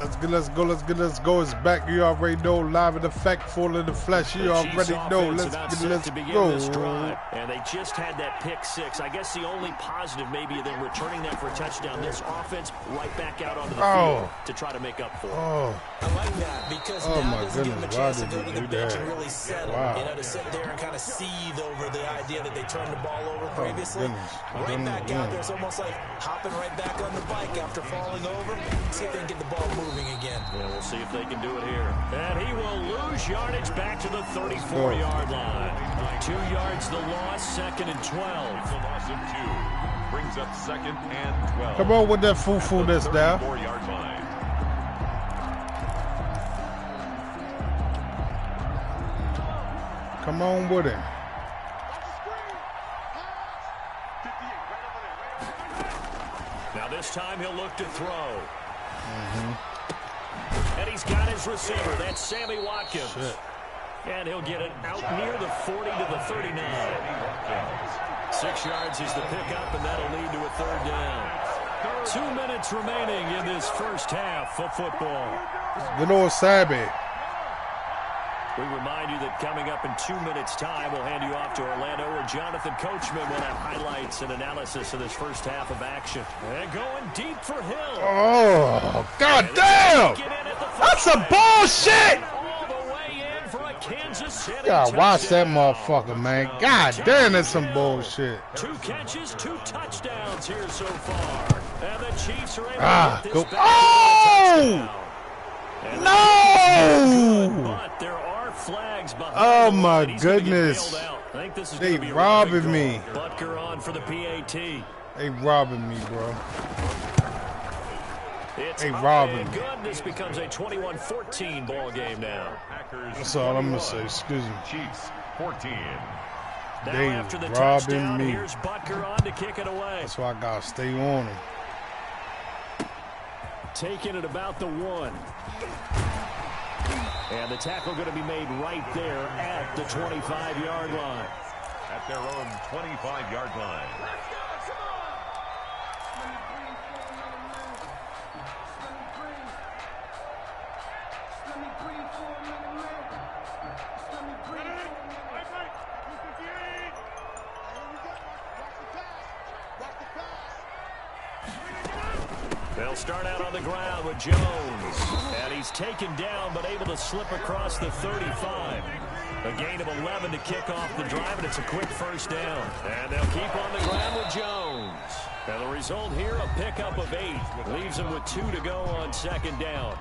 Let's go. It's back. You already know. Live in effect, full in the flesh. You already know. Let's go. And they just had that pick six. I guess the only positive maybe them returning that for a touchdown. This offense right back out onto the field to try to make up for it. I like that because now doesn't give them a chance to go to the bench and really settle. You know, to sit there and kind of seethe over the idea that they turned the ball over previously. Right back out there. It's almost like hopping right back on the bike after falling over. See if they can get the ball moving again. Yeah, we'll see if they can do it here. And he will lose yardage back to the 34-yard line. 2 yards the loss, 2nd and 12. It's a loss of 2. Brings up 2nd and 12. Come on with that foo-foo-ness now. 34-yard line. Come on with it. Now this time he'll look to throw. And he's got his receiver. That's Sammy Watkins. And he'll get it out near the 40 to the 39. 6 yards is the pickup, and that'll lead to a 3rd down. 2 minutes remaining in this first half of football. Good old Sabby. We remind you that coming up in 2 minutes' time, we'll hand you off to Orlando, where Jonathan Coachman will have highlights and analysis of this first half of action. And going deep for Hill. Oh, God damn! That's a bullshit! All the way in for a Kansas City Gotta watch that touchdown. motherfucker, man. God damn, that's some bullshit. 2 catches, 2 touchdowns here so far. And the Chiefs are able to get this back Oh! No! But there are flags behind. Oh my goodness. I think this is They be robbing me. Butker on for the PAT. They robbing me, bro. It's They robbing me. good. This becomes a 21-14 ball game now. That's all I'm gonna say. Excuse me. Chiefs 14. Now They after the robbing touchdown, me. here's Butker on to kick it away. That's why I gotta stay on him. Taking it about the 1. And the tackle going to be made right there at the 25-yard line. At their own 25-yard line. They'll start out on the ground with Jones. And he's taken down, but able to slip across the 35. A gain of 11 to kick off the drive, and it's a quick first down. And they'll keep on the ground with Jones. And the result here, a pickup of 8. Leaves them with 2 to go on 2nd down.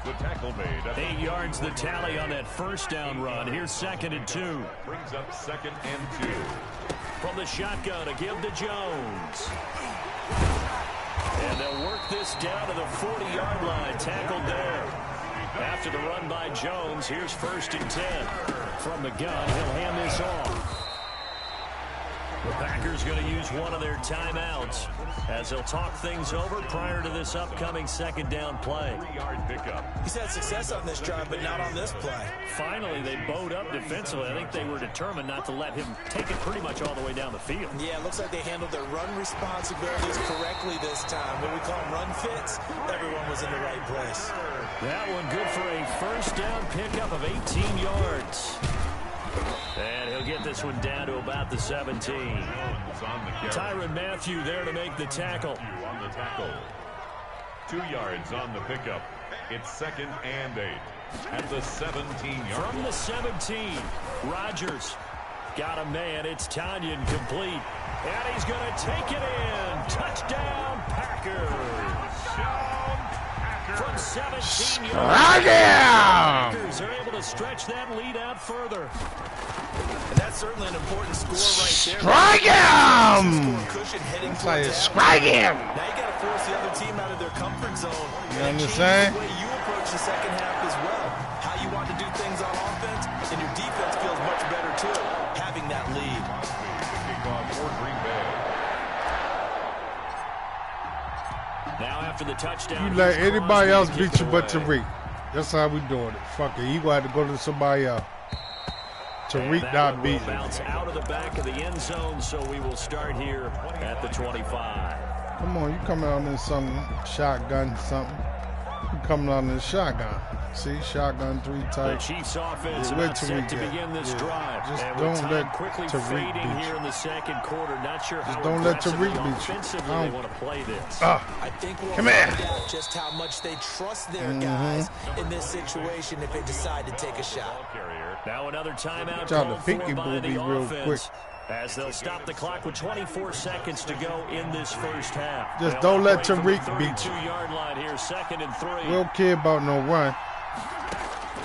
The tackle made. 8 yards the tally on that first down run. Here's 2nd and 2. Brings up 2nd and 2. From the shotgun, a give to Jones. And they'll work this down to the 40-yard line, tackled there. After the run by Jones, here's 1st and 10. From the gun, he'll hand this off. The Packers going to use one of their timeouts as they'll talk things over prior to this upcoming 2nd down play. 3-yard pickup. He's had success on this drive, but not on this play. Finally, they bowed up defensively. I think they were determined not to let him take it pretty much all the way down the field. Yeah, it looks like they handled their run responsibilities correctly this time. What we call run fits, everyone was in the right place. That one good for a first down pickup of 18 yards. And he'll get this one down to about the 17. Tyrann Mathieu there to make the tackle. On the tackle. 2 yards on the pickup. It's 2nd and 8. At the 17-yard. From the 17, Rodgers got a man. It's Tanyan complete. And he's going to take it in. Touchdown, Packers. From 17 yards, Packers are able to stretch that lead out further. And that's certainly an important score right there. Strike him! Cushion heading Strike him! Now you got to force the other team out of their comfort zone. You understand? The way you approach the second half as well. How you want to do things on offense, and your defense feels much better too, having that lead. Kickoff for Green Bay. Now after the touchdown, You let anybody else beat you but Tariq. That's how we doing it. Fuck it. He gonna have to go to somebody else. Tariq not beating. Bounce out of the back of the end zone, so we will start here at the 25. Come on, you come out in something, shotgun, something. Coming out in the shotgun. See, shotgun 3 The type. Chiefs offense Where about set to Tariq begin this at? drive. Just And don't with time let quickly Tariq fading beat here you. in the second quarter. Not sure how don't let aggressively Tariq beat you. offensively they want to play this. I think we'll Come find here. out just how much they trust their guys in this situation if they decide to take a shot. Now another timeout Try to called pinky for by booby the real offense. quick. As they'll stop the clock with 24 seconds to go in this first half. Just They'll don't let operate Tariq from the beat you. 32-yard line here, 2nd and 3. We don't care about no run.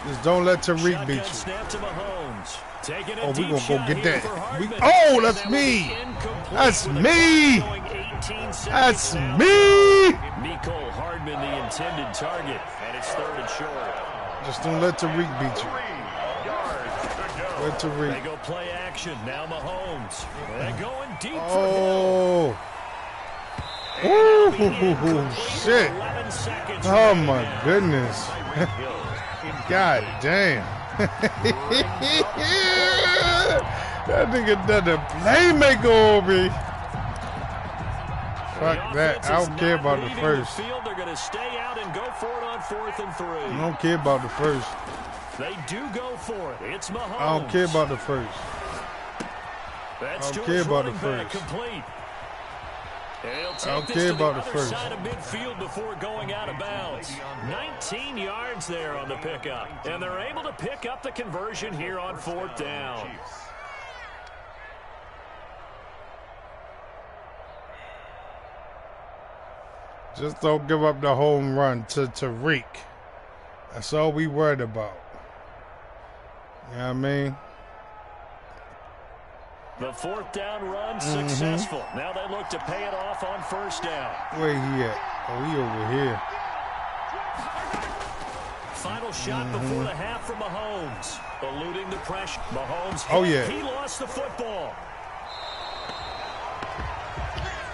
Just don't let Tariq beat you. Snap to Mahomes. Taking a Oh, we deep gonna go shot get here that. for Hardman. Oh, And that's that will be me. incomplete That's with the me. clock going 18 seconds That's now. me. Nicole Hardman, the intended target, and it's 3rd and short. Just don't let Tariq beat you. Let They Tariq. go play action. Now Mahomes. They're going deep Oh. for him. Ooh, shit. 11 seconds Oh, remaining my now. goodness. God damn. That nigga done a playmaker over me. Fuck that. I don't care about the first. They're going to stay out and go for it on 4th and 3. I don't care about the first. They do go for it. It's Mahomes. I don't care about the first. That's I don't to care his about the running back, first. complete. And he'll take I don't this care to the about the other first. side of midfield before going out of bounds. 19 yards there on the pickup. And they're able to pick up the conversion here on 4th down. Just don't give up the home run to Tariq. That's all we worried about. You know what I mean? The 4th down run successful. Now they look to pay it off on 1st down. Where he at? Oh, he over here. Final shot before the half from Mahomes. Eluding the pressure. Mahomes, Oh, yeah. He lost the football.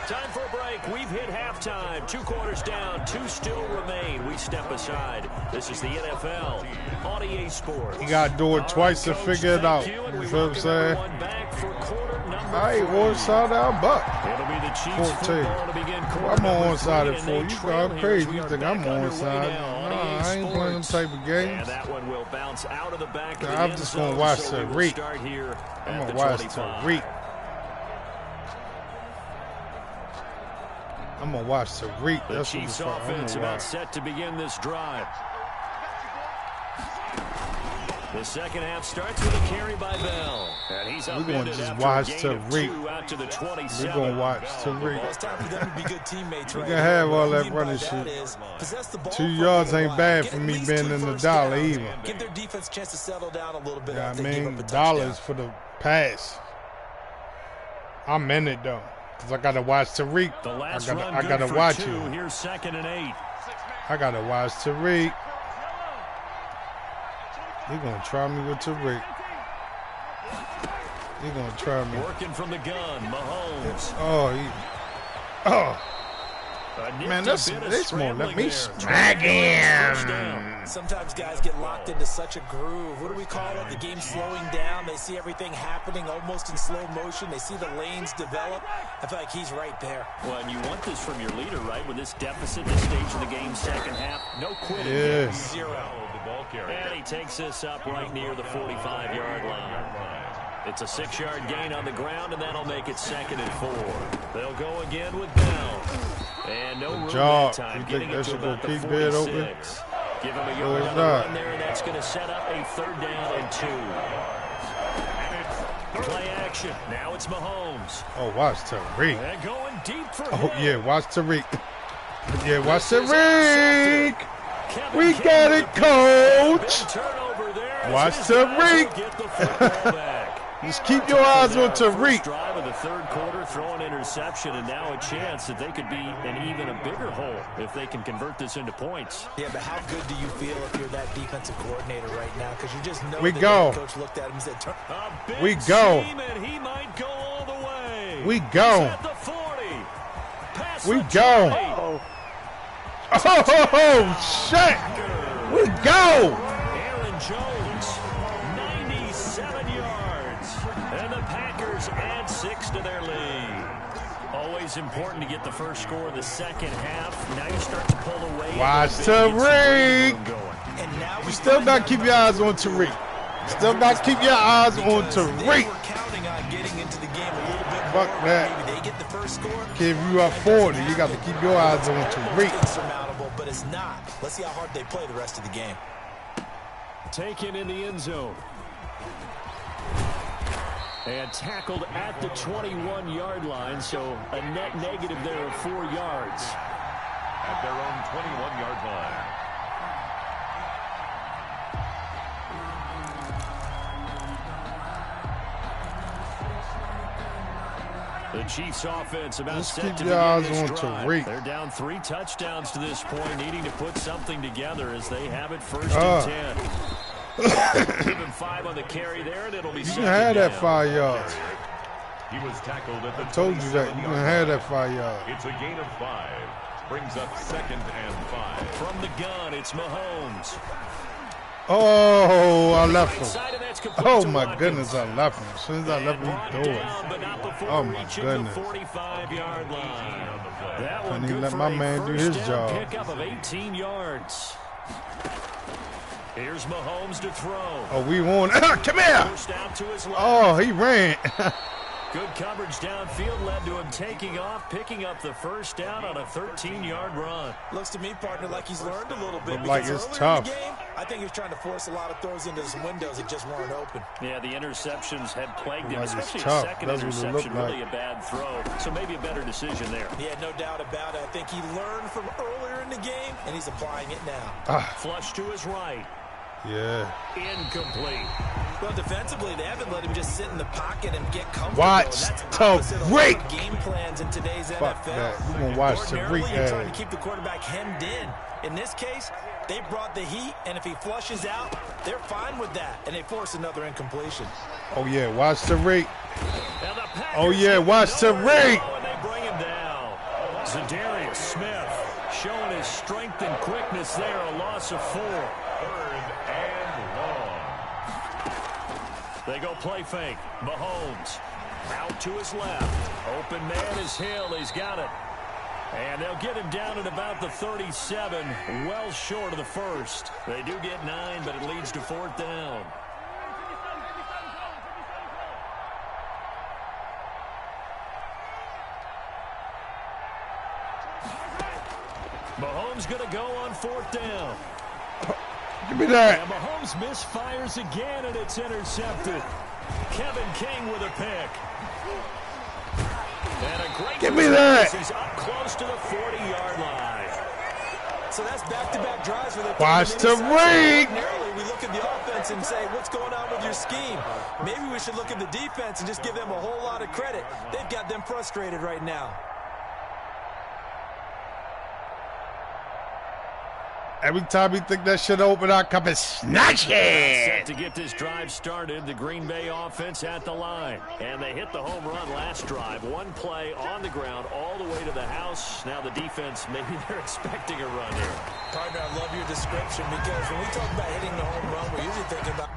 Time for a break. We've hit halftime. 2 quarters down. 2 still remain. We step aside. This is the NFL on EA Sports. You got to do it twice to figure it out. You know what I'm saying? I ain't onside our buck. It'll be the Chiefs 14. football to begin quarter I'm number on onside 3, at and 4. they You trail gone here crazy. as we You are think I'm back underway onside. now on Nah, EA I ain't playing them Sports. type of games. And that one will bounce out of the back of the I'm end just zone, gonna watch so we will Tariq. start here I'm at going the to watch 25. Tariq. I'm going to watch Tariq. The That's what Chiefs the fuck I'm offense going to about watch. set to begin this drive. The second half starts with a carry by Bell. And he's We're gonna upended just after watch a gain of Tariq. 2 out to the 27. We're going to watch Well, Tariq. it's time for them to be good teammates right can now. have all What I that mean by running that shit. is possess the ball 2 for a yards little ain't while. bad Get for at me least being 2 in the first dollar downs. either. Give their defense a chance to settle down a little bit Yeah, I after they give mean, up a dollars touchdown. for the pass. I'm in it though, cause I gotta watch Tariq. The last I run gotta good for watch 2. him. Here's 2nd and 8. I gotta watch Tariq. He gonna try me with Tariq. He gonna try me. Working from the gun, Mahomes. Oh, man, that's more. Let me smack him. Sometimes guys get locked into such a groove. What do we call it? The game's slowing down. They see everything happening almost in slow motion. They see the lanes develop. I feel like he's right there. Well, and you want this from your leader, right? With this deficit, this stage of the game, second half, no quitting. Yeah. 0. And he takes this up right near the 45-yard line. It's a 6-yard gain on the ground, and that'll make it 2nd and 4. They'll go again with Bell. And no room job. that time. You Getting think it that to should go about the keep it open? 46. Give him a No, yard it's on the not. run there, and that's going to set up a 3rd down and 2. Play action. Now it's Mahomes. Oh, watch Tariq. And going deep for Oh him. yeah, watch Tariq. Yeah, watch Tariq. We got it, coach. Watch Tariq. Just keep your eyes on Tariq. Drive of the 3rd quarter, throw an interception, and now a chance that they could be in even a bigger hole if they can convert this into points. Yeah, but how good do you feel if you're that defensive coordinator right now? Because you just know We the go. coach looked at him and said, We go. And he might go all the way. We go. He's at the 40. Past We the go. 20. Oh, shit. We go. Aaron Jones, 97 yards. And the Packers add 6 to their lead. A Always important to get the first score of the second half. Now you start to pull away. Watch Tariq. You still got to keep your eyes on Tariq. Still got to keep your eyes on Tariq. Fuck that. If you up 40, you got to keep your eyes on Tariq. But it's not. Let's see how hard they play the rest of the game. Taken in the end zone. And tackled at the 21-yard line, so a net negative there of 4 yards. At their own 21-yard line. The Chiefs offense about Let's set keep to your eyes begin on this drive. Tariq. They're down 3 touchdowns to this point, needing to put something together as they have it first and 10. Give him 5 on the carry there, and it'll be You can have that 5 yards. He was tackled at the I told you that. You can have that 5 yards. It's a gain of 5. Brings up 2nd and 5. From the gun, it's Mahomes. Oh, I left him. Oh, my goodness, I left him. As soon as I left him, he threw it. Oh, my goodness. Couldn't even let my man do his job. Pickup of 18 yards. Here's Mahomes to throw. Oh, we won. Come here. Oh, he ran. Good coverage downfield led to him taking off, picking up the first down on a 13-yard run. Looks to me, partner, like he's learned a little bit. Like it's tough. In the game, I think he's trying to force a lot of throws into some windows that just weren't open. Yeah, the interceptions had plagued him, Like especially tough. a second That's what it interception, looked really like. a bad throw. So maybe a better decision there. Yeah, no doubt about it. I think he learned from earlier in the game, and he's applying it now. Flush to his right. Yeah. Incomplete. Well, defensively, they haven't let him just sit in the pocket and get comfortable. Watch Tariq. Game plans in today's Fuck NFL. that. We're going to watch Ordinarily, Tariq. you're trying to keep the quarterback hemmed in. In this case, they brought the heat, and if he flushes out, they're fine with that, and they force another incompletion. Oh, yeah. Watch Tariq. Oh, yeah. Watch Tariq. And they bring him down. Zadarius Smith showing his strength and quickness there. A loss of 4. 3rd and long. They go play fake. Mahomes out to his left. Open man is Hill. He's got it. And they'll get him down at about the 37, well short of the first. They do get 9, but it leads to 4th down. Mahomes going to go on 4th down. Give me that. And Mahomes misfires again, and it's intercepted. Kevin King with a pick. And a great Give me that. He's up close to the 40-yard line. So that's back-to-back drives for the Watch Tariq. Ordinarily, we look at the offense and say, what's going on with your scheme? Maybe we should look at the defense and just give them a whole lot of credit. They've got them frustrated right now. Every time we think that shit open, I come and snatch it. Set to get this drive started, the Green Bay offense at the line. And they hit the home run last drive. One play on the ground all the way to the house. Now the defense, maybe they're expecting a run here. Partner, I love your description because when we talk about hitting the home run, we're usually thinking about...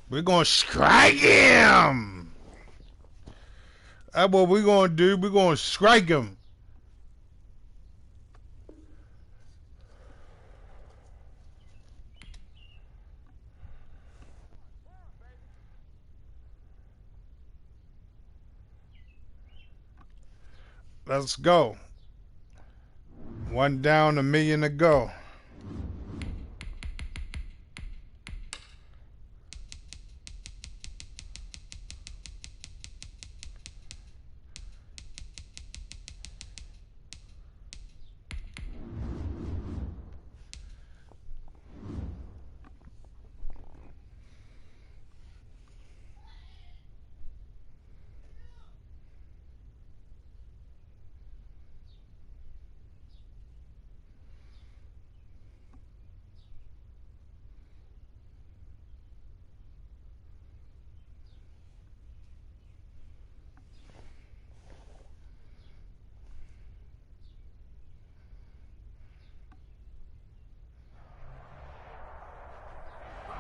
We're going to strike him. That's what we're going to do. We're going to strike him. Let's go. 1 down, 1 million to go.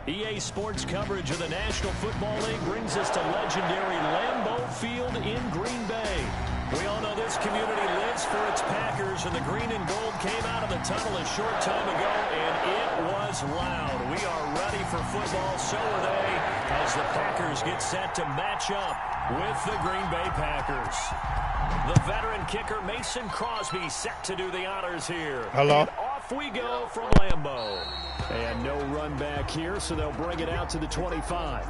EA Sports coverage of the National Football League brings us to legendary Lambeau Field in Green Bay. We all know this community lives for its Packers, and the green and gold came out of the tunnel a short time ago, and it was loud. We are ready for football, so are they, as the Packers get set to match up with the Green Bay Packers. The veteran kicker, Mason Crosby, set to do the honors here. Hello. And off we go from Lambeau. And no run back here, so they'll bring it out to the 25.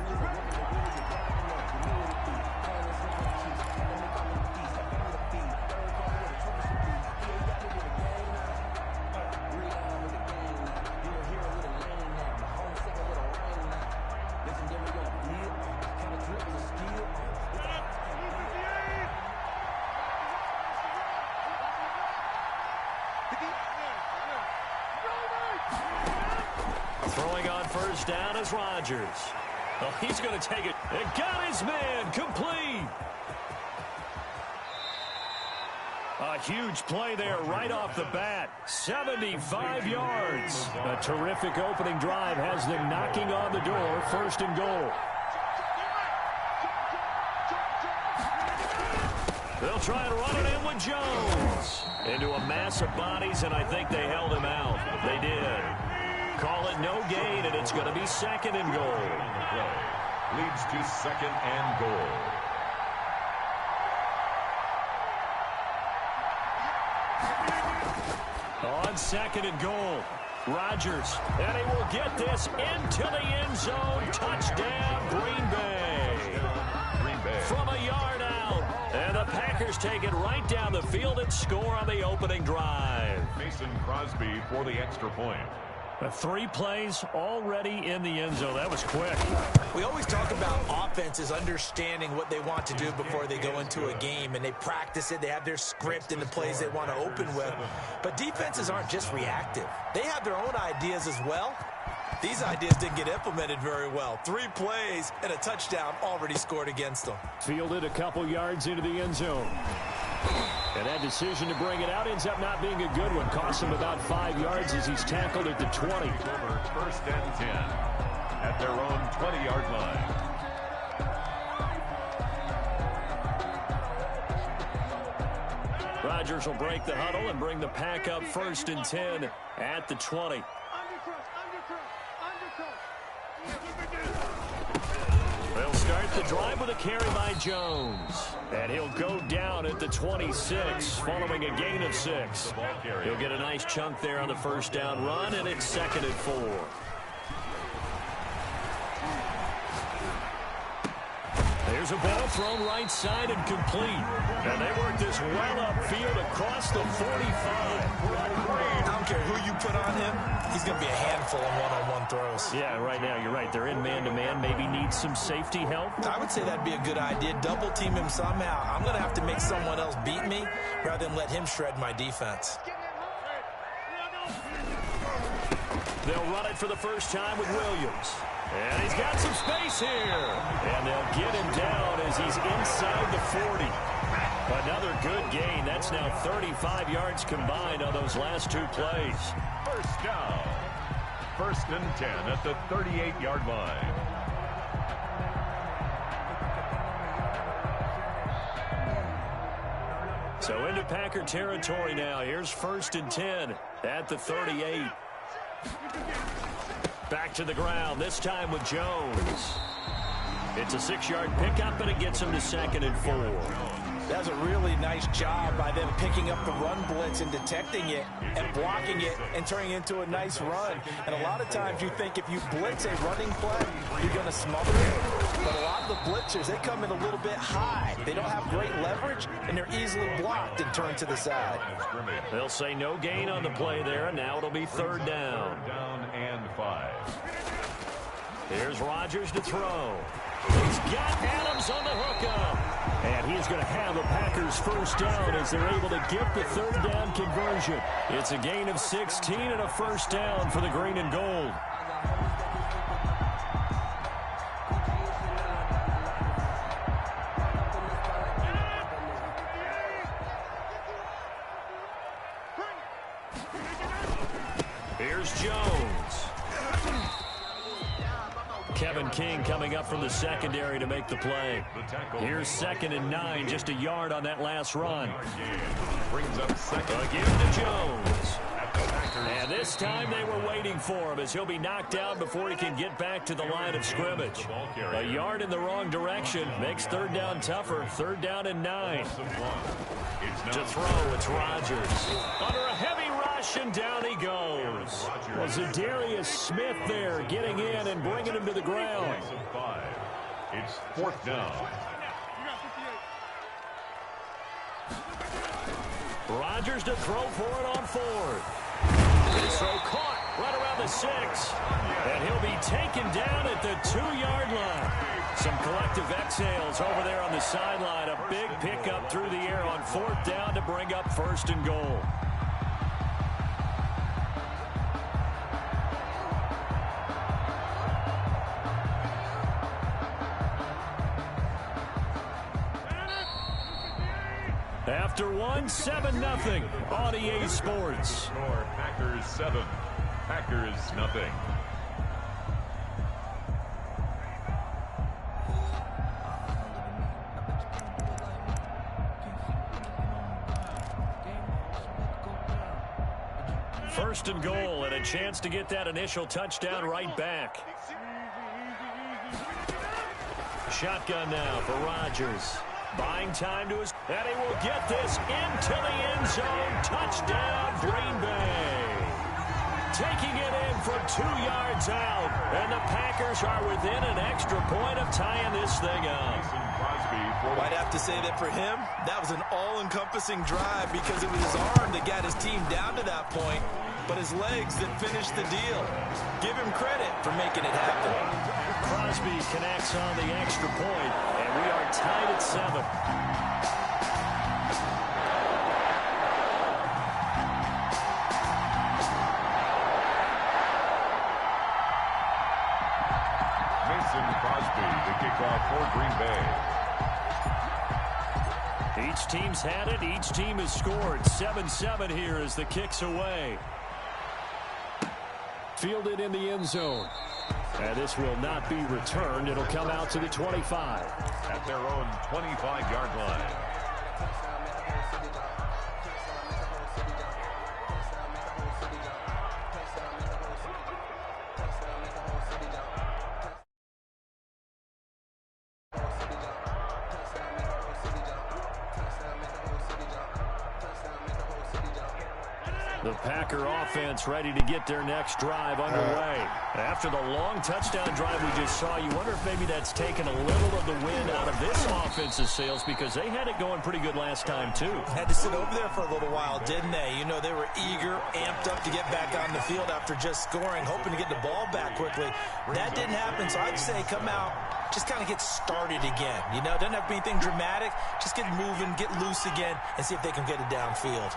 Throwing on first down is Rodgers. Oh, he's going to take it. And got his man complete. A huge play there right off the bat. 75 yards. A terrific opening drive has them knocking on the door. First and goal. They'll try and run it in with Jones. Into a mass of bodies, and I think they held him out. They did. Call it no gain, and it's going to be second and goal. Leads to second and goal. On second and goal, Rodgers, and he will get this into the end zone. Touchdown, Green Bay. From a yard out, and the Packers take it right down the field and score on the opening drive. Mason Crosby for the extra point. 3 plays already in the end zone. That was quick. We always talk about offenses understanding what they want to do before they go into a game, and they practice it. They have their script and the plays they want to open with. But defenses aren't just reactive. They have their own ideas as well. These ideas didn't get implemented very well. 3 plays and a touchdown already scored against them. Fielded a couple yards into the end zone. And that decision to bring it out ends up not being a good one. Cost him about 5 yards as he's tackled at the 20. First and 10 at their own 20-yard line. Rodgers will break the huddle and bring the pack up first and 10 at the 20. They'll start the drive with a carry by Jones. And he'll go down at the 26 following a gain of 6. He'll get a nice chunk there on the first down run, and it's second and 4. There's a ball thrown right side and complete. And they work this well upfield across the 45. I don't care who you put on him. He's going to be a handful in one-on-one throws. Yeah, right now, you're right. They're in man-to-man. Maybe needs some safety help. I would say that'd be a good idea. Double team him somehow. I'm going to have to make someone else beat me rather than let him shred my defense. They'll run it for the first time with Williams. And he's got some space here. And they'll get him down as he's inside the 40. Another good gain. That's now 35 yards combined on those last 2 plays. First down. First and 10 at the 38-yard line. So into Packer territory now. Here's first and 10 at the 38. Back to the ground, this time with Jones. It's a 6-yard pickup, and it gets him to second and 4. That's a really nice job by them picking up the run blitz and detecting it and blocking it and turning it into a nice run. And a lot of times you think if you blitz a running play, you're going to smother it. But a lot of the blitzers, they come in a little bit high. They don't have great leverage, and they're easily blocked and turned to the side. They'll say no gain on the play there, and now it'll be third down. Down and 5. Here's Rodgers to throw. He's got Adams on the hookup. And he's going to have the Packers first down as they're able to get the third down conversion. It's a gain of 16 and a first down for the green and gold. Here's Jones. Kevin King coming up from the secondary to make the play. Here's 2nd and 9, just a yard on that last run. Brings up second. Again to Jones. And this time they were waiting for him as he'll be knocked down before he can get back to the line of scrimmage. A yard in the wrong direction makes 3rd down tougher. 3rd down and 9. To throw, it's Rodgers. Under a heavy rush, and down he goes. Well, Zadarius Smith there getting in and bringing him to the ground. It's 4th down. Rodgers to throw for it on 4th. His throw caught right around the 6. And he'll be taken down at the 2-yard line. Some collective exhales over there on the sideline. A big pickup through the air on 4th down to bring up 1st and goal. After 1, 7-0 on EA Sports. Score Packers 7, Packers nothing. First and goal, and a chance to get that initial touchdown right back. Shotgun now for Rodgers. Buying time to his, and he will get this into the end zone. Touchdown, Green Bay. Taking it in from 2 yards out, and the Packers are within an extra point of tying this thing up. I'd have to say that for him, that was an all-encompassing drive because it was his arm that got his team down to that point, but his legs that finished the deal. Give him credit for making it happen. Crosby connects on the extra point, and we are tied at 7. Mason Crosby to kick off for Green Bay. Each team's had it. Each team has scored. 7-7 here as the kick's away. Fielded in the end zone. And this will not be returned. It'll come out to the 25. At their own 25-yard line. The Packer offense ready to get their next drive underway. After the long touchdown drive we just saw, you wonder if maybe that's taken a little of the wind out of this offense's sails because they had it going pretty good last time, too. Had to sit over there for a little while, didn't they? You know, they were eager, amped up to get back on the field after just scoring, hoping to get the ball back quickly. That didn't happen, so I'd say come out, just kind of get started again. You know, doesn't have to be anything dramatic. Just get moving, get loose again, and see if they can get it downfield.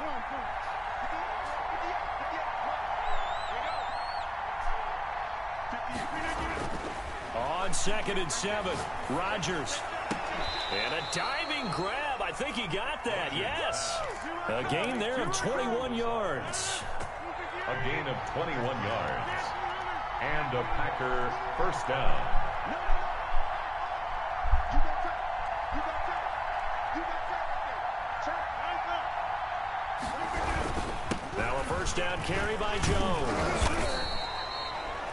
On 2nd and 7, Rodgers. And a diving grab. I think he got that, yes. A gain there of 21 yards. A gain of 21 yards. And a Packer first down. Now a first down carry by Jones.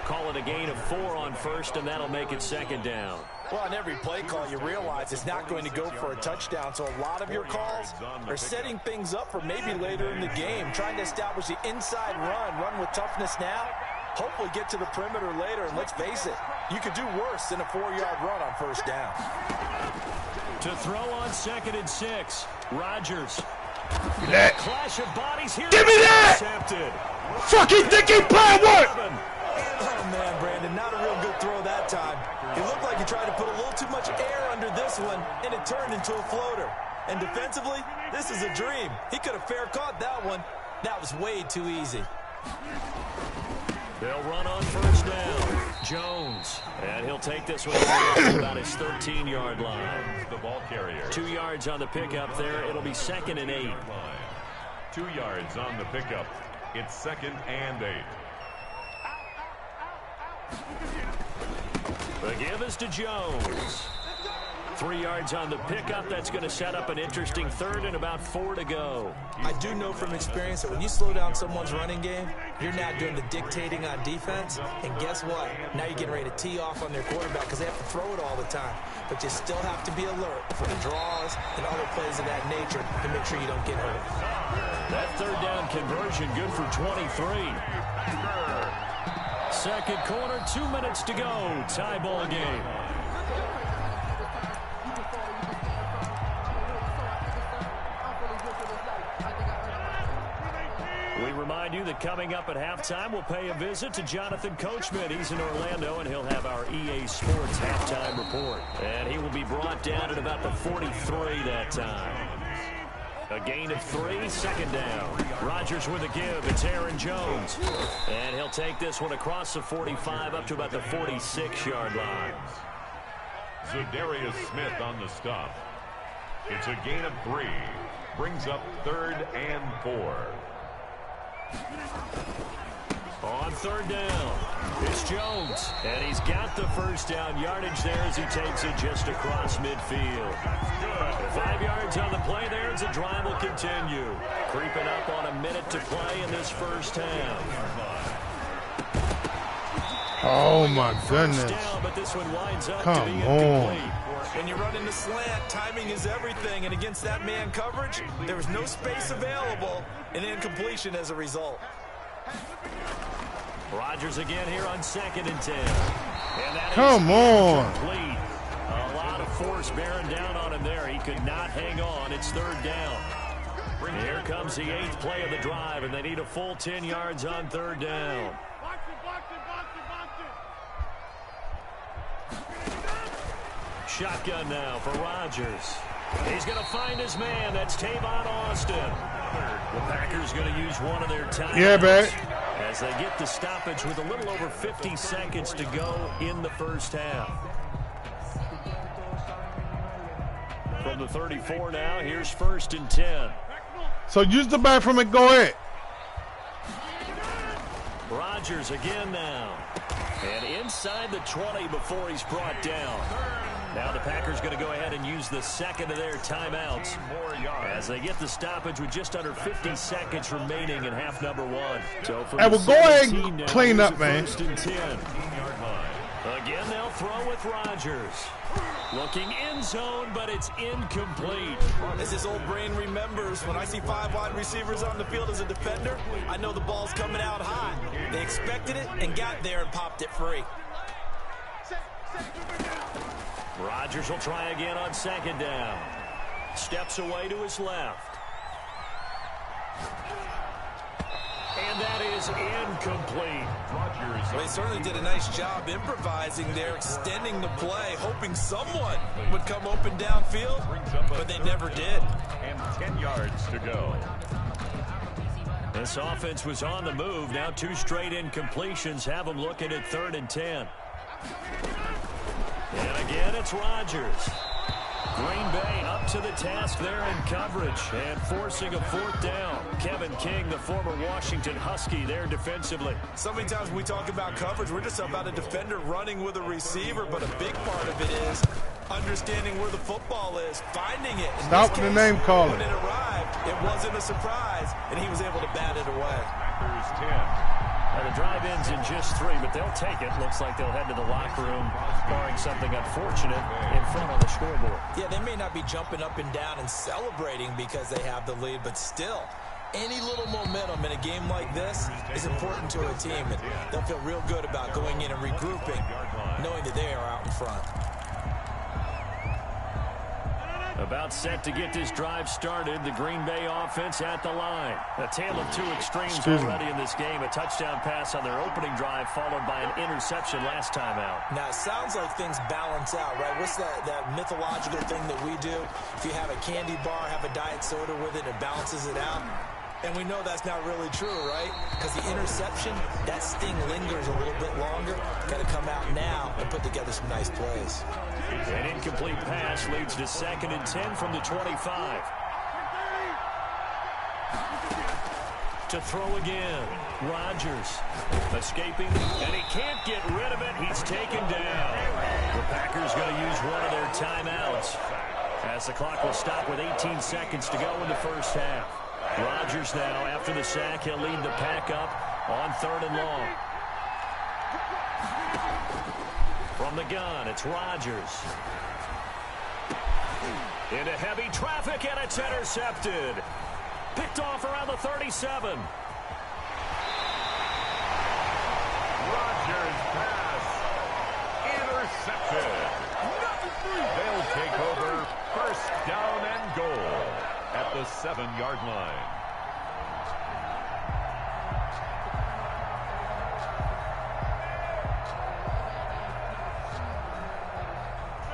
Call it a gain of 4 on first, and that'll make it 2nd down. Well, on every play call, you realize it's not going to go for a touchdown, so a lot of your calls are setting things up for maybe later in the game, trying to establish the inside run with toughness now, hopefully get to the perimeter later, and let's face it, you could do worse than a 4-yard run on first down. To throw on 2nd and 6, Rodgers. Give me that. Clash of bodies here. Give me that. Intercepted. Fucking thinking plan work. Oh, man, Brandon, not a real good throw that time. It looked like he tried to put a little too much air under this one, and it turned into a floater. And defensively, this is a dream. He could have fair caught that one. That was way too easy. They'll run on first down. Jones. And he'll take this one to about his 13-yard line. The ball carrier. 2 yards on the pickup there. It'll be 2nd and 8. 2 yards on the pickup. It's 2nd and 8. The give is to Jones. 3 yards on the pickup. That's going to set up an interesting third and about 4 to go. I do know from experience that when you slow down someone's running game, you're now doing the dictating on defense. And guess what? Now you're getting ready to tee off on their quarterback because they have to throw it all the time. But you still have to be alert for the draws and other plays of that nature to make sure you don't get hurt. That third down conversion good for 23. Second quarter, 2 minutes to go. Tie ball game. We remind you that coming up at halftime, we'll pay a visit to Jonathan Coachman. He's in Orlando, and he'll have our EA Sports halftime report. And he will be brought down at about the 43 that time. A gain of 3, second down. Rodgers with a give. It's Aaron Jones. And he'll take this one across the 45 up to about the 46-yard line. Za'Darius Smith on the stop. It's a gain of 3. Brings up 3rd and 4. On third down, it's Jones, and he's got the first down yardage there as he takes it just across midfield. 5 yards on the play there as the drive will continue. Creeping up on a minute to play in this first half. Oh, my goodness. Down, but this one winds up Come to be on. When you run into slant, timing is everything, and against that man coverage, there was no space available, and incompletion as a result. Rodgers again here on 2nd and 10. And that Come on. Complete. A lot of force bearing down on him there. He could not hang on. It's third down. Here comes the 8th play of the drive, and they need a full 10 yards on third down. Shotgun now for Rodgers. He's going to find his man. That's Tavon Austin. The Packers going to use one of their timeouts. Yeah, babe. As they get the stoppage with a little over 50 seconds to go in the first half. From the 34 now, here's 1st and 10. So use the bathroom and go ahead. Rodgers again now. And inside the 20 before he's brought down. Now the Packers going to go ahead and use the second of their timeouts as they get the stoppage with just under 50 seconds remaining in half number 1. So Hey, well, go ahead and clean up, man. 1st and 10. Again, they'll throw with Rodgers. Looking in zone, but it's incomplete. As his old brain remembers, when I see 5 wide receivers on the field as a defender, I know the ball's coming out hot. They expected it and got there and popped it free. Rodgers will try again on 2nd down. Steps away to his left. And that is incomplete. Well, they certainly did a nice job improvising there, extending the play, hoping someone would come open downfield, but they never did. And 10 yards to go. This offense was on the move. Now 2 straight incompletions have them looking at 3rd and 10. And again, it's Rodgers. Green Bay up to the task there in coverage and forcing a 4th down. Kevin King, the former Washington Husky, there defensively. So many times when we talk about coverage, we're just about a defender running with a receiver, but a big part of it is understanding where the football is, finding it. Stop the name calling. When it arrived, it wasn't a surprise, and he was able to bat it away. Packers 10. Now the drive ends in just 3, but they'll take it. Looks like they'll head to the locker room, barring something unfortunate in front on the scoreboard. Yeah, they may not be jumping up and down and celebrating because they have the lead, but still, any little momentum in a game like this is important to a team, and they'll feel real good about going in and regrouping, knowing that they are out in front. About set to get this drive started. The Green Bay offense at the line. A tale of 2 extremes already in this game. A touchdown pass on their opening drive followed by an interception last time out. Now, it sounds like things balance out, right? What's that mythological thing that we do? If you have a candy bar, have a diet soda with it, it balances it out. And we know that's not really true, right? Because the interception, that sting lingers a little bit longer. Got to come out now and put together some nice plays. An incomplete pass leads to 2nd and 10 from the 25. to throw again. Rodgers escaping, and he can't get rid of it. He's taken down. The Packers going to use one of their timeouts as the clock will stop with 18 seconds to go in the first half. Rodgers now, after the sack, he'll lead the pack up on 3rd and long. From the gun, it's Rodgers. Into heavy traffic, and it's intercepted. Picked off around the 37. Rodgers pass. Intercepted. They'll take over 1st down and goal at the 7-yard line.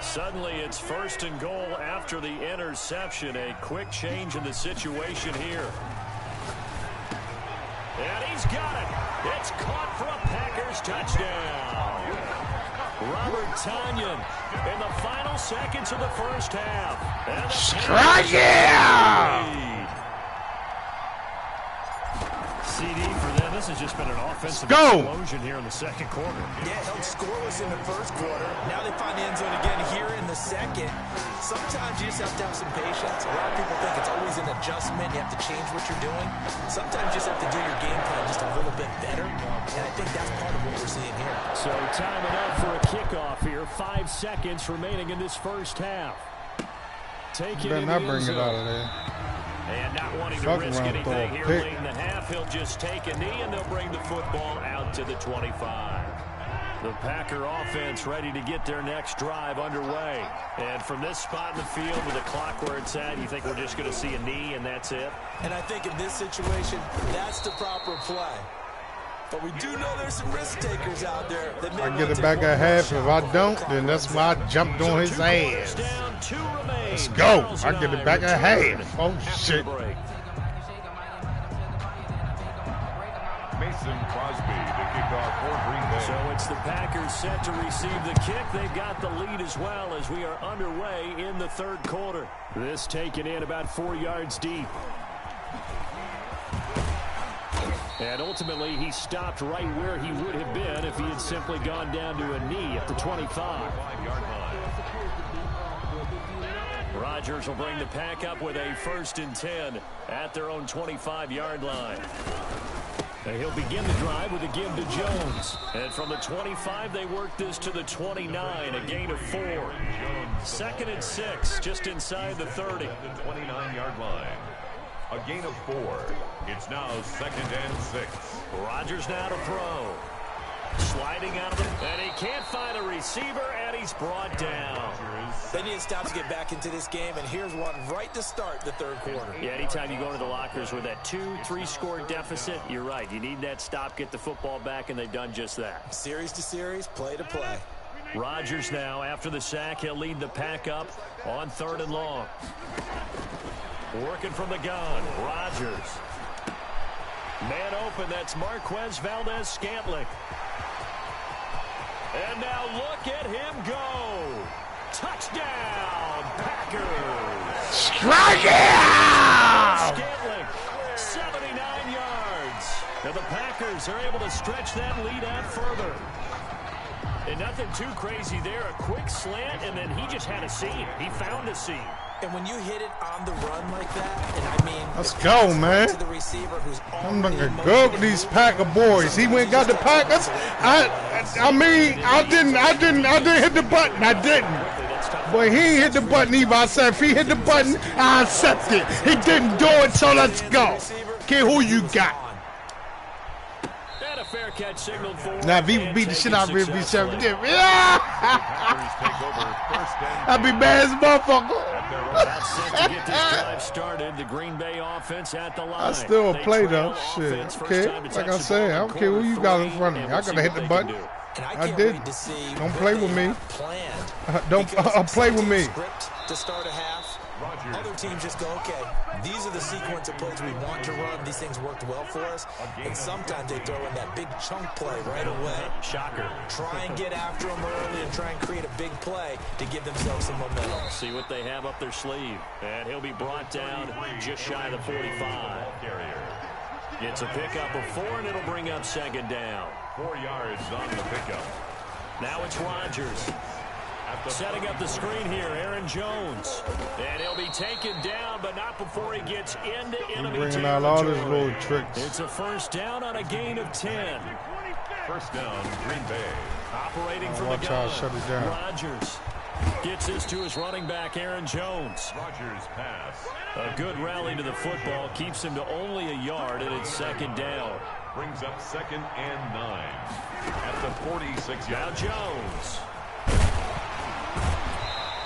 Suddenly, it's 1st and goal after the interception. A quick change in the situation here. And he's got it. It's caught for a Packers touchdown. Robert Tonyan in the final seconds of the first half. And Strike it! CD for them. This has just been an offensive explosion here in the 2nd quarter. Yeah, held scoreless in the 1st quarter. Now they find the end zone again here in the 2nd. Sometimes you just have to have some patience. A lot of people think it's always an adjustment. You have to change what you're doing. Sometimes you just have to do your game plan just a little bit better. And I think that's part of what we're seeing here. So timing up for a kickoff here. 5 seconds remaining in this first half. Take it in the end zone. Out of there. And not wanting to risk anything here late in the half, he'll just take a knee, and they'll bring the football out to the 25. The Packer offense ready to get their next drive underway. And from this spot in the field with the clock where it's at, you think we're just going to see a knee and that's it? And I think in this situation, that's the proper play. But we do know there's some risk takers out there. I get it back at half. If I don't, then that's why I jumped on his ass. Let's go. I get it back at half. Oh, shit. Mason Crosby to kick off for Green Bay. So it's the Packers set to receive the kick. They've got the lead as well as we are underway in the 3rd quarter. This taken in about 4 yards deep. And ultimately, he stopped right where he would have been if he had simply gone down to a knee at the 25. Rodgers will bring the pack up with a 1st and 10 at their own 25-yard line. And he'll begin the drive with a give to Jones. And from the 25, they work this to the 29, a gain of 4. 2nd and 6, just inside the 30. The 29-yard line. A gain of 4. It's now 2nd and 6. Rodgers now to throw. Sliding out of it, and he can't find a receiver, and he's brought down. They need to stop to get back into this game, and here's one right to start the 3rd quarter. Yeah, anytime you go into the lockers with that 2-3 score deficit, you're right. You need that stop, get the football back, and they've done just that. Series to series, play to play. Rodgers now, after the sack, he'll lead the pack up on 3rd and long. Working from the gun, Rodgers. Man open, that's Marquez Valdez-Scantling. And now look at him go. Touchdown, Packers. Strike it! Scantling, 79 yards. And the Packers are able to stretch that lead out further. And nothing too crazy there. A quick slant, and then he just had a seam. He found a seam. And when you hit it on the run like that, and I mean, let's go, man. To the receiver who's I'm gonna go with these Packer boys. He went and got the Packers. I mean, I didn't hit the button. I didn't. But he ain't hit the button either. I said if he hit the button, I accept it. He didn't do it, so let's go. Care who you got. And a fair catch signaled for. Now, if he beat the shit out of him, be 7. I'd be mad as a motherfucker. About set to get this drive started. The Green Bay offense at the line. I still play though. Shit. Okay. Like I said, I don't care who you got in front of me. I gotta hit the button. I did. Don't play with me. Don't play with me. To start a half. Other teams just go, okay, these are the sequence of plays we want to run. These things worked well for us. And sometimes they throw in that big chunk play right away. Shocker. Try and get after them early and try and create a big play to give themselves some momentum. See what they have up their sleeve. And he'll be brought down just shy of the 45. It's a pickup of 4, and it'll bring up second down. 4 yards on the pickup. Now it's Rodgers. Setting up the screen here, Aaron Jones. And he'll be taken down, but not before he gets into enemy territory. Bringing out all his little tricks. It's a first down on a gain of 10. First down, Green Bay. Operating from the gun. Shut it down. Rodgers gets this to his running back, Aaron Jones. Rodgers pass. A good rally to the football keeps him to only a yard, and it's second down. Brings up 2nd and 9 at the 46 yard. Now Jones.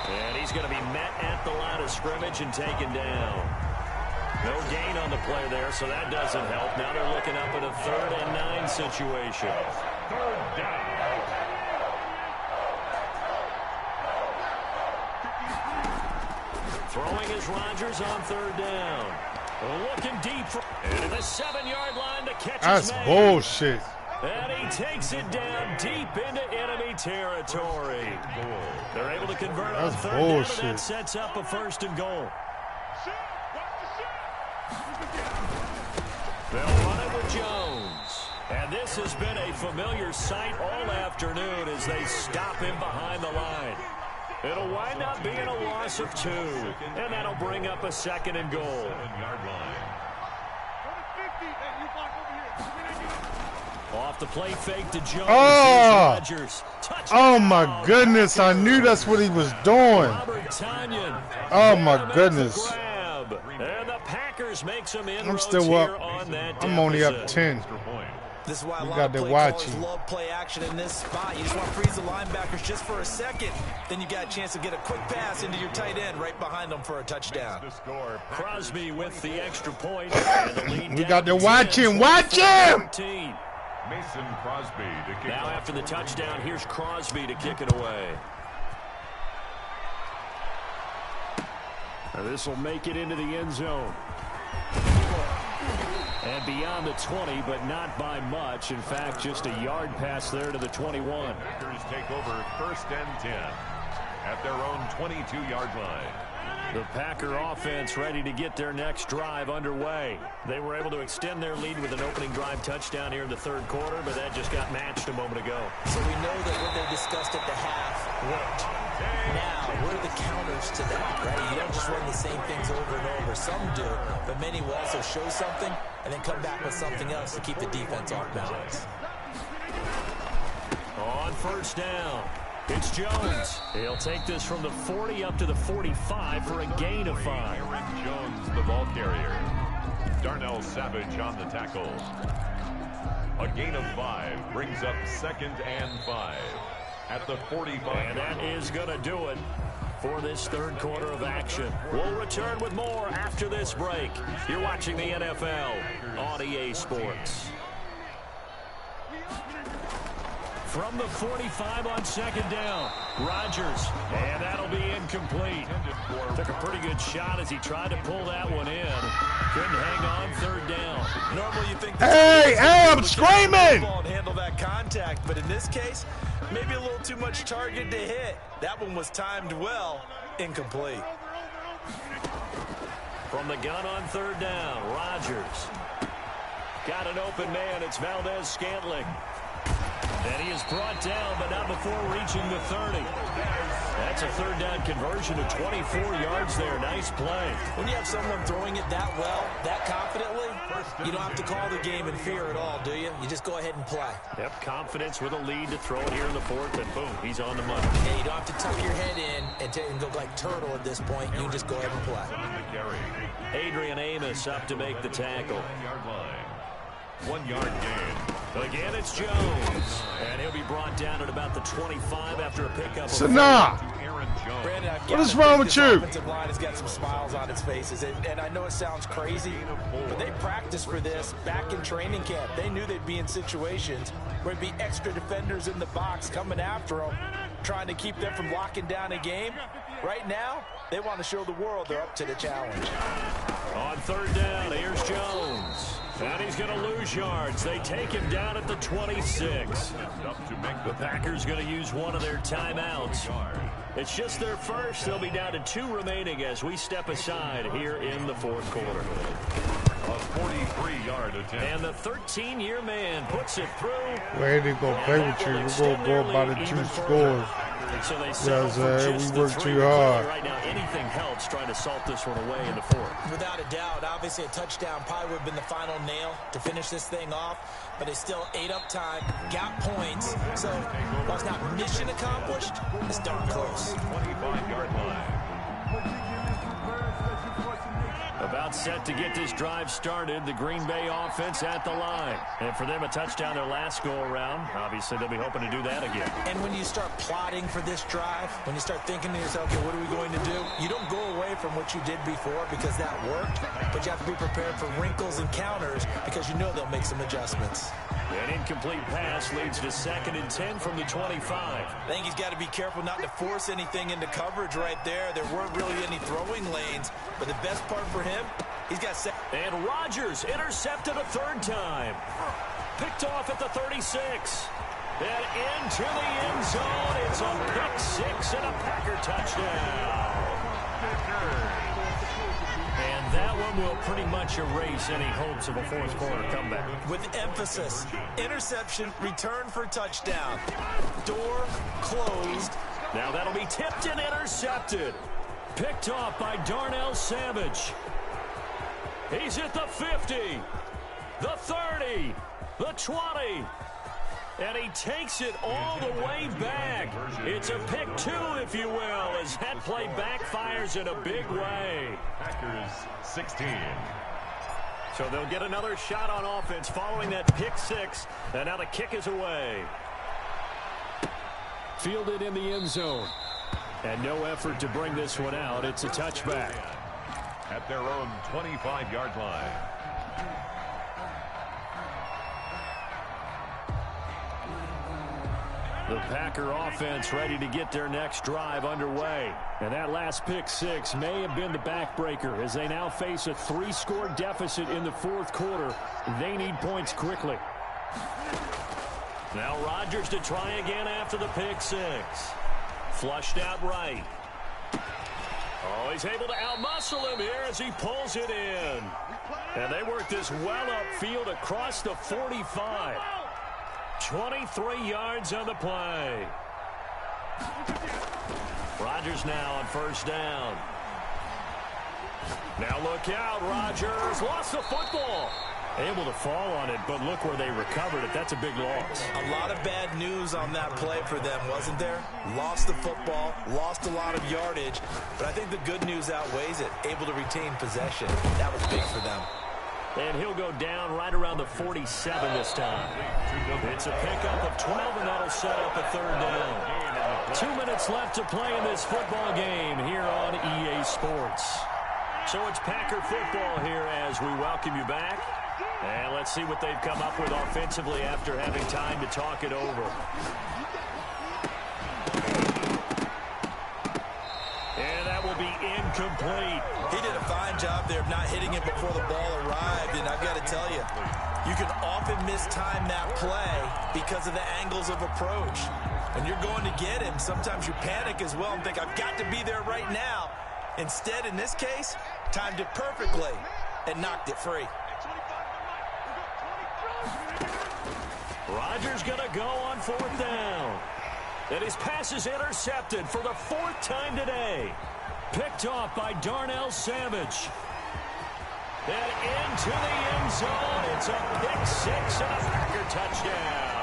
And he's going to be met at the line of scrimmage and taken down. No gain on the play there, so that doesn't help. Now they're looking up at a 3rd and 9 situation. 3rd down. Throwing is Rodgers on 3rd down. Looking deep into the 7-yard line to catch his man. That's bullshit. And he takes it down deep into enemy territory. They're able to convert on 3rd down, and that sets up a 1st and goal. They'll run it with Jones. And this has been a familiar sight all afternoon as they stop him behind the line. It'll wind up being a loss of 2, and that'll bring up a 2nd and goal. 7-yard line. Off the play fake to Jones. Oh, oh my goodness. I knew that's what he was doing. Oh my goodness. And the Packers make some inroads. I'm still up. On that I'm only up 10. This is why a we lot got of play callers love play action in this spot. You just want to freeze the linebackers just for a second. Then you got a chance to get a quick pass into your tight end right behind them for a touchdown. Crosby with the extra point. And the lead we got to watch him. Watch him! Mason Crosby to kick now after the touchdown, here's Crosby to kick it away. This will make it into the end zone. And beyond the 20, but not by much. In fact, just a yard pass there to the 21. Packers take over 1st and 10 at their own 22-yard line. The Packer offense ready to get their next drive underway. They were able to extend their lead with an opening drive touchdown here in the 3rd quarter, but that just got matched a moment ago. So we know that what they discussed at the half worked. Now, what are the counters to that, right? You don't just run the same things over and over. Some do, but many will also show something and then come back with something else to keep the defense off balance. On 1st down. It's Jones. He'll take this from the 40 up to the 45 for a gain of 5. Aaron Jones, the ball carrier. Darnell Savage on the tackle. A gain of 5 brings up 2nd and 5 at the 45. And that is going to do it for this 3rd quarter of action. We'll return with more after this break. You're watching the NFL on EA Sports. From the 45 on 2nd down, Rodgers, and that'll be incomplete. Took a pretty good shot as he tried to pull that one in. Couldn't hang on 3rd down. Normally you think, hey, I'm screaming! Handle that contact, but in this case, maybe a little too much target to hit. That one was timed well, incomplete. From the gun on 3rd down, Rodgers. Got an open man, it's Valdez-Scantling. And he is brought down, but not before reaching the 30. That's a 3rd down conversion of 24 yards there. Nice play. When you have someone throwing it that well, that confidently, you don't have to call the game in fear at all, do you? You just go ahead and play. Yep, confidence with a lead to throw it here in the 4th, and boom, he's on the money. Yeah, you don't have to tuck your head in and go like turtle at this point. You just go ahead and play. Adrian Amos up to make the tackle. 1-yard line. 1-yard gain. Again, it's Jones. And he'll be brought down at about the 25 after a pickup. Sanaa! What is wrong with you? The offensive line has got some smiles on its faces. And I know it sounds crazy, but they practiced for this back in training camp. They knew they'd be in situations where there'd be extra defenders in the box coming after them, trying to keep them from locking down a game. Right now, they want to show the world they're up to the challenge. On 3rd down, here's Jones. And he's going to lose yards. They take him down at the 26. The Packers going to use one of their timeouts. It's just their first. They'll be down to 2 remaining as we step aside here in the 4th quarter. A 43-yard attempt. And the 13-year man puts it through. Well, they gonna play with you. We're gonna go by the 2 scores. So they we work too hard. Right now, anything helps trying to salt this one away in the fourth. Without a doubt, obviously a touchdown probably would have been the final nail to finish this thing off, but they still ate up time, got points, so while it's not mission accomplished, it's darn close. 25-yard line. About set to get this drive started, the Green Bay offense at the line. And for them, a touchdown their last go-around. Obviously, they'll be hoping to do that again. And when you start plotting for this drive, when you start thinking to yourself, okay, what are we going to do? You don't go away from what you did before because that worked, but you have to be prepared for wrinkles and counters because you know they'll make some adjustments. An incomplete pass leads to 2nd and 10 from the 25. I think he's got to be careful not to force anything into coverage right there. There weren't really any throwing lanes, but the best part for him, he's got set. And Rodgers intercepted a 3rd time. Picked off at the 36. And into the end zone. It's a pick 6 and a Packer touchdown. And that one will pretty much erase any hopes of a fourth quarter comeback. With emphasis, interception, return for touchdown. Door closed. Now that'll be tipped and intercepted. Picked off by Darnell Savage. He's at the 50, the 30, the 20. And he takes it all the way back. It's a pick 2, if you will, as that play backfires in a big way. Packers 16. So they'll get another shot on offense following that pick 6. And now the kick is away. Fielded in the end zone. And no effort to bring this one out. It's a touchback. At their own 25-yard line. The Packer offense ready to get their next drive underway. And that last pick 6 may have been the backbreaker as they now face a 3-score deficit in the fourth quarter. They need points quickly. Now Rodgers to try again after the pick 6. Flushed out right. Oh, he's able to outmuscle him here as he pulls it in. And they work this well upfield across the 45. 23 yards on the play. Rodgers now on 1st down. Now look out, Rodgers lost the football. Able to fall on it, but look where they recovered it. That's a big loss. A lot of bad news on that play for them, wasn't there? Lost the football, lost a lot of yardage, but I think the good news outweighs it. Able to retain possession. That was big for them. And he'll go down right around the 47 this time. It's a pickup of 12, and that'll set up a 3rd down. 2 minutes left to play in this football game here on EA Sports. So it's Packer football here as we welcome you back. And let's see what they've come up with offensively after having time to talk it over. And that will be incomplete. He did a fine job there of not hitting it before the ball arrived, and I've got to tell you, you can often mistime that play because of the angles of approach. When you're going to get him, sometimes you panic as well and think, I've got to be there right now. Instead, in this case, timed it perfectly and knocked it free. Rodgers going to go on 4th down. And his pass is intercepted for the 4th time today. Picked off by Darnell Savage. And into the end zone. It's a pick 6 and a Packer touchdown.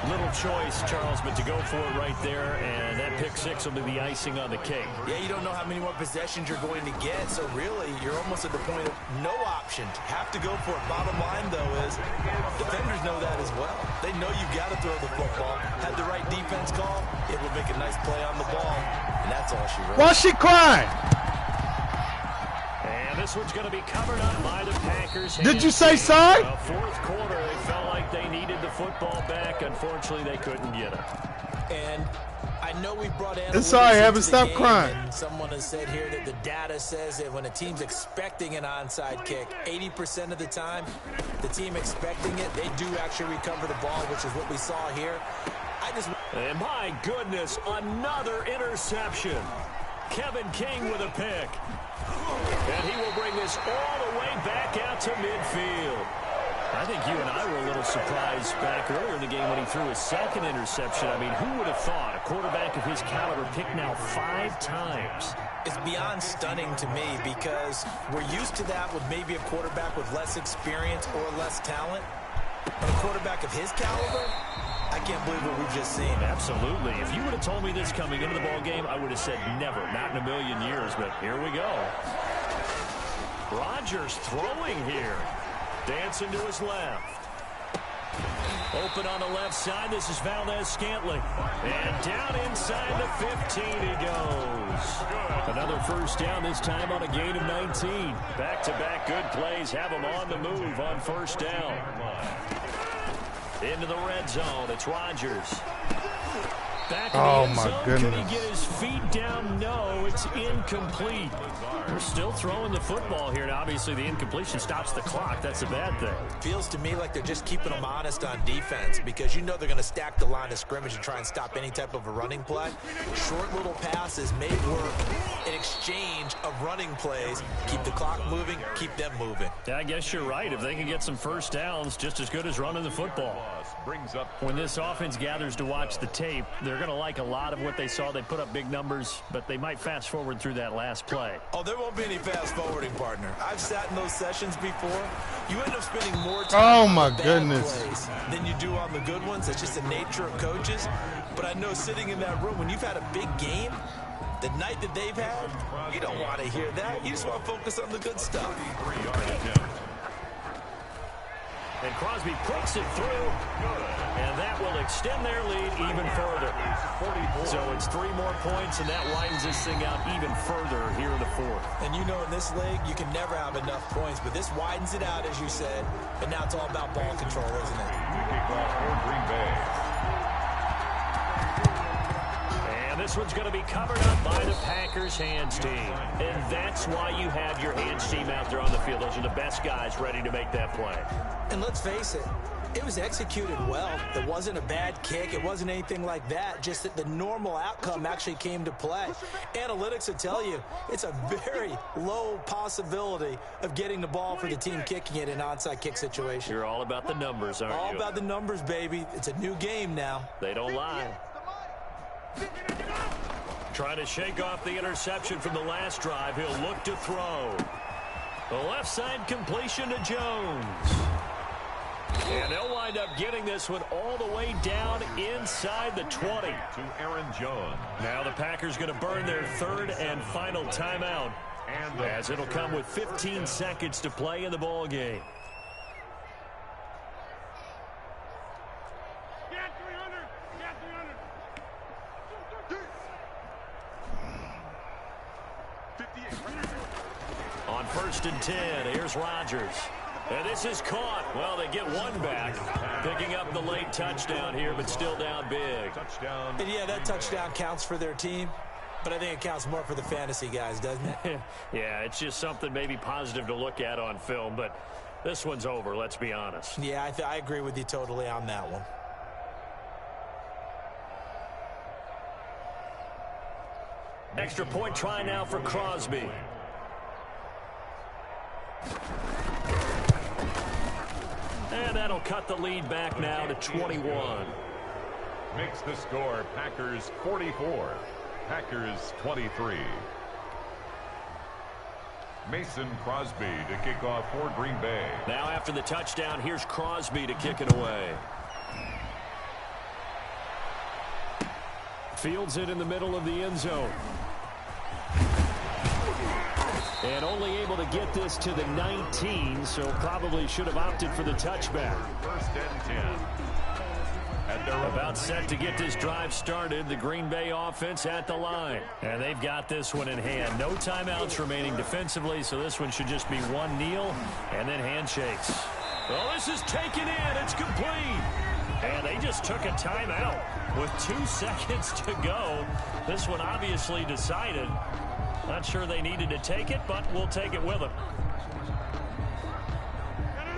Little choice, Charles, but to go for it right there, and that pick 6 will be the icing on the cake. Yeah, you don't know how many more possessions you're going to get, so really you're almost at the point of no option. Have to go for it. Bottom line, though, is defenders know that as well. They know you've got to throw the football. Had the right defense call, it would make a nice play on the ball, and that's all she wrote. Why's she crying? And this one's going to be covered up by the Packers. Did you say sorry? Fourth quarter, they felt like they needed the football back. Unfortunately, they couldn't get it. And I know we brought analytics. It's sorry, haven't stopped crying. And someone has said here that the data says that when a team's expecting an onside kick, 80% of the time, the team expecting it, they do actually recover the ball, which is what we saw here. And my goodness, another interception. Kevin King with a pick. And he will bring this all the way back out to midfield. I think you and I were a little surprised back earlier in the game when he threw his second interception. I mean, who would have thought a quarterback of his caliber picked now 5 times? It's beyond stunning to me because we're used to that with maybe a quarterback with less experience or less talent. But a quarterback of his caliber, I can't believe what we've just seen. Absolutely. If you would have told me this coming into the ball game, I would have said never, not in a million years. But here we go. Rodgers throwing here. Dancing to his left. Open on the left side. This is Valdez-Scantling. And down inside the 15 he goes. Another first down, this time on a gain of 19. Back-to-back good plays have him on the move on first down. Into the red zone. It's Rodgers. Back in the end zone. Can he get his feet down? No, it's incomplete. They're still throwing the football here, and obviously the incompletion stops the clock. That's a bad thing. Feels to me like they're just keeping them honest on defense because you know they're going to stack the line of scrimmage and try and stop any type of a running play. Short little passes may work in exchange of running plays. Keep the clock moving, keep them moving. Yeah, I guess you're right. If they can get some first downs, just as good as running the football. When this offense gathers to watch the tape, they're going to like a lot of what they saw. They put up big numbers, but they might fast forward through that last play. Oh, there won't be any fast forwarding, partner. I've sat in those sessions before. You end up spending more time on the bad plays than you do on the good ones. It's just the nature of coaches. But I know sitting in that room, when you've had a big game, the night that they've had, you don't want to hear that. You just want to focus on the good stuff. And Crosby puts it through, and that will extend their lead even further. So it's 3 more points, and that widens this thing out even further here in the 4th. And you know in this league, you can never have enough points, but this widens it out, as you said. But now it's all about ball control, isn't it? And this one's going to be covered up by the Packers hands team. And that's why you have your hands team out there on the field. Those are the best guys ready to make that play. And let's face it, it was executed well. It wasn't a bad kick. It wasn't anything like that. Just that the normal outcome actually came to play. Analytics will tell you it's a very low possibility of getting the ball for the team kicking it in an onside kick situation. You're all about the numbers, aren't you? All about the numbers, baby. It's a new game now. They don't lie. Trying to shake off the interception from the last drive. He'll look to throw. The left side completion to Jones. And they'll wind up getting this one all the way down inside the 20. To Aaron Jones. Now the Packers going to burn their 3rd and final timeout, as it'll come with 15 seconds to play in the ball game. On 1st and 10, here's Rodgers. And this is caught. Well, they get one back, picking up the late touchdown here, but still down big. Touchdown. And yeah, that touchdown counts for their team, but I think it counts more for the fantasy guys, doesn't it? Yeah, it's just something maybe positive to look at on film, but this one's over, let's be honest. Yeah, I agree with you totally on that one. Extra point try now for Crosby. And that'll cut the lead back now to 21. Makes the score Packers 44, Packers 23. Mason Crosby to kick off for Green Bay. Now after the touchdown, here's Crosby to kick it away. Fields it in the middle of the end zone. And only able to get this to the 19, so probably should have opted for the touchback. 1st and 10. And they're about set to get this drive started. The Green Bay offense at the line. And they've got this one in hand. No timeouts remaining defensively, so this one should just be one kneel and then handshakes. Well, this is taken in. It's complete. And they just took a timeout with 2 seconds to go. This one obviously decided. Not sure they needed to take it, but we'll take it with them.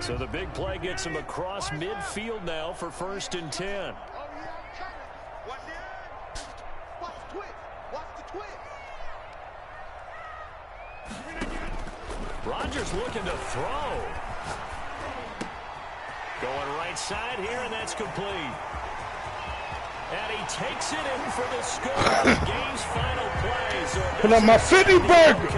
So the big play gets him across midfield now for 1st and 10. Rodgers looking to throw. Going right side here, and that's complete. And he takes it in for the score. The game's final play. So put up my 50 burger.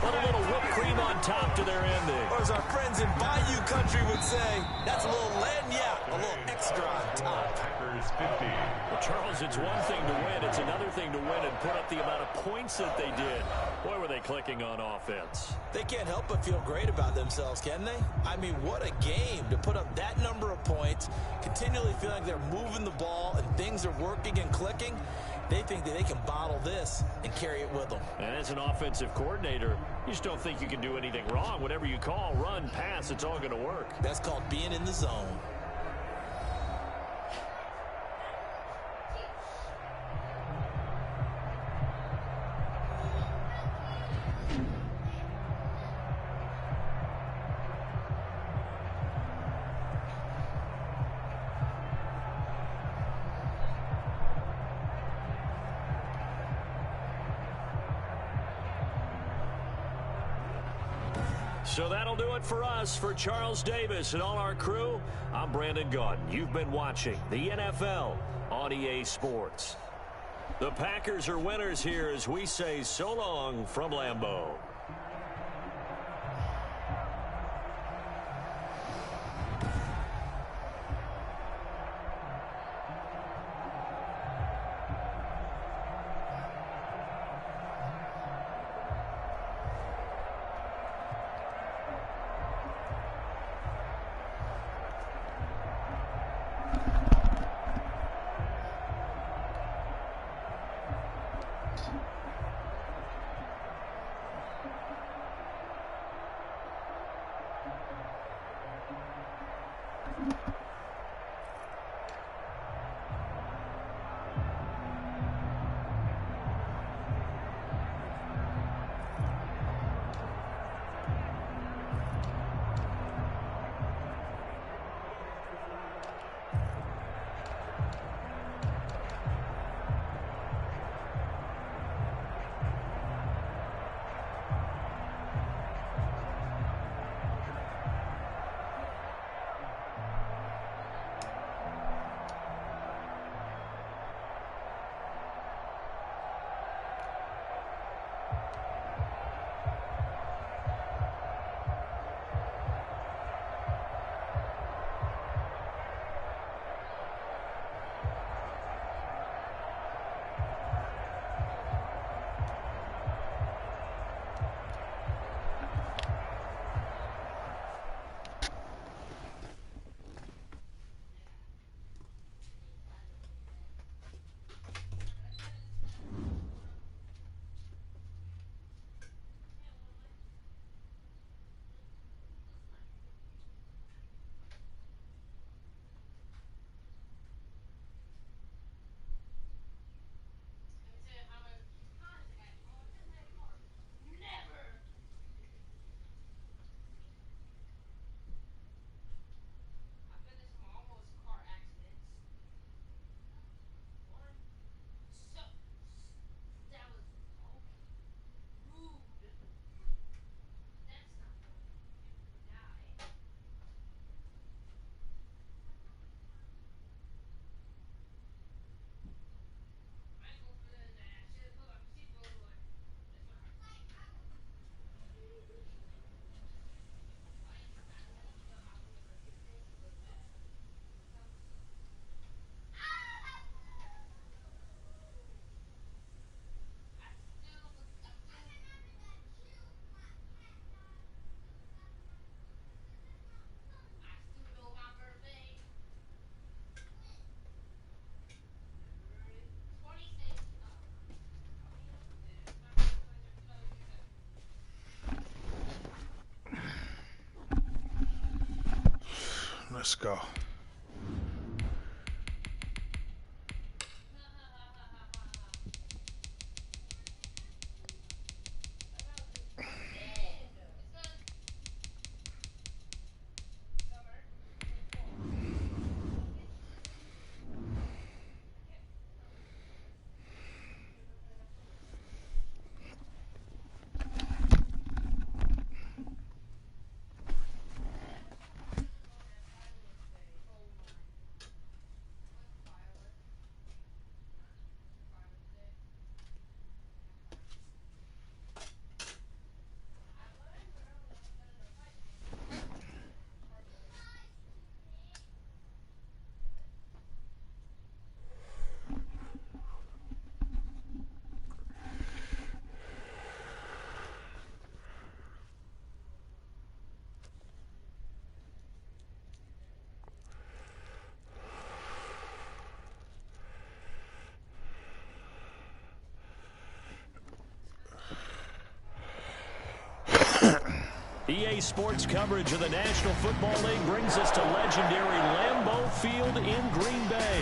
But a little whipped cream on top to their ending. Or as our friends in Bayou Country would say, that's a little lagniappe, a little extra on top. Packers 50. Well, Charles, it's one thing to win. It's another thing to win and put up the amount of points that they did. Boy, were they clicking on offense. They can't help but feel great about themselves, can they? I mean, what a game to put up that number of points, continually feeling like they're moving the ball and things are working and clicking. They think that they can bottle this and carry it with them. And as an offensive coordinator, you just don't think you can do anything wrong. Whatever you call, run, pass, it's all going to work. That's called being in the zone. So that'll do it for us. For Charles Davis and all our crew, I'm Brandon Gaudin. You've been watching the NFL on EA Sports. The Packers are winners here as we say so long from Lambeau. Let's go. EA Sports coverage of the National Football League brings us to legendary Lambeau Field in Green Bay.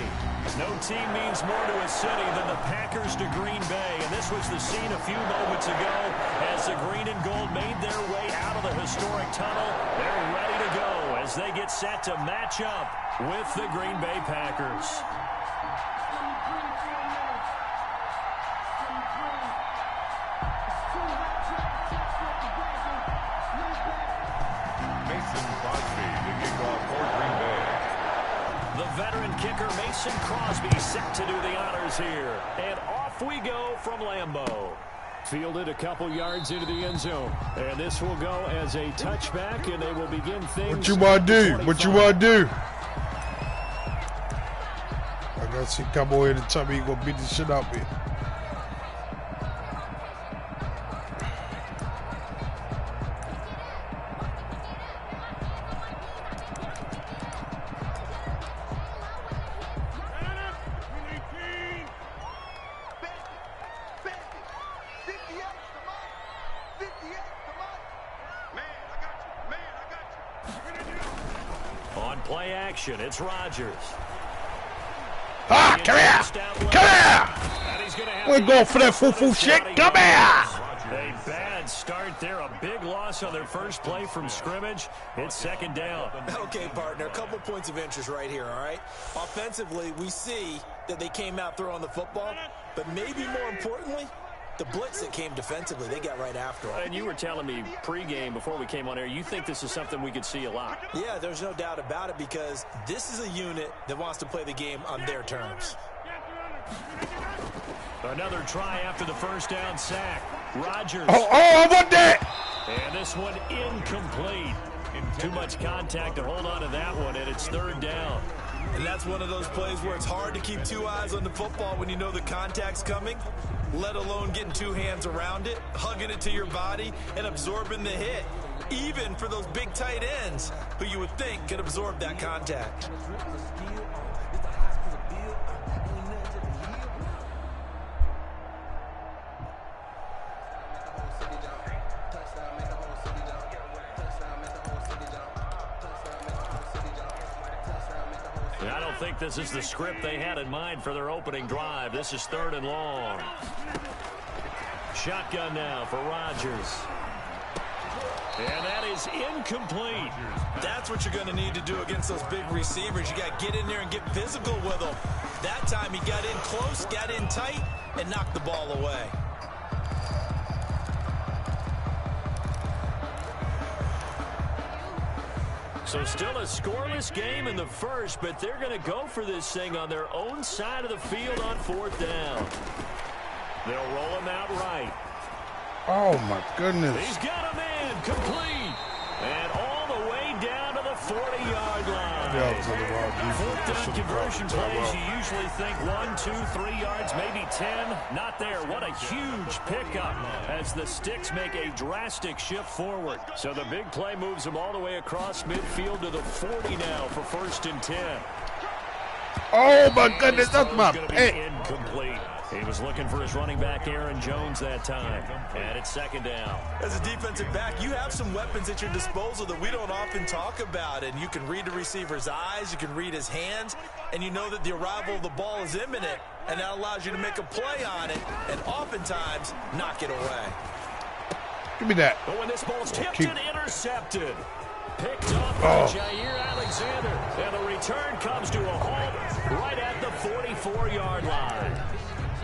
No team means more to a city than the Packers to Green Bay, and this was the scene a few moments ago as the green and gold made their way out of the historic tunnel. They're ready to go as they get set to match up with the Green Bay Packers. Veteran kicker Mason Crosby set to do the honors here. And off we go from Lambeau. Fielded a couple yards into the end zone. And this will go as a touchback, and they will begin things. What you want to do? What you want to do? I got to see Cowboy in the tummy. He going to beat the shit out of me. Play action, it's Rodgers. Ah, come here! Come here! We're going for that foo-foo shit. Come here! A bad start there. A big loss on their first play from scrimmage. It's second down. Okay, partner, a couple points of interest right here, all right? Offensively, we see that they came out throwing the football, but maybe more importantly, the blitz that came defensively, they got right after it. And you were telling me pregame before we came on air, you think this is something we could see a lot. Yeah, there's no doubt about it because this is a unit that wants to play the game on their terms. Another try after the first down sack. Rodgers. Oh, I want that! And this one incomplete. Too much contact to hold on to that one, and it's third down. And that's one of those plays where it's hard to keep two eyes on the football when you know the contact's coming, let alone getting two hands around it, hugging it to your body, and absorbing the hit, even for those big tight ends who you would think could absorb that contact. I don't think this is the script they had in mind for their opening drive. This is third and long. Shotgun now for Rodgers. And that is incomplete. That's what you're going to need to do against those big receivers. You got to get in there and get physical with them. That time he got in close, got in tight, and knocked the ball away. So still a scoreless game in the first, but they're going to go for this thing on their own side of the field on fourth down. They'll roll him out right. Oh, my goodness. He's got a man complete. And all the way down to the 40-yard line. Fourth down conversion plays, you usually think 1, 2, 3 yards, maybe 10. Not there. What a huge pickup as the Sticks make a drastic shift forward. So the big play moves them all the way across midfield to the 40 now for first and 10. Oh, my goodness. That's my pick. Incomplete. He was looking for his running back, Aaron Jones, that time. And it's second down. As a defensive back, you have some weapons at your disposal that we don't often talk about. And you can read the receiver's eyes, you can read his hands, and you know that the arrival of the ball is imminent. And that allows you to make a play on it and oftentimes knock it away. Give me that. But when this ball's tipped and intercepted. Picked up by Jair Alexander. And the return comes to a halt right at the 44-yard line.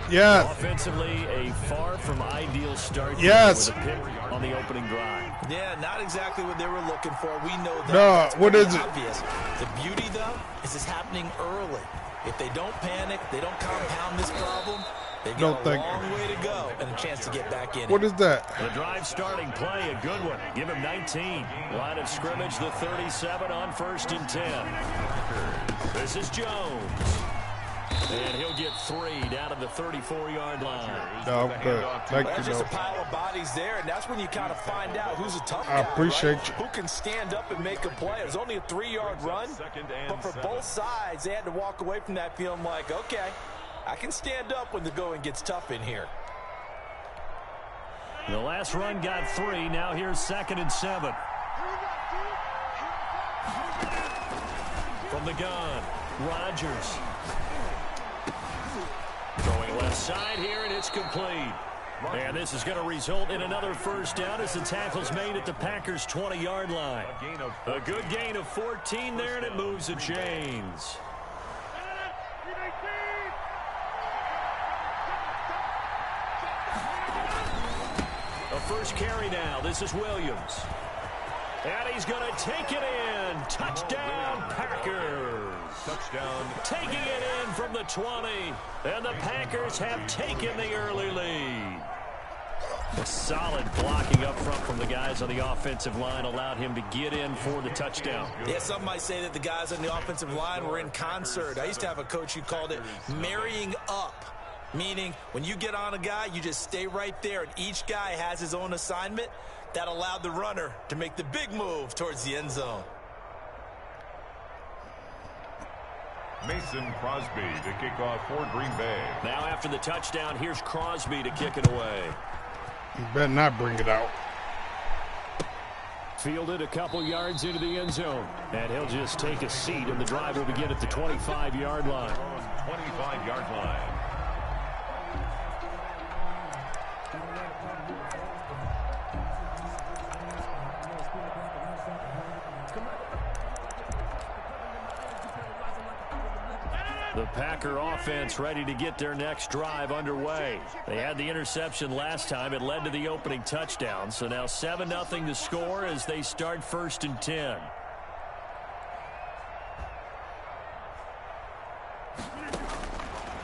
Yes. Offensively, a far from ideal start. Yes. With a pick on the opening drive. Yeah, not exactly what they were looking for. We know that. No, what is it? Obvious. The beauty, though, is it's happening early. If they don't panic, they don't compound this problem, they've got a long way to go and a chance to get back in. What is that? The drive starting play, a good one. Give him 19. Line of scrimmage, the 37 on first and 10. This is Jones. And he'll get 3 down to the 34-yard line. Okay. Thank you. There's just a pile of bodies there, and that's when you kind of find out who's a tough guy. I appreciate you. Who can stand up and make a play. It was only a 3-yard run, but for both sides, they had to walk away from that feeling like, okay, I can stand up when the going gets tough in here. The last run got 3. Now here's second and 7. the gun. Rodgers. Throwing left side here, and it's complete. And this is going to result in another first down as the tackle's made at the Packers' 20-yard line. A good gain of 14 there, and it moves the chains. A first carry now. This is Williams. And he's going to take it in. Touchdown, Packers. Touchdown. Taking it in from the 20. And the Packers have taken the early lead. A solid blocking up front from the guys on the offensive line allowed him to get in for the touchdown. Yeah, some might say that the guys on the offensive line were in concert. I used to have a coach who called it marrying up, meaning when you get on a guy, you just stay right there, and each guy has his own assignment. That allowed the runner to make the big move towards the end zone. Mason Crosby to kick off for Green Bay. Now after the touchdown, here's Crosby to kick it away. You better not bring it out. Fielded a couple yards into the end zone. And he'll just take a seat, and the drive will begin at the 25-yard line. 25-yard line. The Packer offense ready to get their next drive underway. They had the interception last time. It led to the opening touchdown. So now 7-0 to score as they start 1st and 10.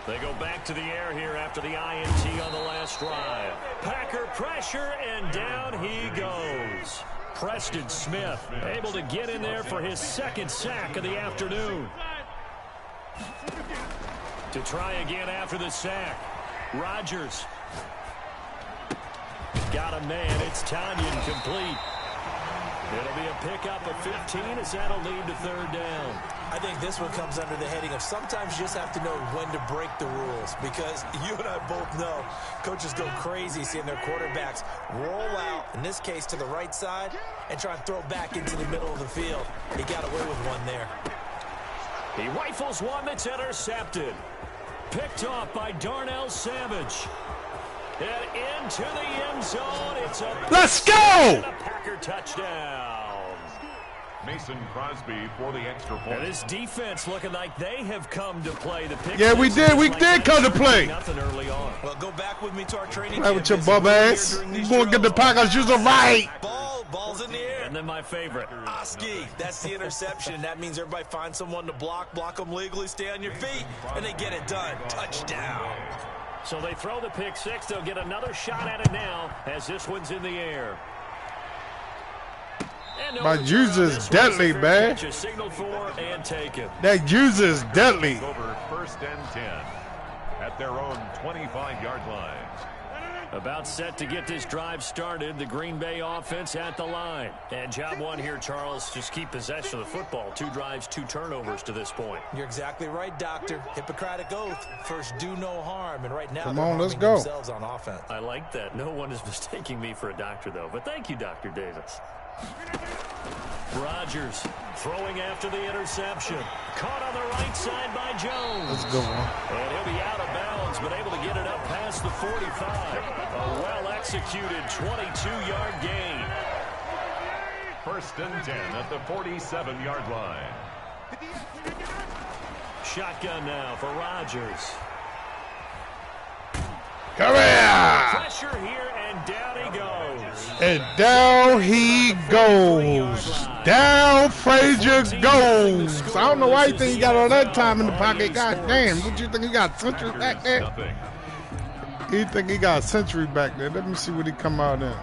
They go back to the air here after the INT on the last drive. Packer pressure, and down he goes. Preston Smith able to get in there for his 2nd sack of the afternoon. To try again after the sack. Rodgers. Got a man. It's Tanyan complete. It'll be a pickup of 15 as that'll lead to 3rd down. I think this one comes under the heading of sometimes you just have to know when to break the rules, because you and I both know coaches go crazy seeing their quarterbacks roll out, in this case to the right side, and try and throw back into the middle of the field. He got away with one there. He rifles one that's intercepted. Picked off by Darnell Savage. And into the end zone. It's a Let's go! And a Packer touchdown. Mason Crosby for the extra point. And this defense looking like they have come to play. The pick Yeah, we did. We did come to play. Nothing early on. Well, go back with me to our training Play with your bum ass. You going to get the Packers use the right. Ball's in the air. And then my favorite. Oski, that's the interception. That means everybody finds someone to block them legally, stay on your feet, and they get it done. Touchdown. So they throw the pick six. They'll get another shot at it now as this one's in the air. My user is deadly, man. That user is deadly. Over 1st and 10 at their own 25-yard line. About set to get this drive started. The Green Bay offense at the line. And job one here, Charles, just keep possession of the football. 2 drives, 2 turnovers to this point. You're exactly right, Doctor. Hippocratic oath. First, do no harm. And right now, come they're on, let's harming go. themselves on offense. I like that. No one is mistaking me for a doctor, though. But thank you, Dr. Davis. Rodgers throwing after the interception. Caught on the right side by Jones. That's a good one. And he'll be out of bounds, but able to get it up past the 45. A well-executed 22-yard gain. 1st and 10 at the 47-yard line. Shotgun now for Rodgers. Come here. Pressure here, and down he goes. And down he goes. Down Frazier goes. I don't know why you think he got all that time in the pocket. God damn. What you think he got, a century back there? You think he got a century back there? Let me see what he come out in.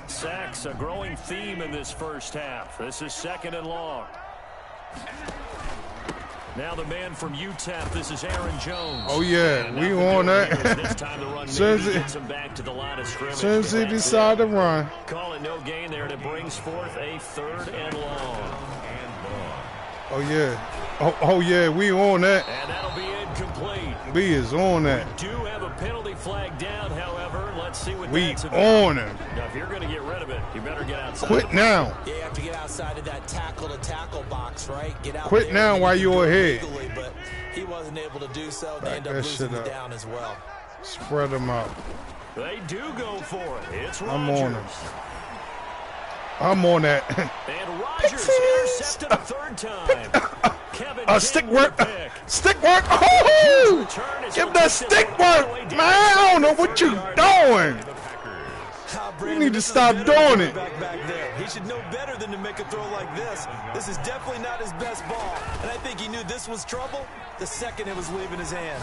Sacks, a growing theme in this first half. This is 2nd and long. Now the man from UTEP, this is Aaron Jones. Oh, yeah, we on that. Soon as he decide to run. Call it no gain there, and it brings forth a 3rd and long. Oh, yeah. Oh, yeah, we on that. And that'll be incomplete. lead. We is on that. We do have a penalty flag down, however. Let's see what we that's about. On him. Now, if you're going to get rid of it, you better get outside. Quit now. Yeah, you have to get outside of that tackle-to-tackle box, right? Get out Quit there now while you're ahead. Legally, but he wasn't able to do so. They end up losing it down as well. Spread them out. They do go for it. It's Rodgers. I'm on him. I'm on that. And Rodgers intercepted a third time. Kevin stick work. Stick work. Oh! Give that stick work. Man, I don't know what you're doing. You need to stop doing it. Back there. He should know better than to make a throw like this. This is definitely not his best ball. And I think he knew this was trouble the second it was leaving his hand.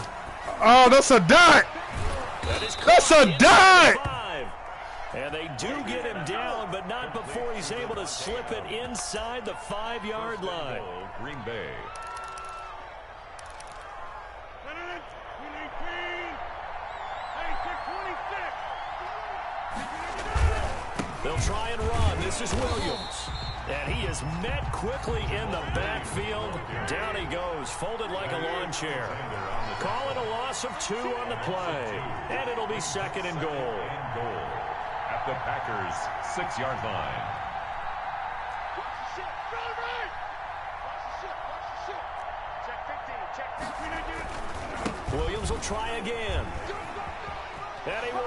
Oh, that's a dot. That's a dot. And they do get him down, but not before he's able to slip it inside the 5-yard line. Green Bay. They'll try and run. This is Williams. And he is met quickly in the backfield. Down he goes, folded like a lawn chair. Calling a loss of 2 on the play. And it'll be 2nd and goal. At the Packers' 6-yard line. Williams will try again. And he will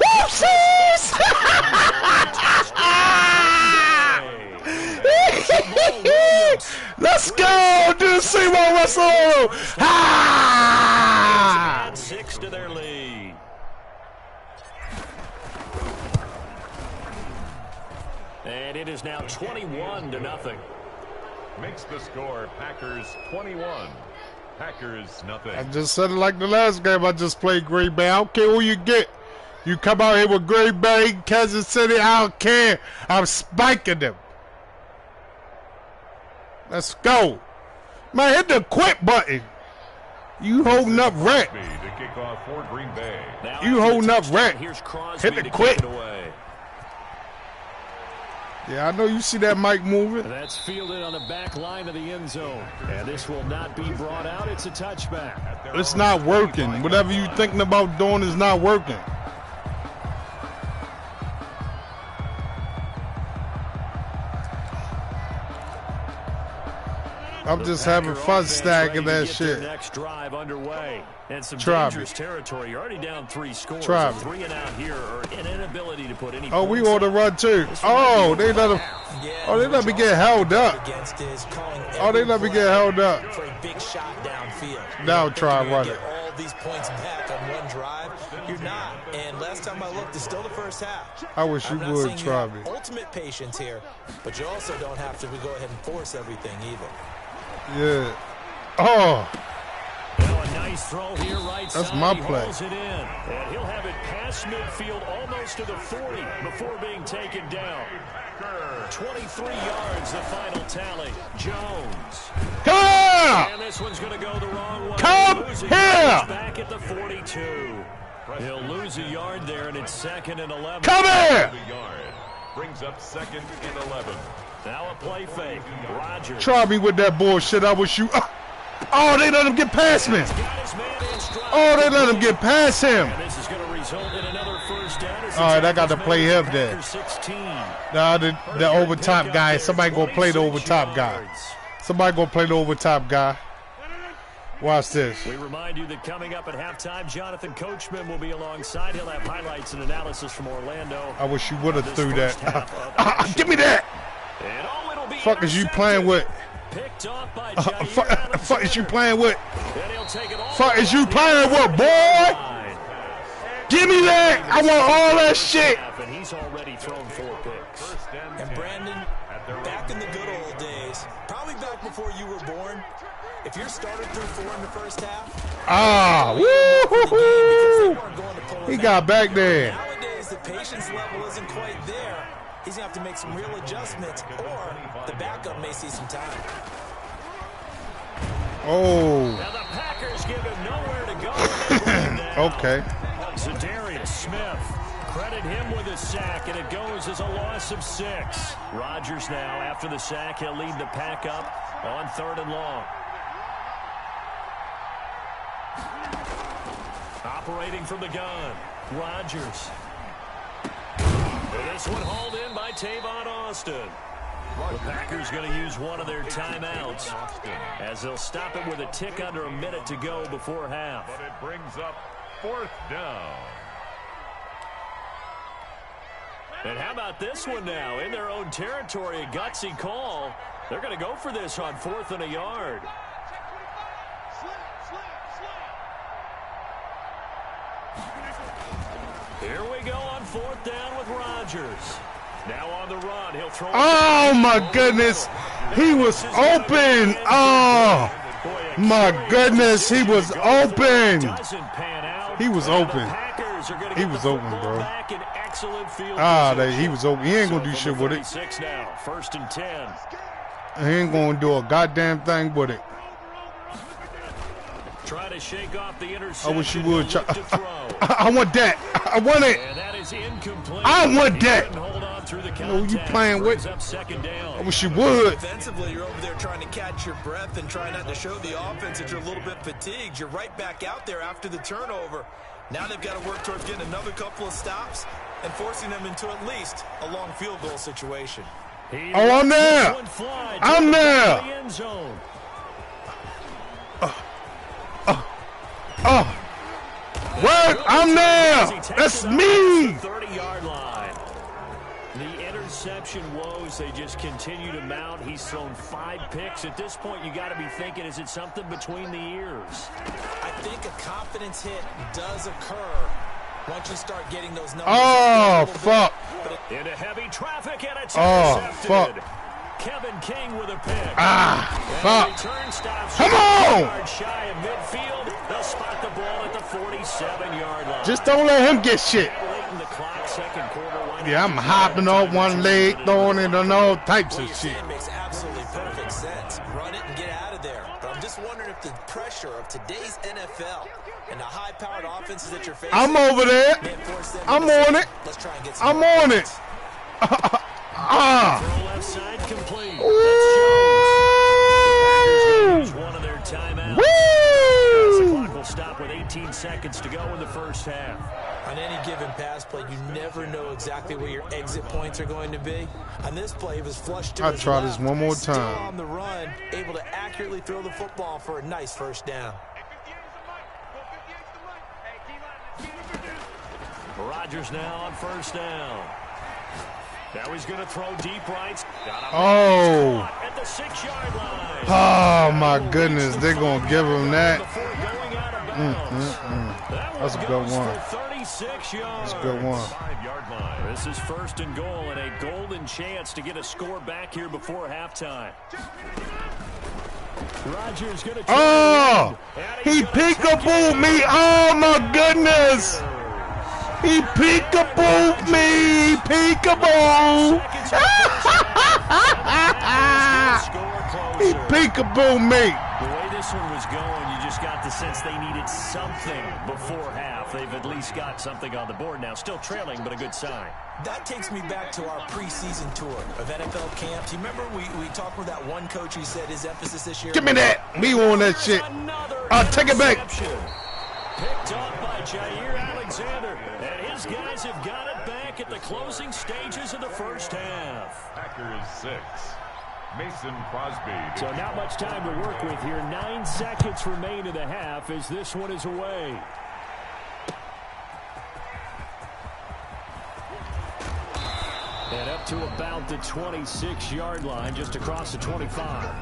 Let's go! Do the sumo wrestle! Add 6 to their lead. And it is now 21-0. Makes the score Packers 21. Packers nothing. I just said it like the last game I just played Green Bay. I don't care who you get. You come out here with Green Bay, Kansas City, I don't care. I'm spiking them. Let's go. Man, hit the quit button. You holding up red. To kick off for Green Bay. You holding up red. Hit the quit. Yeah, I know you see that mic moving. That's fielded on the back line of the end zone. And this will not be brought out. It's a touchback. It's not working. Whatever you're thinking about doing is not working. I'm just having fun stacking that shit. Next drive underway. And some Try dangerous territory. You're already down 3 scores. Try 3 and out here, or an inability to put any. Oh, we ought to run too. Oh, they let him. Oh, they let me get held up. Oh, they let me get held up. For a big shot downfield. Now try and run it. All these points back on one drive. You're not. And last time I looked, it's still the first half. I wish you would try me. Ultimate patience here, but you also don't have to go ahead and force everything either. Yeah. Oh. Now a nice throw here, right That's side. my He play. hauls it in, and he'll have it past midfield, almost to the 40 before being taken down. 23 yards, the final tally. Jones. Come here! And this one's going to go the wrong way. Come here! Back at the 42. He'll lose a yard there, and it's 2nd and 11. Come here! The yard brings up 2nd and 11. Now a play fake. Rodgers. Try me with that bullshit. I wish you. Oh, they let him get past me. Oh, they let him get past him. And this is going to result in another first down. All right, I got to play him there. Nah, the over top guy. Somebody gonna play the over top guy. Somebody gonna play the over top guy. Watch this. We remind you that coming up at halftime, Jonathan Coachman will be alongside. He'll have highlights and analysis from Orlando. I wish you would have threw that. Give me that. Fuck is you playing with? Fuck is you playing with? Fuck is you playing with, boy? Give me that. I want all that shit. And he's already thrown 4 picks. And Brandon, back in the good old days, probably back before you were born, if you're started through 4 in the first half, woo! He got back there. Nowadays, the patience level isn't quite there. He's going to have to make some real adjustments, or the backup may see some time. Oh. Now the Packers give him nowhere to go. Okay. Zadarius Smith, credit him with a sack, and it goes as a loss of 6. Rodgers now, after the sack, he'll lead the pack up on 3rd and long. Operating from the gun, Rodgers. This one hauled in by Tavon Austin. The Packers going to use one of their timeouts as they'll stop it with a tick under a minute to go before half. But it brings up 4th down. And how about this one now? In their own territory, a gutsy call. They're going to go for this on 4th and a yard. Here we go on 4th down with Rodgers. Now on the run, he'll throw. Oh my goodness, he was open. Oh my goodness, he was open. He was open. He was open, bro. He was open. He ain't gonna do shit with it. Now, 1st and 10. He ain't gonna do a goddamn thing with it. Try to shake off the interception. I wish you would. I want that. I want it. I want that. Who you playing with? I wish you would. Defensively, you're over there trying to catch your breath and try not to show the offense that you're a little bit fatigued. You're right back out there after the turnover. Now they've got to work towards getting another couple of stops and forcing them into at least a long field goal situation. Oh, I'm there. I'm there. What? I'm there. That's me. 30-yard line. The interception woes, they just continue to mount. He's thrown 5 picks. At this point, you got to be thinking, is it something between the ears? I think a confidence hit does occur once you start getting those numbers. Oh, fuck. Into heavy traffic, and it's intercepted. Fuck. Kevin King with a pick. Fuck. Come on. Shy of midfield. They'll spot the ball at the 47-yard line. Just don't let him get shit. Yeah, I'm hopping off one leg, throwing it on all types of shit. Makes absolutely perfect sense. Run it and get out of there. But I'm just wondering if the pressure of today's NFL and the high-powered offenses that you're facing. I'm over there. I'm on it. Let's try and get I'm on it. Left side complete. That's Jones. One of their timeouts. The clock will stop with 18 seconds to go in the first half. On any given pass play, you never know exactly where your exit points are going to be. On this play, he was flushed to his try left, this one more still time. on the run, able to accurately throw the football for a nice 1st down. Rodgers now on 1st down. Now he's going to throw deep right. Oh. At the 6-yard line. Oh, my goodness. They're going to give him that. That's a good one. That's a good one. This is 1st and goal and a golden chance to get a score back here before halftime. Rodgers going to oh, he peekabooed me. Oh, my goodness. He peekabooed me. Peekaboo. He peekabooed me. The way this one was going, you just got the sense they needed something before half. They've at least got something on the board now. Still trailing, but a good sign. That takes me back to our preseason tour of NFL camps. You remember we talked with that one coach who said his emphasis this year? Give me that. We want that shit. Take it back. Picked up by Jair Alexander. And his guys have got it back at the closing stages of the first half. Packers 6. Mason Crosby. So not much time to work with here. 9 seconds remain in the half as this one is away. And up to about the 26-yard line, just across the 25.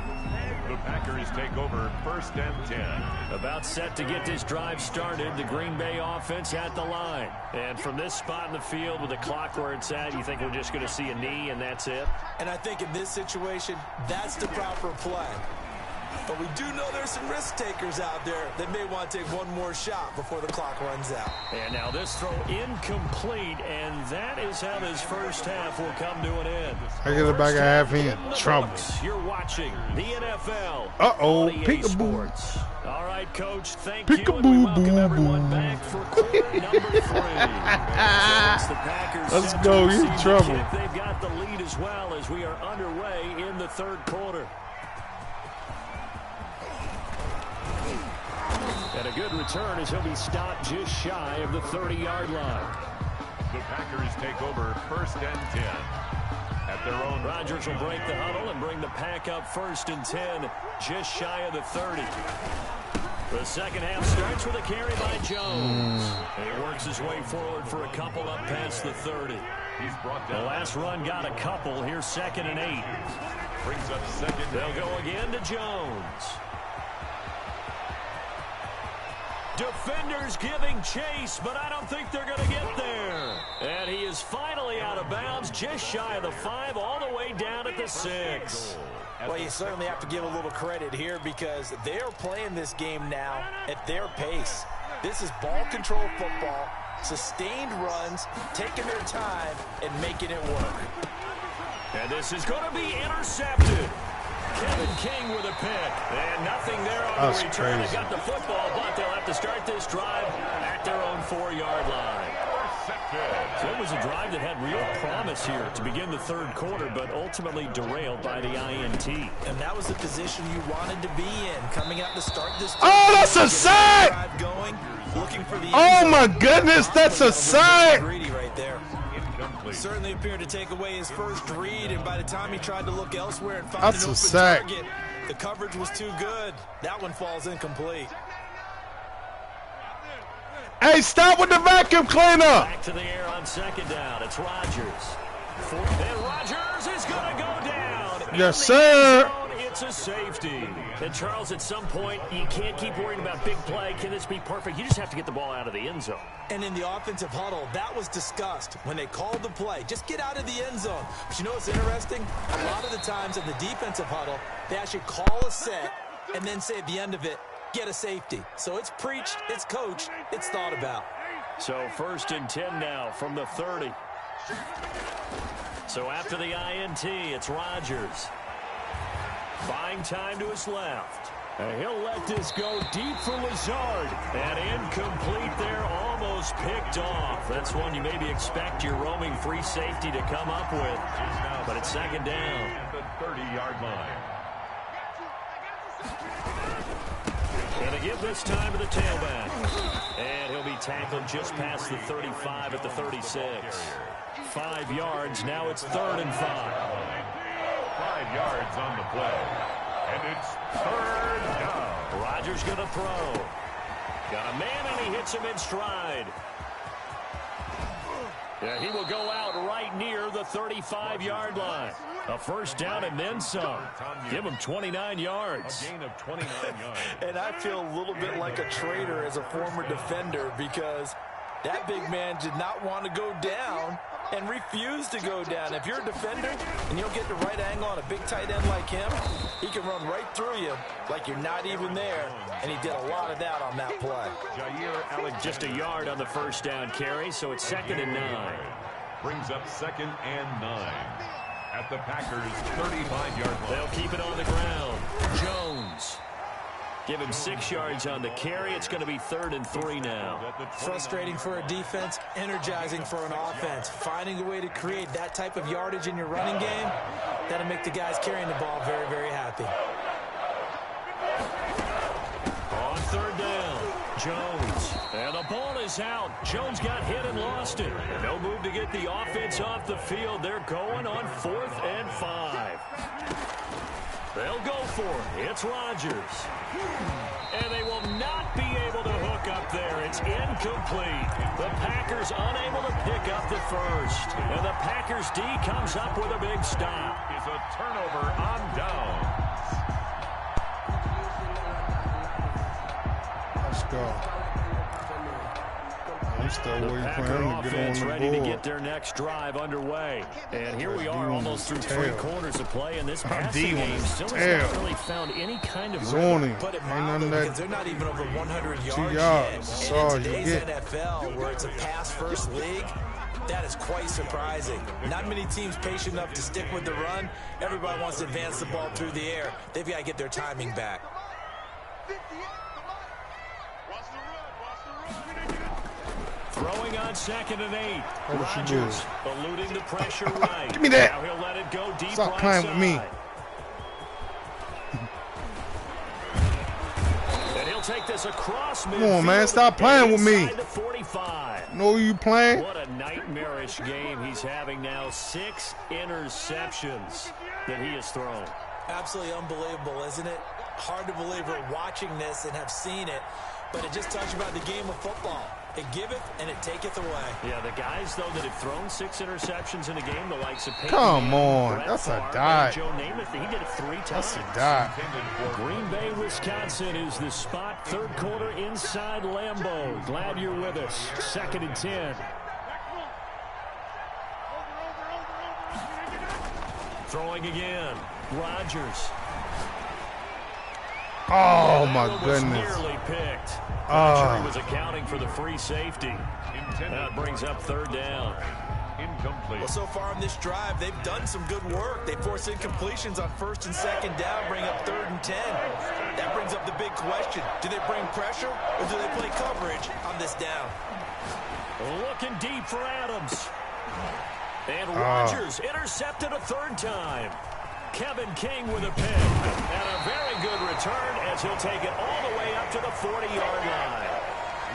The Packers take over 1st and 10. About set to get this drive started. The Green Bay offense at the line. And from this spot in the field with the clock where it's at, you think we're just going to see a knee and that's it? And I think in this situation, that's the proper play. But we do know there's some risk takers out there that may want to take one more shot before the clock runs out. And now this throw incomplete, and that is how this first half will come to an end. I get it back a half in. Trouble. You're watching the NFL. Uh-oh. Peekaboo. All right, Coach. Thank you. And we welcome everyone back for quarter number 3. Let's go. You're in trouble. They've got the lead as well as we are underway in the 3rd quarter. And a good return as he'll be stopped just shy of the 30-yard line. The Packers take over 1st and 10 at their own. Rodgers will break the huddle and bring the pack up 1st and 10, just shy of the 30. The second half starts with a carry by Jones. He works his way forward for a couple up past the 30. He's brought down. The last run got a couple. Here's 2nd and 8. Brings up 2nd. They'll go again to Jones. Defenders giving chase, but I don't think they're going to get there. And he is finally out of bounds, just shy of the 5, all the way down at the 6. Well, you certainly have to give a little credit here because they are playing this game now at their pace. This is ball control football, sustained runs, taking their time, and making it work. And this is going to be intercepted. Kevin King with a pick. And nothing there on the return. They got the football, but they'll have to start this drive at their own 4-yard line. So it was a drive that had real promise here to begin the 3rd quarter, but ultimately derailed by the INT. And that was the position you wanted to be in, coming out to start this. Oh, that's a sack! Going, looking for the oh my goodness, that's a sack! Greedy right there. Certainly appeared to take away his first read, and by the time he tried to look elsewhere and find an open target, the coverage was too good. That one falls incomplete. Hey, stop with the vacuum cleaner! Back to the air on 2nd down. It's Rodgers. Then Rodgers is going to go down. Yes, sir. It's a safety. And Charles, at some point, you can't keep worrying about big play. Can this be perfect? You just have to get the ball out of the end zone. And in the offensive huddle, that was discussed when they called the play. Just get out of the end zone. But you know what's interesting? A lot of the times in the defensive huddle, they actually call a set and then say at the end of it, get a safety. So it's preached, it's coached, it's thought about. So 1st and 10 now from the 30. So after the INT, it's Rodgers. Buying time to his left. And he'll let this go deep for Lazard. And incomplete there, almost picked off. That's one you maybe expect your roaming free safety to come up with. But it's 2nd down. At the 30-yard line. Going to give this time to the tailback. And he'll be tackled just past the 35 at the 36. 5 yards. Now it's 3rd and 5. 5 yards on the play. And it's 3rd down. Rodgers going to throw. Got a man, and he hits him in stride. Yeah, he will go out right near the 35-yard line. A 1st down and then some. Give him 29 yards. A gain of 29 yards. And I feel a little bit like a traitor as a former defender because that big man did not want to go down and refused to go down. If you're a defender and you'll get the right angle on a big tight end like him, he can run right through you like you're not even there, and he did a lot of that on that play. Just a yard on the 1st down carry, so it's 2nd and 9. Brings up 2nd and 9 at the Packers' 35-yard line. They'll keep it on the ground. Jones. Give him 6 yards on the carry. It's going to be 3rd and 3 now. Frustrating for a defense, energizing for an offense. Finding a way to create that type of yardage in your running game, that'll make the guys carrying the ball very, very happy. On 3rd down, Jones. And the ball is out. Jones got hit and lost it. And no move to get the offense off the field. They're going on 4th and 5. They'll go for it. It's Rodgers. And they will not be able to hook up there. It's incomplete. The Packers unable to pick up the 1st. And the Packers D comes up with a big stop. It's a turnover on downs. Let's go. The Packer offense ready to get their next drive underway. And here we are almost through 3 quarters of play, and this passing game still has not really found any kind of rhythm. Put it mildly, because they're not even over 100 yards yet. And in today's NFL, where it's a pass-first league, that is quite surprising. Not many teams patient enough to stick with the run. Everybody wants to advance the ball through the air. They've got to get their timing back. Throwing on 2nd and 8. Rodgers eluding the pressure right. Give me that. Now he'll let it go deep. Stop playing with me. And he'll take this across Come on, man. Stop playing with me. Know you playing? What a nightmarish game he's having now. 6 interceptions that he has thrown. Absolutely unbelievable, isn't it? Hard to believe we're watching this and have seen it, but it just talks about the game of football. It giveth and it taketh away. Yeah, the guys, though, that have thrown 6 interceptions in a game, the likes of Peyton Come on. Brett That's Favre, a dot. Joe Namath, he did it 3 times. That's a dot. Green Bay, Wisconsin is the spot. 3rd quarter inside Lambeau. Glad you're with us. 2nd and 10. Throwing again. Rodgers. Oh, my goodness. Nearly picked. Sure he was accounting for the free safety. That brings up 3rd down. Incomplete. Well, so far on this drive, they've done some good work. They force incompletions on 1st and 2nd down, bring up 3rd and 10. That brings up the big question. Do they bring pressure or do they play coverage on this down? Looking deep for Adams. And Rodgers intercepted a 3rd time. Kevin King with a pick. And a very good return as he'll take it all the way up to the 40-yard line.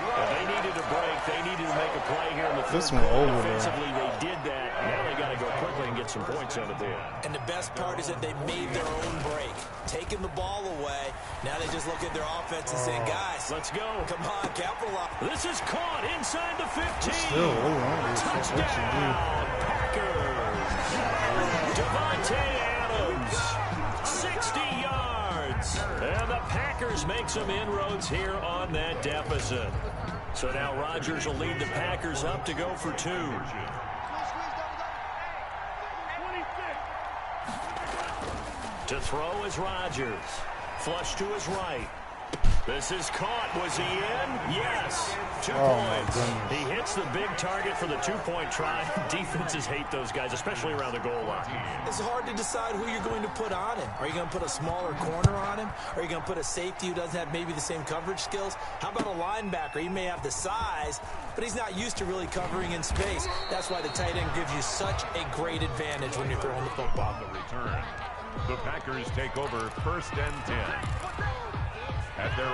Well, they needed a break. They needed to make a play here in the 3rd quarter. Defensively, they did that. Now they got to go quickly and get some points on the board. And the best part is that they made their own break. Taking the ball away. Now they just look at their offense and say, guys, let's go. Come on, capitalize. This is caught inside the 15. Touchdown. Packers. Devontae Adams. 60 yards. And the Packers make some inroads here on that deficit. So now Rodgers will lead the Packers up to go for 2. To throw is Rodgers. Flush to his right. This is caught. Was he in? Yes. 2 points. He hits the big target for the 2-point try. Defenses hate those guys, especially around the goal line. It's hard to decide who you're going to put on him. Are you going to put a smaller corner on him? Are you going to put a safety who doesn't have maybe the same coverage skills? How about a linebacker? He may have the size, but he's not used to really covering in space. That's why the tight end gives you such a great advantage when you're throwing the football. The return. The Packers take over 1st and 10.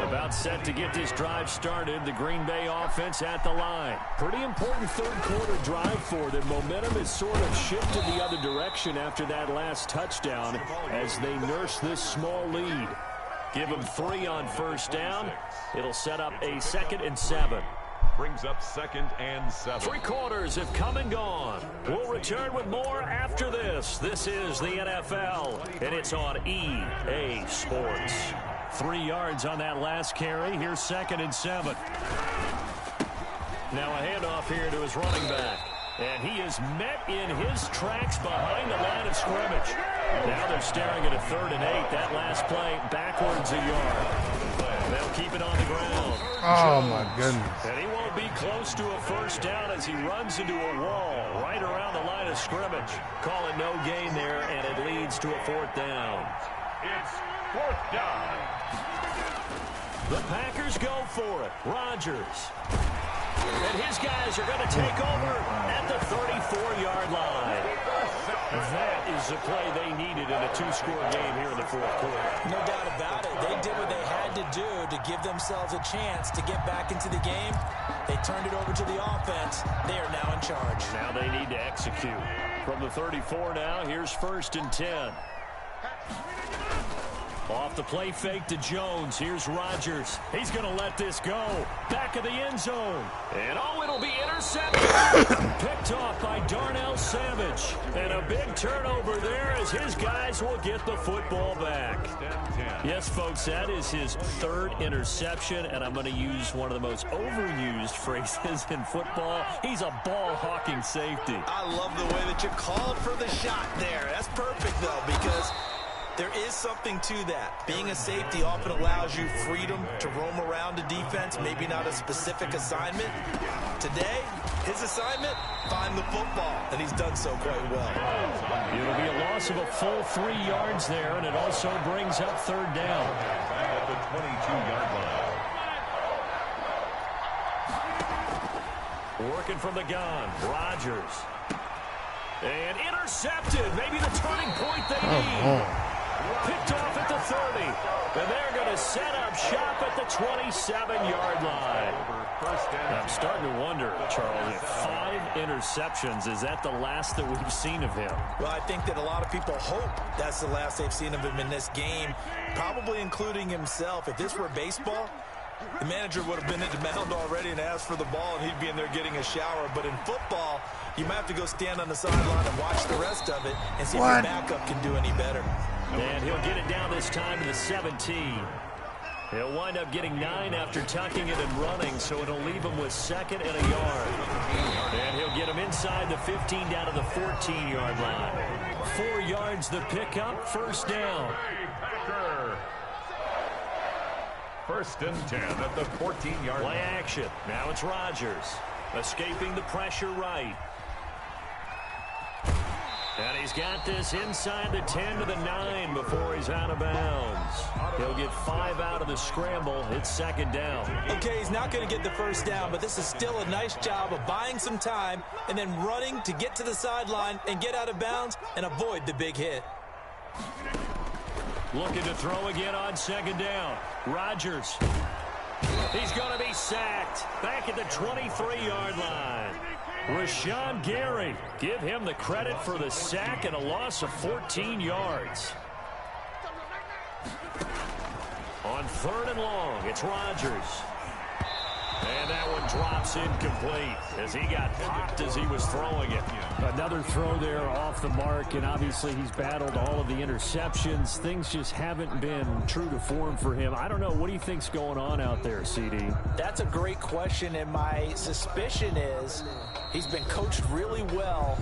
About set to get this drive started. The Green Bay offense at the line. Pretty important 3rd quarter drive for them. Momentum has sort of shifted the other direction after that last touchdown as they nurse this small lead. Give them 3 on 1st down. It'll set up a 2nd and 7. Brings up 2nd and 7. 3 quarters have come and gone. We'll return with more after this. This is the NFL, and it's on EA Sports. 3 yards on that last carry. Here's 2nd and 7. Now a handoff here to his running back. And he is met in his tracks behind the line of scrimmage. Now they're staring at a 3rd and 8. That last play backwards a yard. They'll keep it on the ground. Oh, my goodness. And he won't be close to a 1st down as he runs into a wall right around the line of scrimmage. Call it no gain there, and it leads to a 4th down. It's 4th down. The Packers go for it. Rodgers. And his guys are going to take over at the 34-yard line. That is the play they needed in a 2-score game here in the 4th quarter. No doubt about it. They did what they had to do to give themselves a chance to get back into the game. They turned it over to the offense. They are now in charge. Now they need to execute. From the 34 now, here's 1st and 10. Off the play fake to Jones. Here's Rodgers. He's going to let this go. Back of the end zone. And it'll be intercepted. Picked off by Darnell Savage. And a big turnover there as his guys will get the football back. Yes, folks, that is his 3rd interception. And I'm going to use one of the most overused phrases in football. He's a ball-hawking safety. I love the way that you called for the shot there. That's perfect, though, because there is something to that. Being a safety often allows you freedom to roam around a defense, maybe not a specific assignment. Today, his assignment, find the football, and he's done so quite well. It'll be a loss of a full 3 yards there, and it also brings up 3rd down. At the 22-yard line. Working from the gun, Rodgers. And intercepted, maybe the turning point they need. Picked off at the 30. And they're going to set up shop at the 27-yard line. I'm starting to wonder, Charles, if 5 interceptions, is that the last that we've seen of him? Well, I think that a lot of people hope that's the last they've seen of him in this game, probably including himself. If this were baseball, the manager would have been at the mound already and asked for the ball, and he'd be in there getting a shower. But in football, you might have to go stand on the sideline and watch the rest of it and see if your backup can do any better. And he'll get it down this time to the 17. He'll wind up getting 9 after tucking it and running, so it'll leave him with 2nd and a yard. And he'll get him inside the 15 down to the 14-yard line. 4 yards the pickup, first down. First and 10 at the 14-yard line. Play action. Now it's Rodgers. Escaping the pressure right. And he's got this inside the 10 to the 9 before he's out of bounds. He'll get 5 out of the scramble. It's 2nd down. Okay, he's not going to get the first down, but this is still a nice job of buying some time and then running to get to the sideline and get out of bounds and avoid the big hit. Looking to throw again on 2nd down. Rodgers. He's going to be sacked. Back at the 23-yard line. Rashawn Gary. Give him the credit for the sack and a loss of 14 yards. On 3rd and long, it's Rodgers. And that one drops incomplete as he got popped as he was throwing it. Another throw there off the mark, and obviously he's battled all of the interceptions. Things just haven't been true to form for him. I don't know. What do you think's going on out there, CD? That's a great question, and my suspicion is he's been coached really well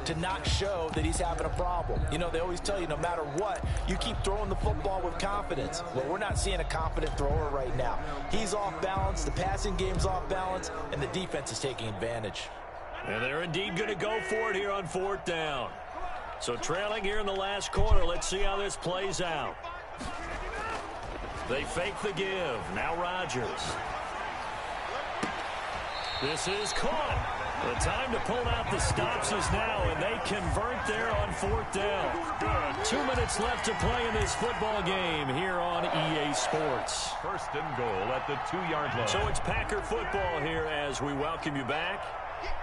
to not show that he's having a problem. You know, they always tell you no matter what, you keep throwing the football with confidence. Well, we're not seeing a confident thrower right now. He's off balance, the passing game's off balance, and the defense is taking advantage. And they're indeed going to go for it here on 4th down. So trailing here in the last quarter, let's see how this plays out. They fake the give. Now Rodgers. This is caught. The time to pull out the stops is now, and they convert there on 4th down. 2 minutes left to play in this football game here on EA Sports. First and goal at the 2-yard line. So it's Packer football here as we welcome you back.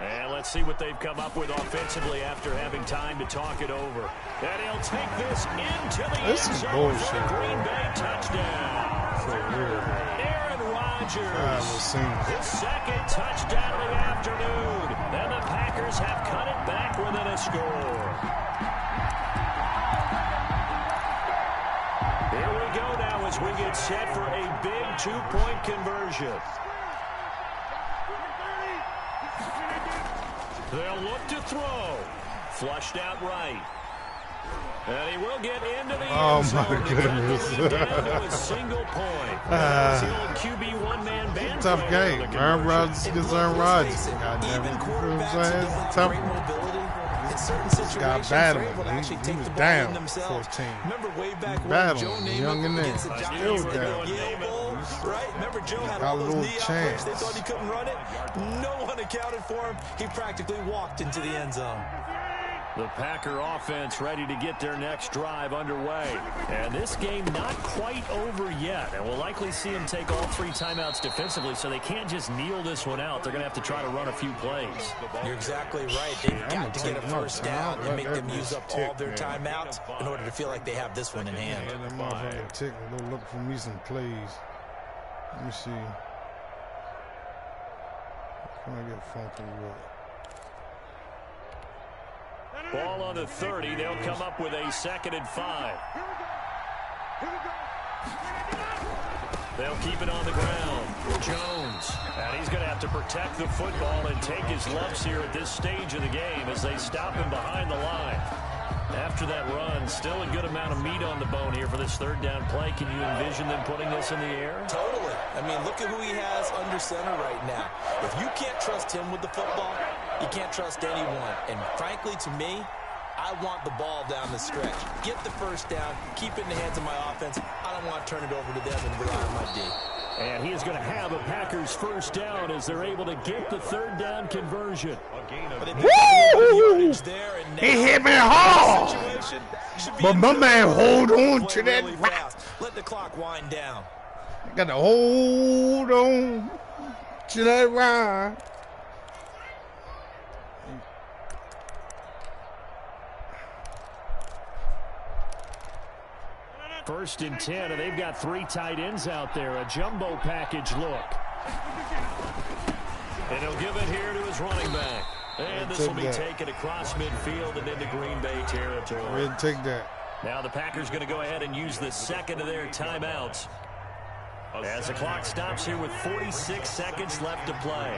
And let's see what they've come up with offensively after having time to talk it over. And he'll take this into the end zone for a Green Bay touchdown. So weird. Aaron Rodgers, his 2nd touchdown of the afternoon. And the Packers have cut it back within a score. Here we go now as we get set for a big 2-point conversion. They'll look to throw. Flushed out right. And he will get into the end zone. Oh, my goodness. Down to a single point. That's the old QB one-man band. Tough game. Aaron Rodgers gets Aaron Rodgers. Goddamn it. You know what I'm saying? It's tough. In certain situations, got battling. actually He take was the ball down in themselves. 14. Remember way back when battling. Joe Young in Namath there. against the Still Giants down. Yale Bowl, right? Remember Joe had Got all a those little knee chance. outbreaks. They thought he couldn't run it. No one accounted for him. He practically walked into the end zone. The Packer offense ready to get their next drive underway. And this game not quite over yet. And we'll likely see them take all 3 timeouts defensively, so they can't just kneel this one out. They're going to have to try to run a few plays. You're exactly right. They've got to get a first down and make them use up all their timeouts in order to feel like they have this one in hand. Yeah, that motherfucker tick. Go look for me some plays. Let me see. Can I get funky with? Ball on the 30. They'll come up with a 2nd and 5. They'll keep it on the ground. Jones. And he's going to have to protect the football and take his lumps here at this stage of the game as they stop him behind the line. After that run, still a good amount of meat on the bone here for this 3rd down play. Can you envision them putting this in the air? Totally. I mean, look at who he has under center right now. If you can't trust him with the football, you can't trust anyone. And frankly, to me, I want the ball down the stretch. Get the first down, keep it in the hands of my offense. I don't want to turn it over to them and rely on my D. And he is going to have a Packers first down as they're able to get the third down conversion. Woo! He hit me hard. But my man hold on to that rock. Let the clock wind down. I got to hold on to that rock. First and 10, and they've got 3 tight ends out there. A jumbo package look. And he'll give it here to his running back. And this will be taken across midfield and into Green Bay territory. We'll take that. Now the Packers going to go ahead and use the second of their timeouts. As the clock stops here with 46 seconds left to play.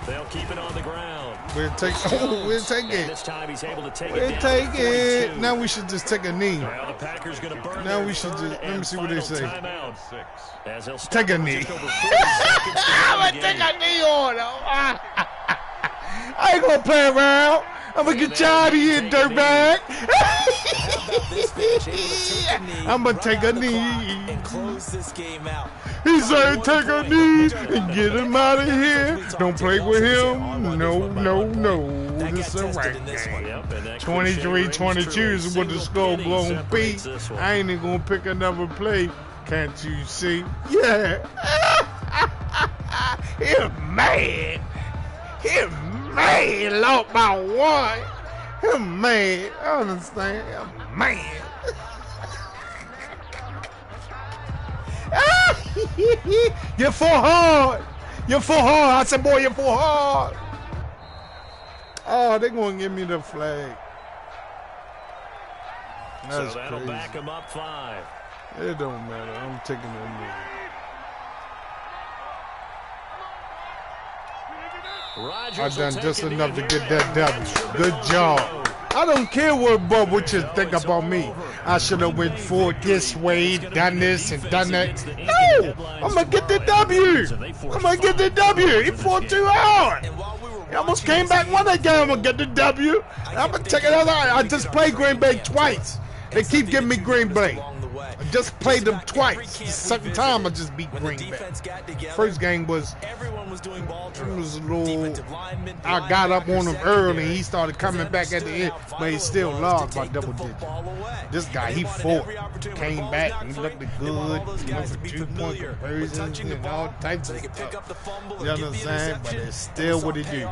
They'll keep it on the ground. We'll take it. And this time he's able to take it We'll down take to 42. it. Now we should just take a knee. Now the Packers going to burn Now their we should third just, let me and see what they final say. timeout. As they'll stop Take a with knee. just over 40 seconds to go I'm in going the to take game. a knee on him. I ain't going to play around. I'm going to get you out of here, dirtbag. I'm going to take a knee. And close this game out. He said take a knee and get him out of here. Don't play with him. No. This is a right game. 23-22 is what the score going to be. I ain't even going to pick another play. Can't you see? Yeah. He's mad. He's mad. Lost by 1. He's mad. I understand. I'm mad. You're for hard. You're for hard. I said, boy, you're for hard. Oh, they're going to give me the flag. That's so that'll crazy. back him up 5. It don't matter. I'm taking that knee. I done just enough to get that W. Good job. I don't care what you think about me. I should have went forward this way, done this and done that. No! I'm going to get the W. I'm going to get the W. He fought too hard. He almost came back one that game. I'm going to get the W. I'm going to take another. I just played Green Bay twice. They keep giving me Green Bay. I just played them twice. The second time I just beat Green Bay. First game was a little. I got up on him early. He started coming back at the end, but he still lost by double digits. This guy, he fought, came back, and he looked good. He went for 2-point conversions and all types of stuff. You understand? But it's still what he do.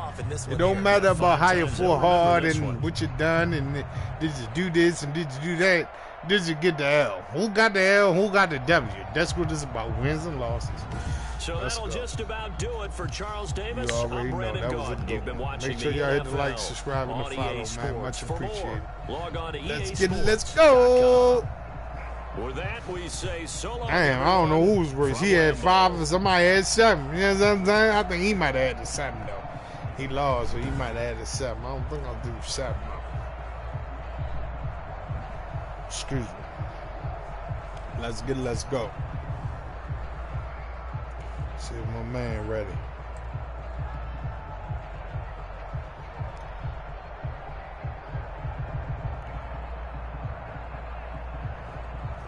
It don't matter about how you fought hard and what you done and did you do this and did you do that. Did you get the L? Who got the L? Who got the W? That's what it's about, wins and losses. So that'll just about do it for Charles Davis. You already I'm know Brandon that was a Gaudin. good You've been one. watching Make sure the y'all hit the NFL like, subscribe, and on the follow, EA man. Much Sports. For appreciated. more, log on to Let's go. With that, we say so long. Damn, I don't know who's worse. He had 5 and somebody had 7. You know what I'm saying? I think he might have had the 7, though. He lost, so he might have had the 7. I don't think I'll do 7, though. Excuse me. Let's go. See if my man ready.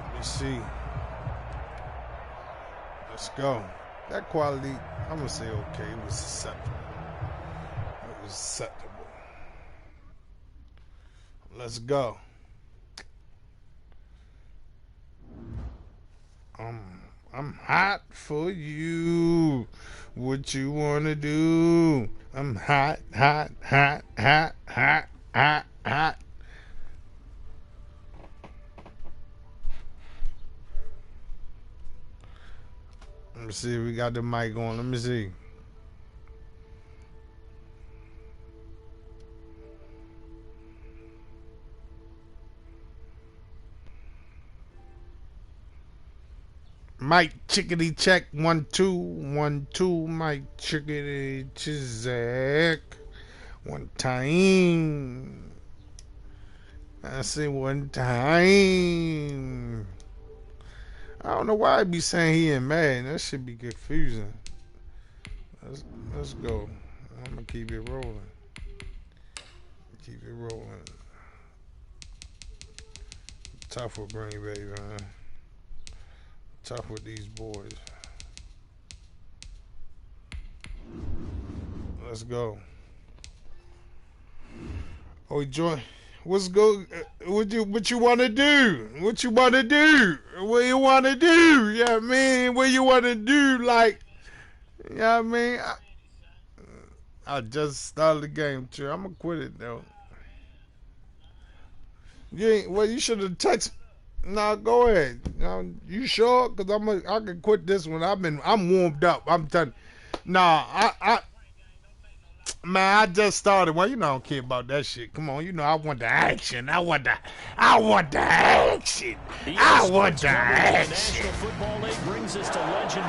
Let me see. Let's go. That quality, I'm going to say okay. It was acceptable. It was acceptable. Let's go. I'm hot for you. What you wanna do? I'm hot. Let me see if we got the mic on. Let me see. Mike chickadee check 1 2 1 2. Mike chickadee check 1 time. I say 1 time. I don't know why I be saying he ain't mad. That should be confusing. Let's go. I'm gonna keep it rolling. Keep it rolling. Tough for Green Bay, man. tough with these boys. Let's go. Oh, join. What's go? What you want to do? What you want to do? What you want to do? Yeah, I mean, what you want to do? Like, yeah, I mean, I just started the game too. I'm gonna quit it though. You ain't. Well, you should have texted. Nah, go ahead. You sure? Cause I can quit this one. I'm warmed up. I'm telling. Nah, man, I just started. Well, you know I don't care about that shit. Come on, you know I want the action. I want the action. I want the action.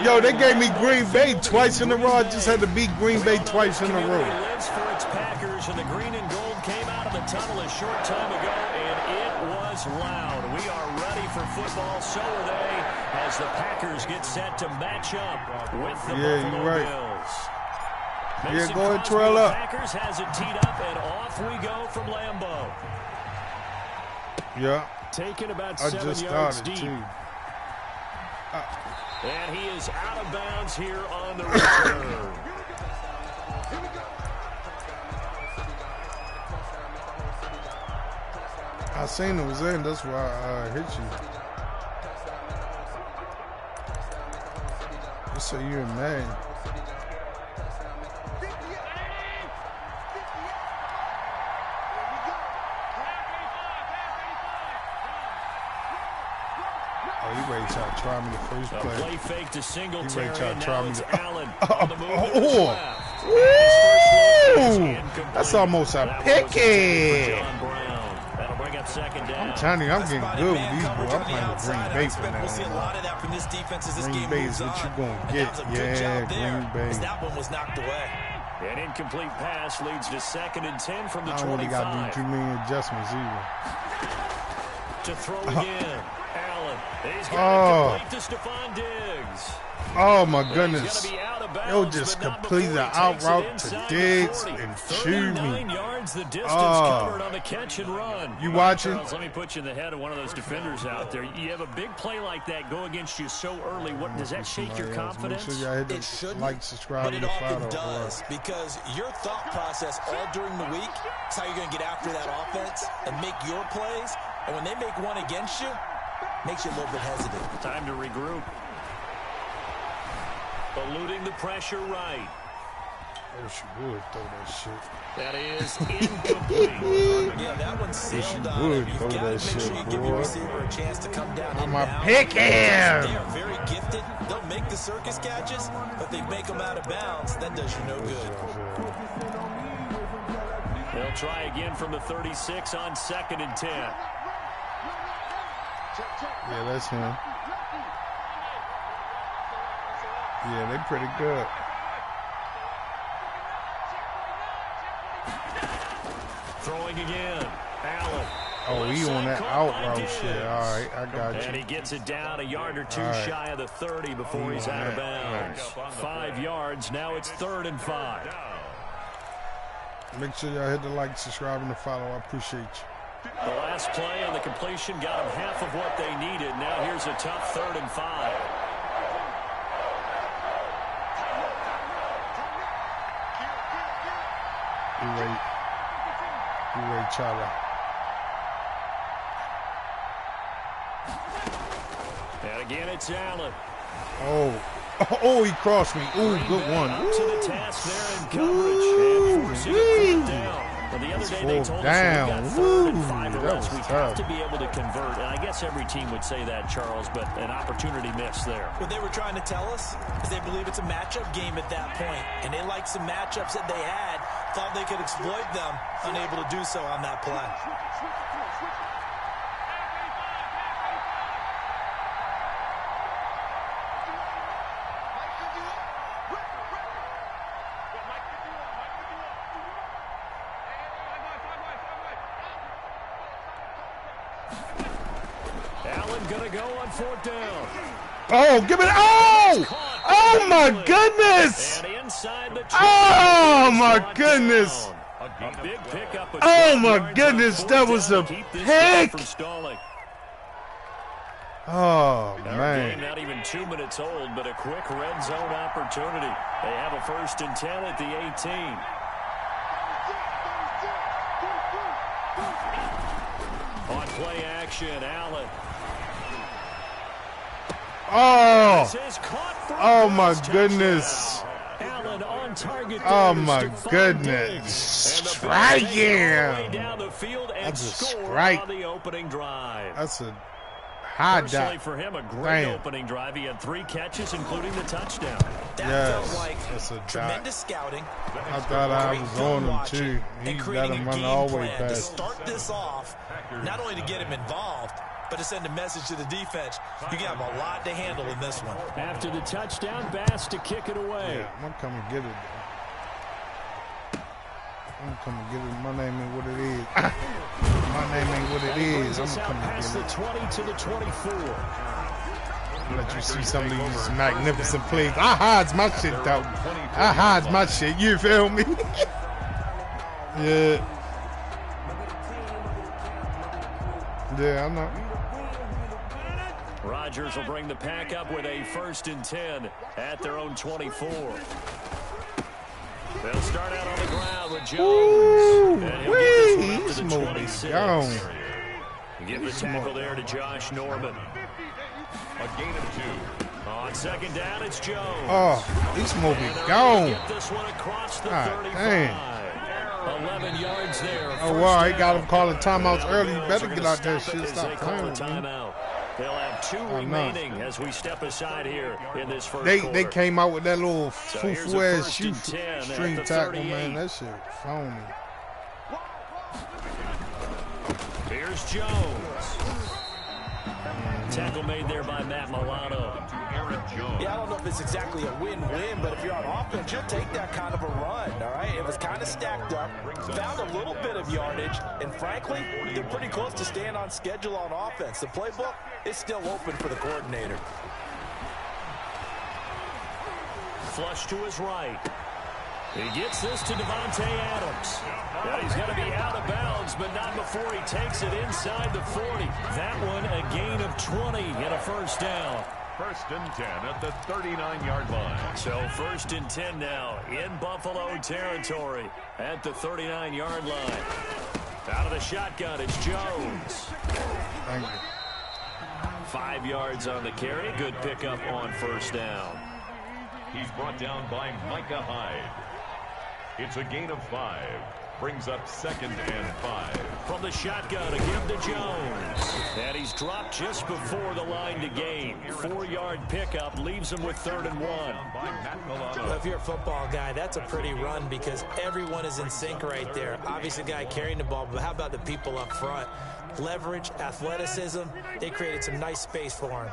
Yo, they gave me Green Bay twice in a row. I just had to beat Green Bay twice in a row. Lives for its Packers, and the green and gold came out of the tunnel a short time ago, and it was loud. We are ready for football. So are they, as the Packers get set to match up with the Buffalo Bills. Yeah, go ahead, trail up. Packers has it teed up, and off we go from Lambeau. Yeah. Taking about I 7 just yards started deep. too. And he is out of bounds here on the return. I seen it was in. That's why I hit you. You say you're mad. Oh, you ready to try me the first play. Play fake to Singletary. You ready to try me to Allen. That's almost a picky. That'll bring up second down. I'm telling you, I'm getting good with these boys. I'm playing with Green Bay for now. We'll see a lot of that from this defense as this Green game Bay moves is what on. you gonna get. Yeah, Green Bay. That one was knocked away. An incomplete pass leads to 2nd and 10 from the 25. I don't really got to do too many adjustments either. To throw again. Allen. He's got it complete to Stephon Diggs. Oh my goodness. He'll just complete the out route to Diggs and chew me. Yards, the distance covered on the catch and run. You watching? Charles, let me put you in the head of one of those defenders out there. You have a big play like that go against you so early. What does that shake your confidence? Make sure y'all hit the like, subscribe, and follow. But it often does, because your thought process all during the week is how you're going to get after that offense and make your plays. And when they make one against you, makes you a little bit hesitant. Time to regroup. Eluding the pressure right. I wish you would throw that shit. That is incomplete. Yeah, that one's sailed you on. would You've throw got to that make shit, sure you give boy. your receiver a chance to come down. I'm a pick him. They are very gifted. They'll make the circus catches, but they make them out of bounds. That does you no good. They'll try again from the 36 on 2nd and 10. Yeah, that's him. Yeah, they pretty good. Throwing again. Allen. Oh, he on that out route shit. All right, I got you. And he gets it down a yard or two shy of the 30 before he's out of bounds. 5 yards. Now it's 3rd and 5. Make sure y'all hit the like, subscribe, and the follow. I appreciate you. The last play on the completion got them half of what they needed. Now here's a tough 3rd and 5. You ready, Chala. And again, it's Allen. Oh, he crossed me. Ooh, good one. Up to the task there in coverage and forcing a 4th down. Well, the other day they told us we got 3rd and 5 or less. We have to be able to convert. And I guess every team would say that, Charles, but an opportunity missed there. What they were trying to tell us is they believe it's a matchup game at that point, and they liked some matchups that they had, thought they could exploit them, unable to do so on that play. Allen going to go on 4th down. Oh, give it. Oh, my goodness. And inside the Oh, my goodness. A big pickup. Oh, my goodness. That was a pick. Oh, Our man. game not even 2 minutes old, but a quick red zone opportunity. They have a 1st and 10 at the 18. On play action, Allen. Oh my goodness. Allen on target. Oh my goodness. Strike him. That's a strike. On the opening drive. That's a high dot. For him, a great opening drive. He had 3 catches, including the touchdown. That felt like that's a tremendous scouting. I thought I was on him too. He let him run all the way past. To start this off, not only to get him involved, but to send a message to the defense. You have a lot to handle in this one. After the touchdown, Bass to kick it away. Yeah, I'm going to come and get it. I'm going to come and get it. My name ain't what it is. My name ain't what it is. I'm going to come and get it. The 20 to the 24. Let you see some of these magnificent plays. I hides my shit, though. I hides my shit. You feel me? Yeah. Yeah, I'm not. Rodgers will bring the pack up with a 1st and 10 at their own 24. They'll start out on the ground with Jones. And he'll get this one up to the 26. Give the tackle there to Josh Norman. A gain of 2. On 2nd down, it's Jones. Oh, he's moving gone. Get this one across the 35. Dang. 11 yards there. Oh, wow, he got him calling timeouts early. You better get out there shit. Stop playing with me. They'll have 2 remaining as we step aside here in this first quarter. They came out with that little foo-foo-ass shoe string tackle, 38. man. That shit phony. Here's Jones. Tackle made there by Matt Milano. Yeah, I don't know if it's exactly a win-win, but if you're on offense, you'll take that kind of a run, all right? It was kind of stacked up, found a little bit of yardage, and frankly, they're pretty close to staying on schedule on offense. The playbook is still open for the coordinator. Flush to his right. He gets this to Davante Adams. Now he's going to be out of bounds, but not before he takes it inside the 40. That one a gain of 20 and a 1st down. 1st and 10 at the 39-yard line. So 1st and 10 now in Buffalo territory at the 39-yard line. Out of the shotgun, it's Jones. 5 yards on the carry. Good pickup on 1st down. He's brought down by Micah Hyde. It's a gain of 5. Brings up 2nd and 5. From the shotgun, a give to Jones. And he's dropped just before the line to gain. 4-yard pickup leaves him with 3rd and 1. Well, if you're a football guy, that's a pretty run because everyone is in sync right there. Obviously, the guy carrying the ball, but how about the people up front? Leverage, athleticism, they created some nice space for him.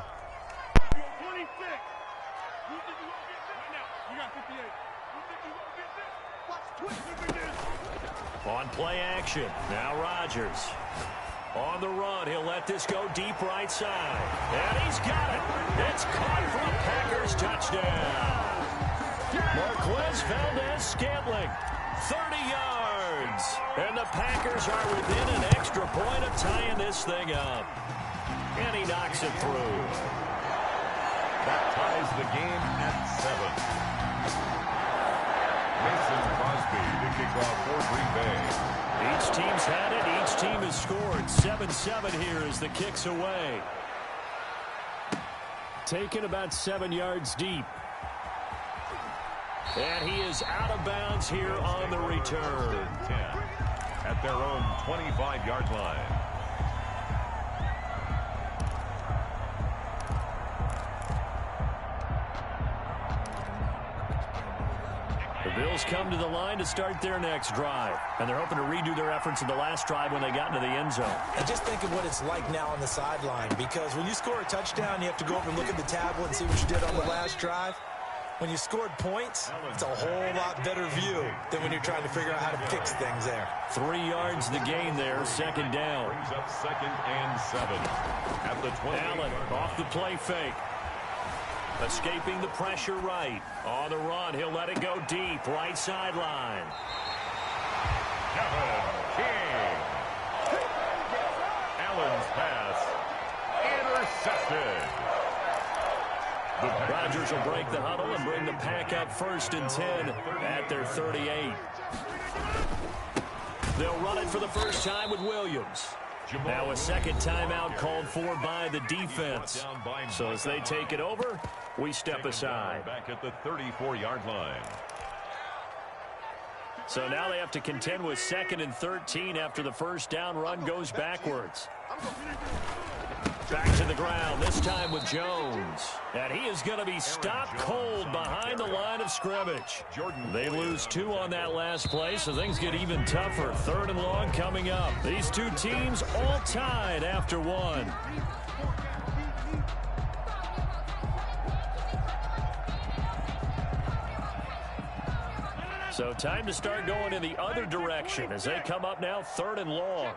On play action, now Rodgers. On the run, he'll let this go deep right side. And he's got it. It's caught for a Packers touchdown. Marquez Valdez-Scantling, 30 yards. And the Packers are within an extra point of tying this thing up. And he knocks it through. That ties the game at 7. Mason Crosby to kick off for Green Bay. Each team's had it. Each team has scored. 7-7 here as the kick's away. Taken about 7 yards deep. And he is out of bounds here on the return. 10 at their own 25-yard line. The Bills come to the line to start their next drive. And they're hoping to redo their efforts in the last drive when they got into the end zone. And just think of what it's like now on the sideline. Because when you score a touchdown, you have to go over and look at the tablet and see what you did on the last drive. When you scored points, it's a whole lot better view than when you're trying to figure out how to fix things there. 3 yards the gain there, 2nd down. Brings up 2nd and 7 at the 20. Allen off the play fake. Escaping the pressure right. On the run, he'll let it go deep. Right sideline. Kevin King. Allen's pass intercepted. Rodgers will break the huddle and bring the pack up 1st and 10 at their 38. They'll run it for the first time with Williams. Now a second timeout called for by the defense. So as they take it over, we step aside. Back at the 34-yard line. So now they have to contend with 2nd and 13 after the first down run goes backwards. Back to the ground, this time with Jones. And he is going to be stopped cold behind the line of scrimmage. They lose 2 on that last play, so things get even tougher. 3rd and long coming up. These two teams all tied after 1. So time to start going in the other direction as they come up now 3rd and long.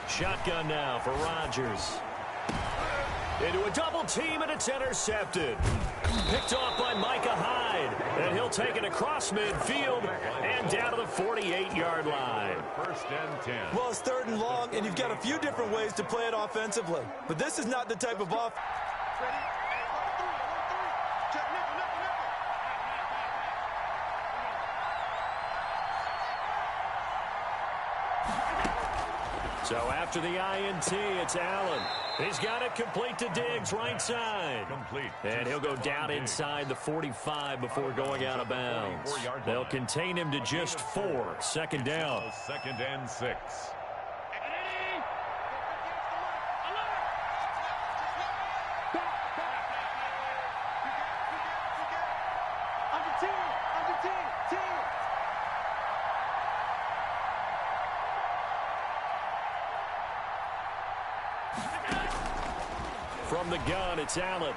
Shotgun now for Rodgers. Into a double team, and it's intercepted. Picked off by Micah Hyde. And he'll take it across midfield and down to the 48-yard line. 1st and 10. Well, it's 3rd and long, and you've got a few different ways to play it offensively. But this is not the type of offense. So after the INT, it's Allen. He's got it complete to Diggs, right side. Complete. And he'll go down inside the 45 before going out of bounds. They'll contain him to just 4. 2nd down. 2nd and 6. From the gun, it's Allen.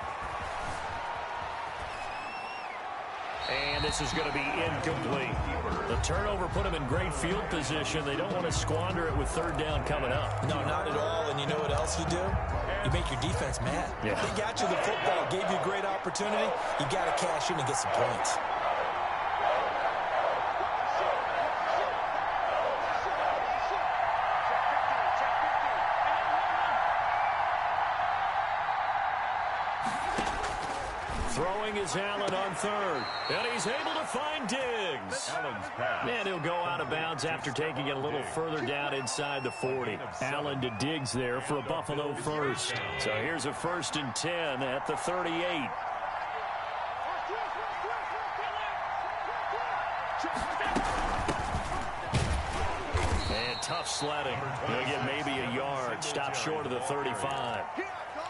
And this is going to be incomplete. The turnover put him in great field position. They don't want to squander it with 3rd down coming up. No, not at all. And you know what else you do? You make your defense mad. Yeah. They got you the football, gave you a great opportunity. You got to cash in and get some points. Throwing is Allen on 3rd. And he's able to find Diggs. And he'll go out of bounds after taking it a little further down inside the 40. Allen to Diggs there for a Buffalo first. So here's a 1st and 10 at the 38. And tough sledding. He'll get maybe a yard. Stop short of the 35.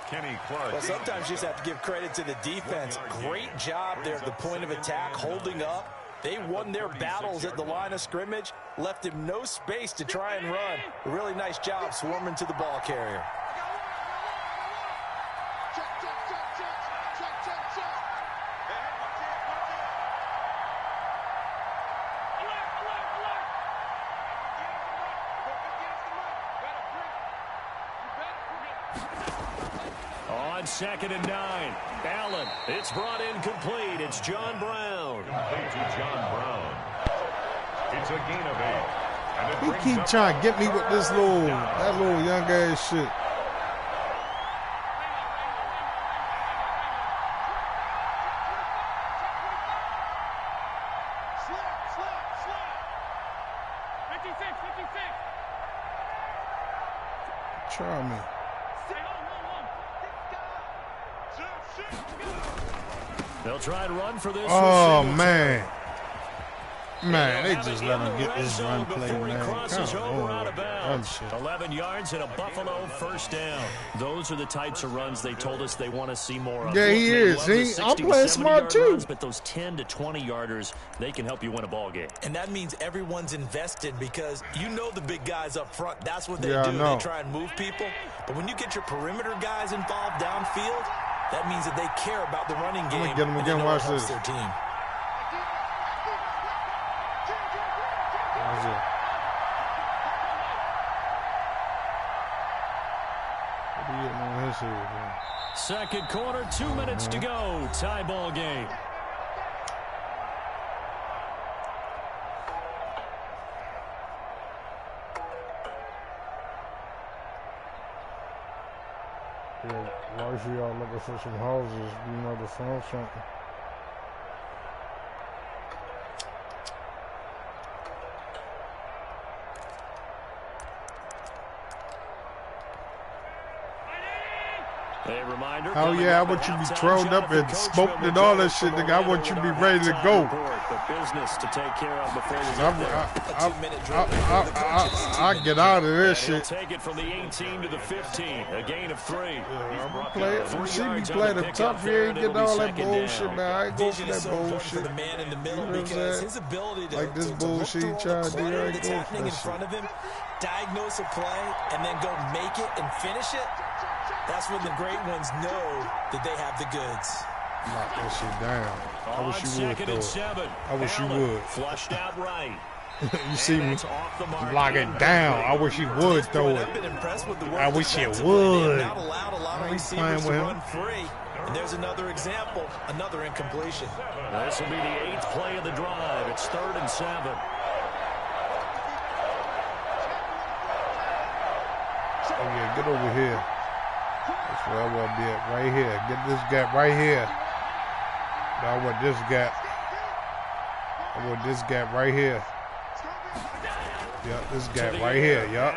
Kenny Clark. Well, sometimes you just have to give credit to the defense. Great job there at the point of attack, holding up. They won their battles at the line of scrimmage, left him no space to try and run. A really nice job swarming to the ball carrier. On 2nd and 9, Allen. It's brought in complete. It's John Brown. Complete to John Brown. It's a gain of 8. And He keep trying to get me with this little, that little young ass shit. Try me. They'll try and run for this. Oh, man. Man, they just let him get this run play, man. Out of bounds. 11 yards and a Buffalo first down. Those are the types of runs they told us they want to see more of. Yeah, he is. See, I'm playing smart, too. Runs, but those 10 to 20-yarders, they can help you win a ball game. And that means everyone's invested because you know the big guys up front. That's what they do. They try and move people. But when you get your perimeter guys involved downfield, that means that they care about the running game. Let me get him again. Watch this. Their team. Second quarter, 2 minutes to go. Tie ball game. Why is y'all looking for some houses? You might have found something. A reminder. Oh yeah, I want you to be thrown up and smoked and all that shit, nigga. I want you to be ready to go. Business to take care of before I get out of this shit. Take it from the 18 to the 15. A gain of 3. I'm playing. You see me playing the tough here, ain't getting all that bullshit, man. I ain't going for that bullshit. The man in the middle, because his ability to like this bullshit he trying to do, I ain't going for that front of him, diagnose a play, and then go make it and finish it. That's when the great ones know that they have the goods. Knock that shit down. I wish you would, though. I wish you would. Flushed out right. You see me lock it down. I wish you would throw it. I wish you would. I ain't playing with him. And there's another example, another incompletion. This will be the 8th play of the drive. It's 3rd and 7. Oh, yeah, get over here. That's where I want to be at, right here. Get this gap right here. Now I want this gap. I want this gap right here. Yep, this gap right here. Yep.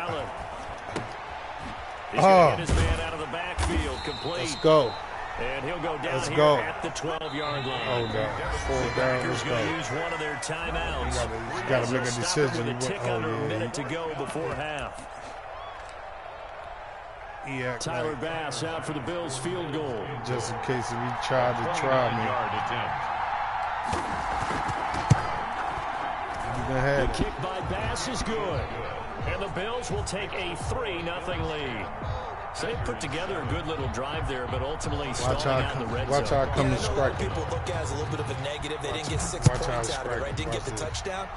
Oh. His man out of the backfield, complete. Let's go. And he'll go down let's go. At the 12-yard line. Oh, no. 4 down. Let's go. Use one of their timeouts. You got to make a decision. A minute to go before half. Yeah, Tyler Bass out for the Bills field goal. Just in case if he tried to try me. The kick by Bass is good. And the Bills will take a 3-0 lead. So they put together a good little drive there, but ultimately stalling out the red zone. Watch how I come to strike. People look at it as a little bit of a negative. They didn't get 6 points out of it, right? Didn't get the touchdown.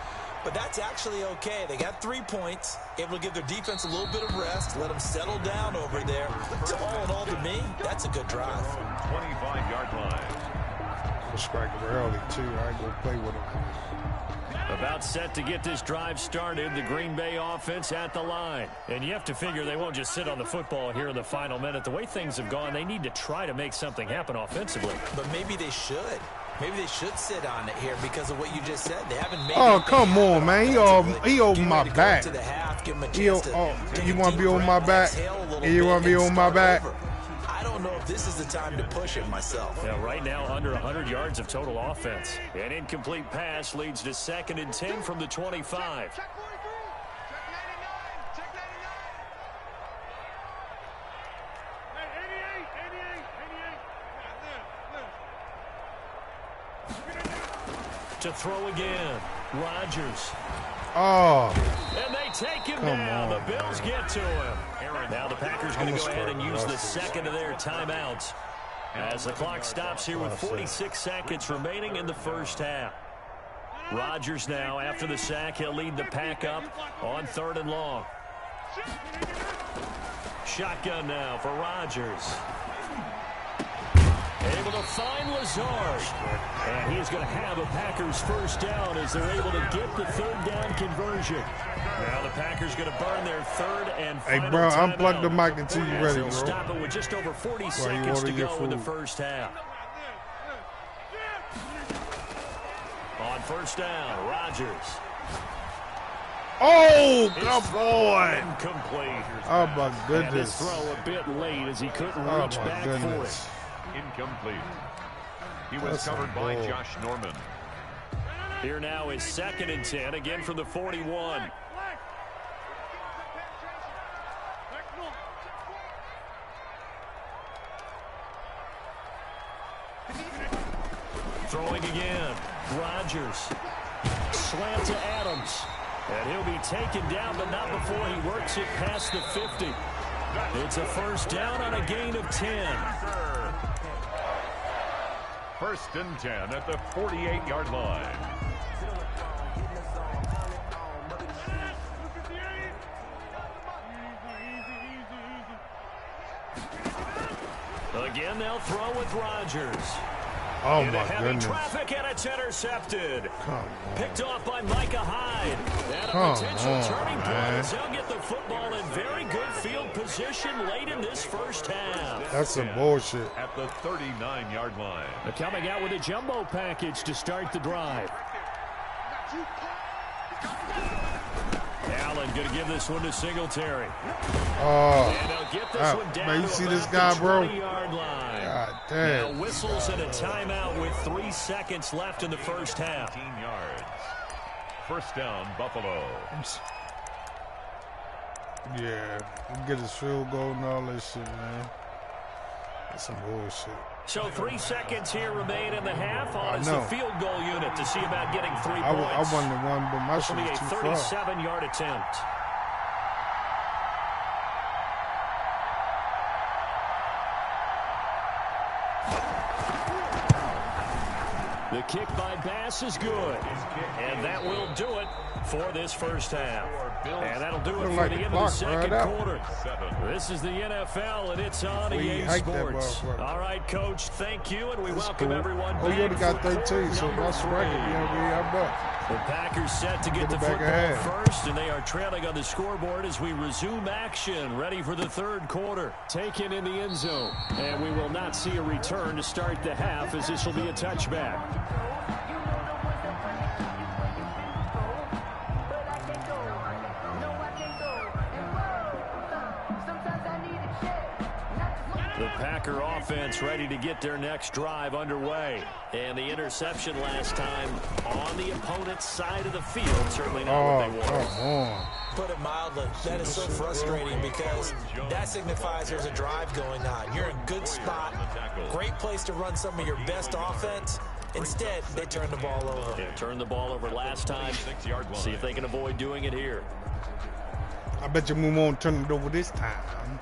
But that's actually okay. They got 3 points, able to give their defense a little bit of rest, let them settle down over there. So all in all, to me, that's a good drive. 25-yard line. We'll strike him early, too. I ain't going to play with him. About set to get this drive started, the Green Bay offense at the line. And you have to figure they won't just sit on the football here in the final minute. The way things have gone, they need to try to make something happen offensively. But maybe they should. Maybe they should sit on it here because of what you just said. They haven't made Oh, come on, man. He over my back. You want to be on my back? You want to be on my back? I don't know if this is the time to push it myself. Yeah, right now under 100 yards of total offense. An incomplete pass leads to 2nd and 10 from the 25. To throw again, Rodgers. Oh. And they take him down. The Bills get to him. Now the Packers going to go ahead and use the 2nd of their timeouts as the clock stops here with 46 seconds remaining in the first half. Rodgers now, after the sack, he'll lead the pack up on 3rd and long. Shotgun now for Rodgers. Able to find Lazard. And he's going to have a Packers first down as they're able to get the 3rd down conversion. Now the Packers going to burn their 3rd and final Hey, bro, timeout. unplug the mic until you're ready, bro. Stop it with just over 40 seconds to go in the first half. On first down, Rodgers. Oh, come on. Incomplete. Oh, my goodness. And this throw a bit late as he couldn't reach back for it. Incomplete. He was covered by Josh Norman. Here now is 2nd and 10, again from the 41. Throwing again. Rodgers. Slant to Adams. And he'll be taken down, but not before he works it past the 50. It's a first down on a gain of 10. 1st and 10 at the 48-yard line. Again, they'll throw with Rodgers. Oh, my goodness. Traffic, and it's intercepted. Come on. Picked off by Micah Hyde. And a potential turning point as they'll get the football in very good field position late in this first half. That's some bullshit. At the 39-yard line. They're coming out with a jumbo package to start the drive. Allen going to give this one to Singletary. Oh, and they'll get this one down man, you to see about this guy, the bro? 20-yard line. God damn. Now whistles and a timeout with 3 seconds left in the first half. 18 yards. First down, Buffalo. Yeah, he get his field goal and all that shit, man. That's some bullshit. So 3 seconds here remain in the half on as the field goal unit to see about getting 3 points. I won the one, but my shit was too far. This will be a 37-yard attempt. The kick by Bass is good, and that will do it for this first half. And that'll do it for the end of the second quarter. This is the NFL, and it's on EA Sports. All right, Coach, thank you, and we welcome everyone back. Oh, you already got 13, so that's right. The Packers set to get the football first, and they are trailing on the scoreboard as we resume action, ready for the third quarter. Taken in the end zone, and we will not see a return to start the half as this will be a touchback. The Packer offense ready to get their next drive underway. And the interception last time on the opponent's side of the field. Certainly not what they want. Put it mildly, that is so frustrating because that signifies there's a drive going on. You're in a good spot, great place to run some of your best offense. Instead, they turn the ball over. They turned the ball over last time. See if they can avoid doing it here. I bet you we won't turn it over this time.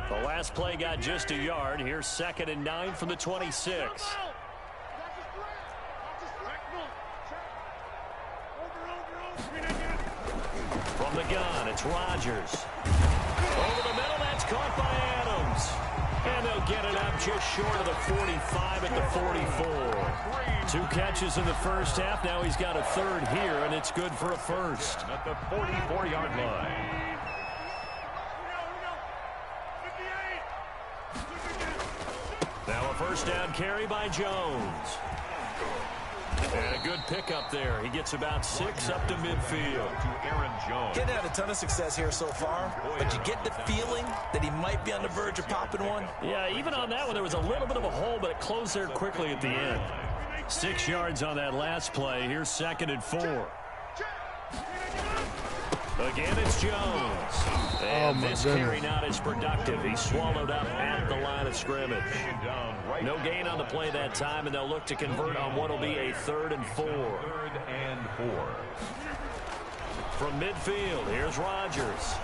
The last play got just a yard. Here's 2nd and 9 from the 26. From the gun, it's Rodgers. Over the middle, that's caught by Adams. And they'll get it up just short of the 45 at the 44. 2 catches in the first half. Now he's got a third here, and it's good for a first. At the 44-yard line. Now a first down carry by Jones. And a good pickup there. He gets about 6 up to midfield. To Aaron Jones. Getting had a ton of success here so far, but you get the feeling that he might be on the verge of popping one. Yeah, even on that one, there was a little bit of a hole, but it closed there quickly at the end. 6 yards on that last play. Here's 2nd and 4. Again, it's Jones. And this carry not as productive. He's swallowed up at the line of scrimmage. No gain on the play that time, and they'll look to convert on what will be a 3rd and 4. 3rd and 4. From midfield, here's Rodgers.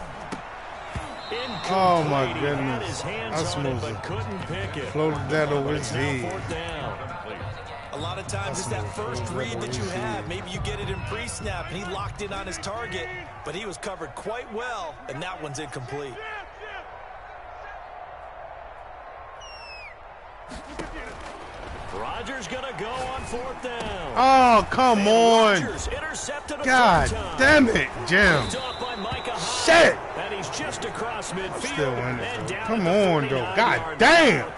Oh, my goodness. His hands on it, but couldn't pick it. Floated that over his head. 4th down. A lot of times it's that first read that you have. Maybe you get it in pre-snap, and he locked in on his target, but he was covered quite well, and that one's incomplete. Rodgers gonna go on 4th down. Oh, come on. God damn it, Jim. Shit. And he's just across midfield. Still in it, though. Come on, though. God damn.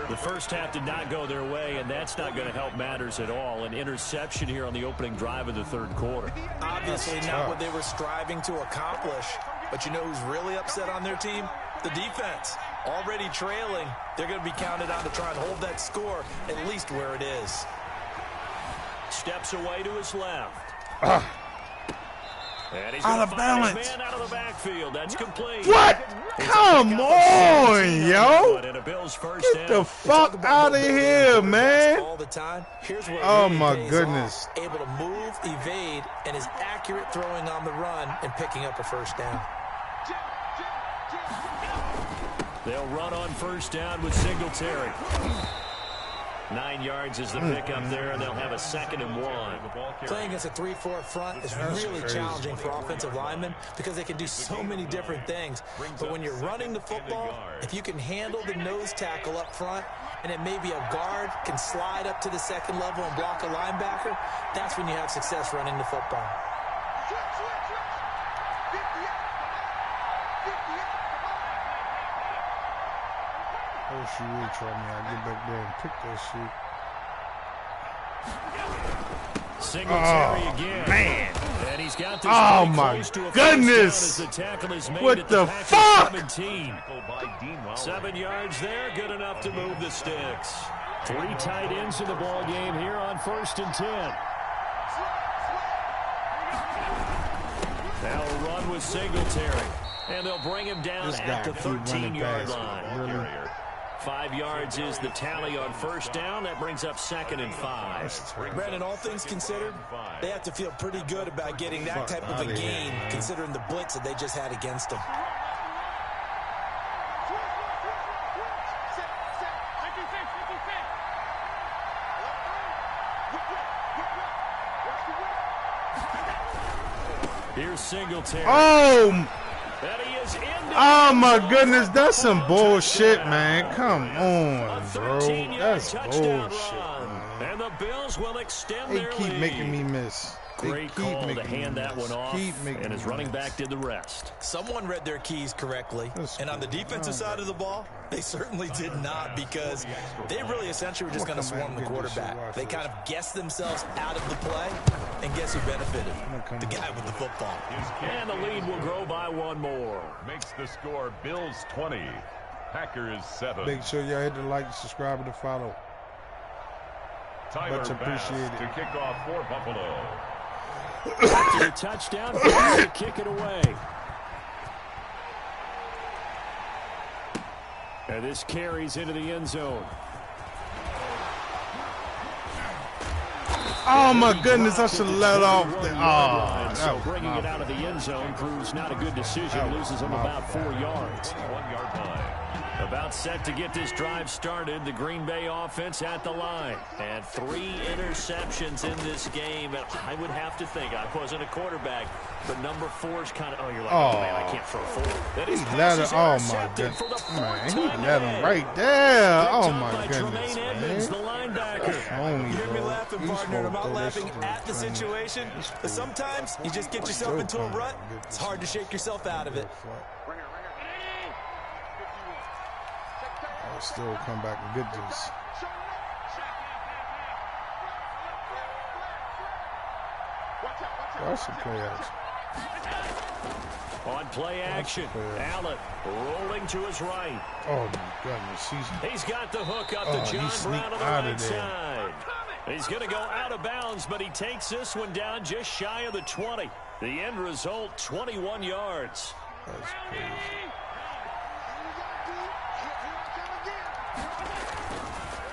The first half did not go their way, and that's not going to help matters at all. An interception here on the opening drive of the 3rd quarter. Obviously not what they were striving to accomplish, but you know who's really upset on their team? The defense. Already trailing, they're going to be counted on to try and hold that score at least where it is. Steps away to his left. And he's out of balance. Man out of the backfield. That's complete. What? Come on, yo. Get the fuck out of here, man. All the time. Here's what oh, my goodness. Able to move, evade, and is accurate throwing on the run and picking up a first down. They'll run on first down with Singletary. 9 yards is the pickup there, and they'll have a 2nd and 1. Playing against a 3-4 front is really challenging for offensive linemen because they can do so many different things. But when you're running the football, if you can handle the nose tackle up front, and then maybe a guard can slide up to the second level and block a linebacker, that's when you have success running the football. Oh, she really tried me. I get back there and pick that shit. Singletary again. Man. And he's got this my goodness. What the fuck? 7 yards there, good enough to move the sticks. 3 tight ends in the ball game here on 1st and 10. Now a run with Singletary. And they'll bring him down at the 13-yard line. Really? 5 yards is the tally on 1st down. That brings up 2nd and 5. Brandon, all things considered, they have to feel pretty good about getting that type of a gain, considering the blitz that they just had against them. Here's Singletary. Oh my goodness, that's some bullshit, man. Come on, bro. That's bullshit, man. And the Bills will extend They their keep lead. making me miss. Great call to hand that one off, and his running back did the rest. Someone read their keys correctly, and on the defensive side of the ball, they certainly did not, because they really essentially were just going to swarm the quarterback. They kind of guessed themselves out of the play, and guess who benefited? The guy with the football. And the lead will grow by 1 more. Makes the score Bills 20, Packers 7. Make sure y'all hit the like, subscribe, and the follow. Tyler Much appreciated. Bass to kick off for Buffalo. After the touchdown, to kick it away. And this carries into the end zone. Oh my goodness, I should have let off the. So bringing it out of the end zone proves not a good decision. Loses him about 4 yards. 1-yard line. About set to get this drive started. The Green Bay offense at the line. And 3 interceptions in this game. And I would have to think, I wasn't a quarterback, but number 4's kind of, you're like, oh man, I can't throw 4. He let him, oh my goodness. Man, he let him right there. Oh my goodness, man. The linebacker. You hear me laughing, partner. I'm not laughing at the situation, but sometimes you just get yourself into a rut. It's hard to shake yourself out of it. I'll still come back and get this. That's a play action. On play action, Allen rolling to his right. Oh my goodness, he's got the hook up to John Brown on the right side. He's going to go out of bounds, but he takes this one down just shy of the 20. The end result, 21 yards. That's crazy.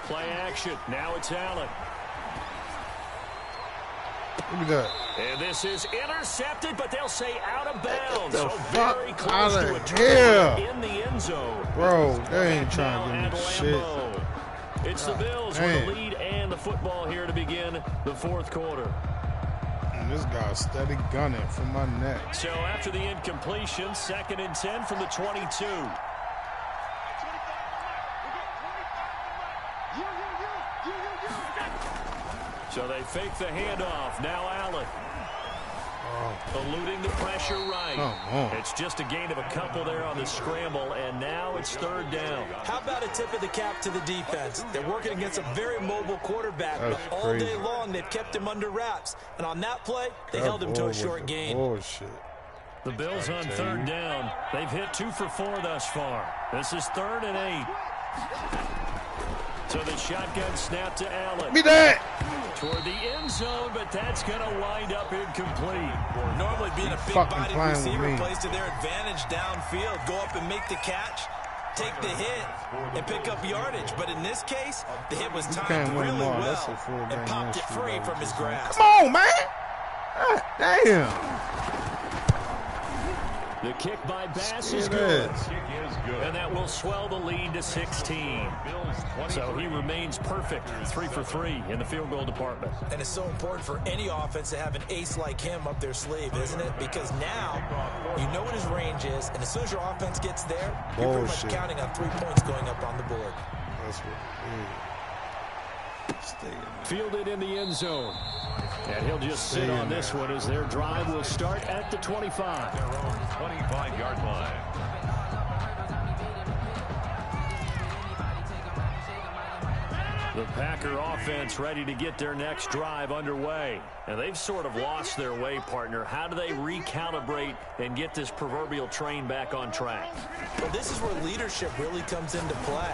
Play action. Now it's Allen. Look at that. And this is intercepted, but they'll say out of bounds. The so fuck very close out to a of turnover here. in the end zone. Bro, they ain't trying to give me shit. It's the Bills with the lead and the football here to begin the 4th quarter. And this guy's steady gunning for my neck. So after the incompletion, 2nd and 10 from the 22. So they fake the handoff. Now Allen. Eluding the pressure right. It's just a gain of a couple there on the scramble, and now it's 3rd down. How about a tip of the cap to the defense? They're working against a very mobile quarterback, but all day long they've kept him under wraps. And on that play, they held him to a short gain. Bullshit. The Bills on 3rd down. They've hit 2 for 4 thus far. This is 3rd and 8. So the shotgun snap to Allen. Be that. Toward the end zone, but that's going to wind up incomplete. Normally being a big-bodied receiver plays to their advantage downfield. Go up and make the catch, take the hit, and pick up yardage. But in this case, the hit was timed really well and popped it free from his grasp. Come on, man. God damn. The kick by Bass is good. And that will swell the lead to 16. So he remains perfect, 3 for 3 in the field goal department. And it's so important for any offense to have an ace like him up their sleeve, isn't it? Because now you know what his range is, and as soon as your offense gets there, you're pretty much counting on 3 points going up on the board. That's what it is. Stay in there. Fielded in the end zone. And he'll just sit on this one as their drive will start at the 25. Their own 25-yard line. The Packer offense ready to get their next drive underway. And they've sort of lost their way, partner. How do they recalibrate and get this proverbial train back on track? Well, this is where leadership really comes into play.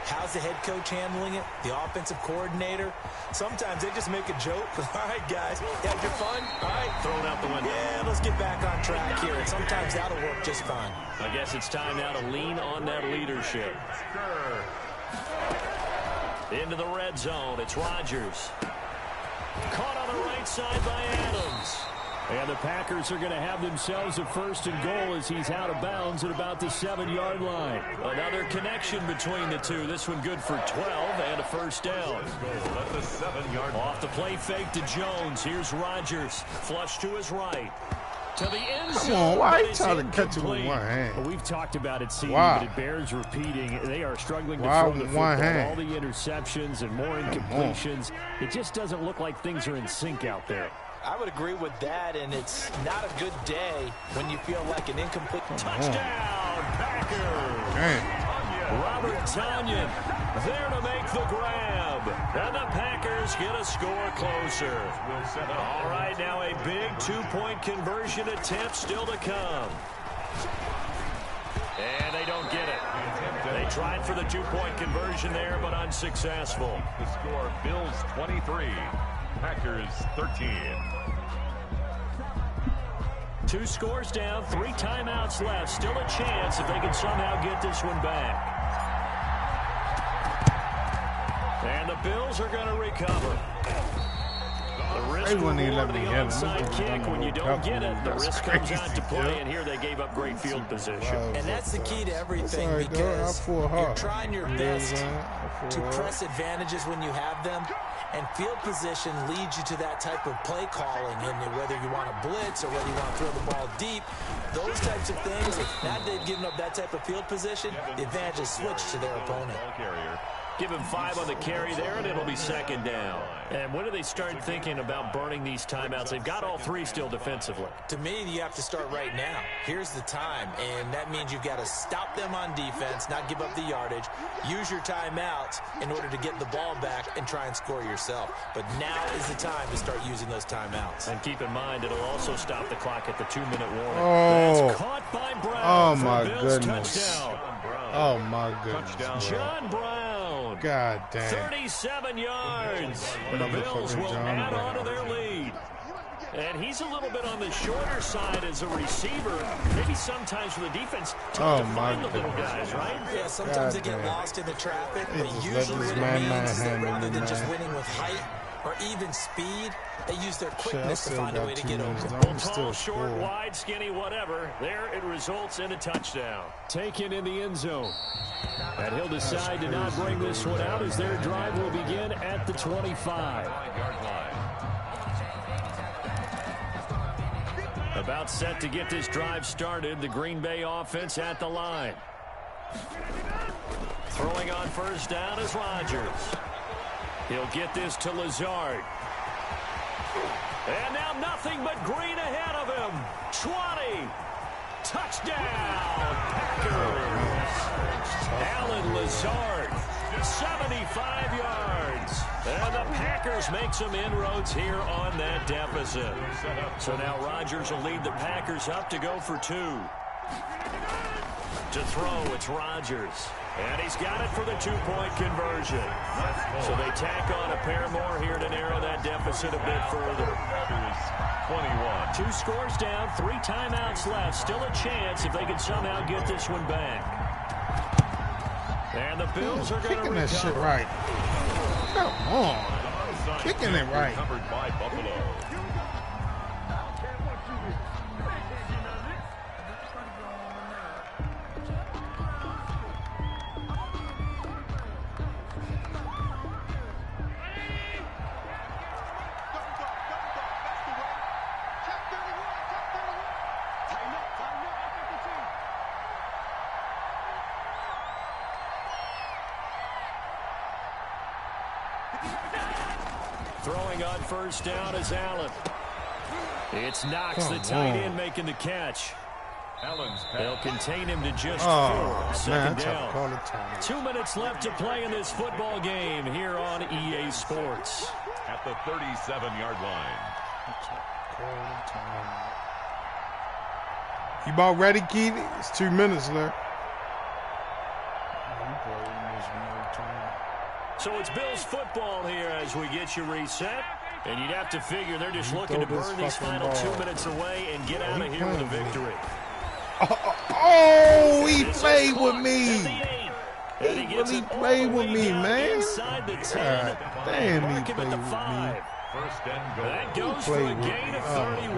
How's the head coach handling it? The offensive coordinator? Sometimes they just make a joke. All right, guys, you had your fun? All right. Throw it out the window. Yeah, let's get back on track here. And sometimes that'll work just fine. I guess it's time now to lean on that leadership. Into the red zone. It's Rodgers. Caught on the right side by Adams. And the Packers are going to have themselves a first and goal as he's out of bounds at about the 7-yard line. Another connection between the two. This one good for 12 and a first down. At the 7-yard line. Off the play fake to Jones. Here's Rodgers. Flush to his right. To the end zone. Come on, why are you trying to catch it with one hand? Well, we've talked about it, Steve, wow. but it bears repeating. They are struggling to throw the football. All the interceptions and more incompletions. It just doesn't look like things are in sync out there. I would agree with that, and it's not a good day when you feel like an incomplete touchdown, Packers. Robert Tonyan there to make the grab. And the Packers get a score closer. All right, now a big two-point conversion attempt still to come. And they don't get it. They tried for the two-point conversion there, but unsuccessful. The score, Bills 23, Packers 13. 2 scores down, 3 timeouts left. Still a chance if they can somehow get this one back. And the Bills are going to recover. The risk reward of the onside kick. When you don't get it, the risk comes out to play. And here they gave up great field position. And that's the key to everything, because you're trying your best to press advantages when you have them. And field position leads you to that type of play calling. And whether you want to blitz or whether you want to throw the ball deep, those types of things, now they've given up that type of field position, the advantage is switched to their opponent. Give him 5 on the carry there, and it'll be second down. And when do they start thinking about burning these timeouts? They've got all 3 still defensively. To me, you have to start right now. Here's the time, and that means you've got to stop them on defense, not give up the yardage, use your timeouts in order to get the ball back and try and score yourself. But now is the time to start using those timeouts. And keep in mind, it'll also stop the clock at the 2-minute warning. Oh. That's caught by Brown. Oh, my Bills goodness. Touchdown. Oh, my goodness. John Brown. God damn. 37 yards. The Bills will add on to their lead. And he's a little bit on the shorter side as a receiver. Maybe sometimes for the defense to find the little guys, right? Yeah, sometimes they get lost in the traffic, but usually what it means is that rather than just winning with height or even speed, they use their quickness to find a way to get open. Well, tall, short, wide, skinny, whatever. There it results in a touchdown. Taken in the end zone. And he'll decide to not bring this one out as their drive will begin at the 25. About set to get this drive started. The Green Bay offense at the line. Throwing on first down is Rodgers. He'll get this to Lazard. And now nothing but green ahead of him. 20. Touchdown, Packers. Alan Lazard, 75 yards. And the Packers make some inroads here on that deficit. So now Rodgers will lead the Packers up to go for 2. To throw, it's Rodgers. And he's got it for the 2-point conversion. So they tack on a pair more here to narrow that deficit a bit further. 21. 2 scores down, 3 timeouts left. Still a chance if they can somehow get this one back. And the Bills are going to recover. Kicking that shit right. Come on. Kicking it right. Covered by Buffalo. Throwing on first down is Allen. It's Knox, the tight end, making the catch. They'll contain him to just 4. Second down. 2 minutes left to play in this football game here on EA Sports. At the 37-yard line. You about ready, Keith? It's 2 minutes left. So it's Bills football here as we get you reset. And you'd have to figure they're just looking to burn these final 2 minutes away and get out of here with a victory. Oh, he played with me. He really played with me, man. God damn, he played with me. First and goal. That goes for a gain of 31.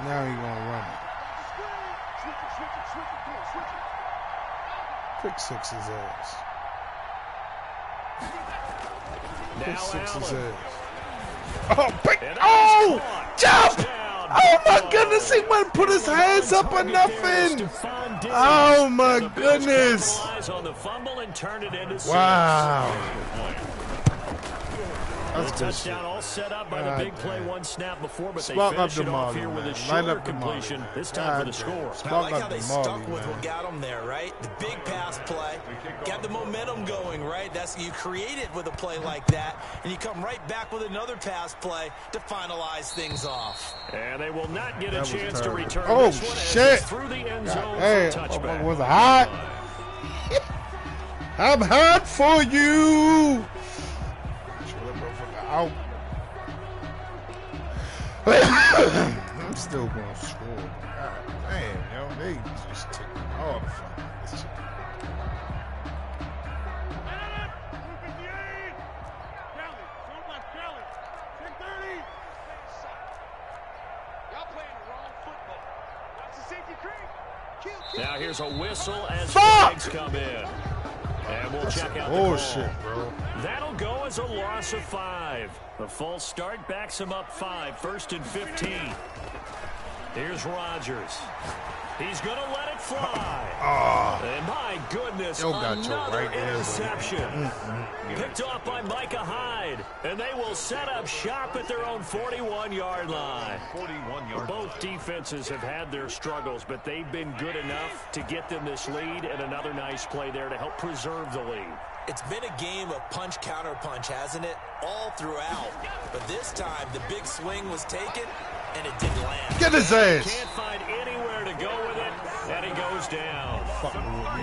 Now he's going to run it. Pick six his ass. Pick six his ass. Oh, pick. Oh, jump. Oh, my goodness. He wouldn't put his hands up or nothing. Oh, my goodness. Wow. The touchdown all set up by the big play one snap before, but they finish it off here with a shorter completion, this time for the score. I like how they stuck with what got them there, right? The big pass play, got the momentum going, right? That's you create it with a play like that, and you come right back with another pass play to finalize things off. And they will not get a chance to return oh, this one shit. through the end zone hey, for a touchback. Was it hot? I'm hot for you. I'm still going to score. God damn, yo, they just took all the fun. Now here's a whistle as the legs come in. And we'll check out the bullshit, bro. That'll go as a loss of 5. The false start backs him up 5, 1st and 15. Here's Rodgers. He's going to let it fly. And my goodness, another interception. Picked off by Micah Hyde. And they will set up shop at their own 41-yard line. Both defenses have had their struggles, but they've been good enough to get them this lead, and another nice play there to help preserve the lead. It's been a game of punch-counter-punch, hasn't it? All throughout. But this time, the big swing was taken, and it didn't land. Get his ass. Can't find anywhere to go with it, and he goes down.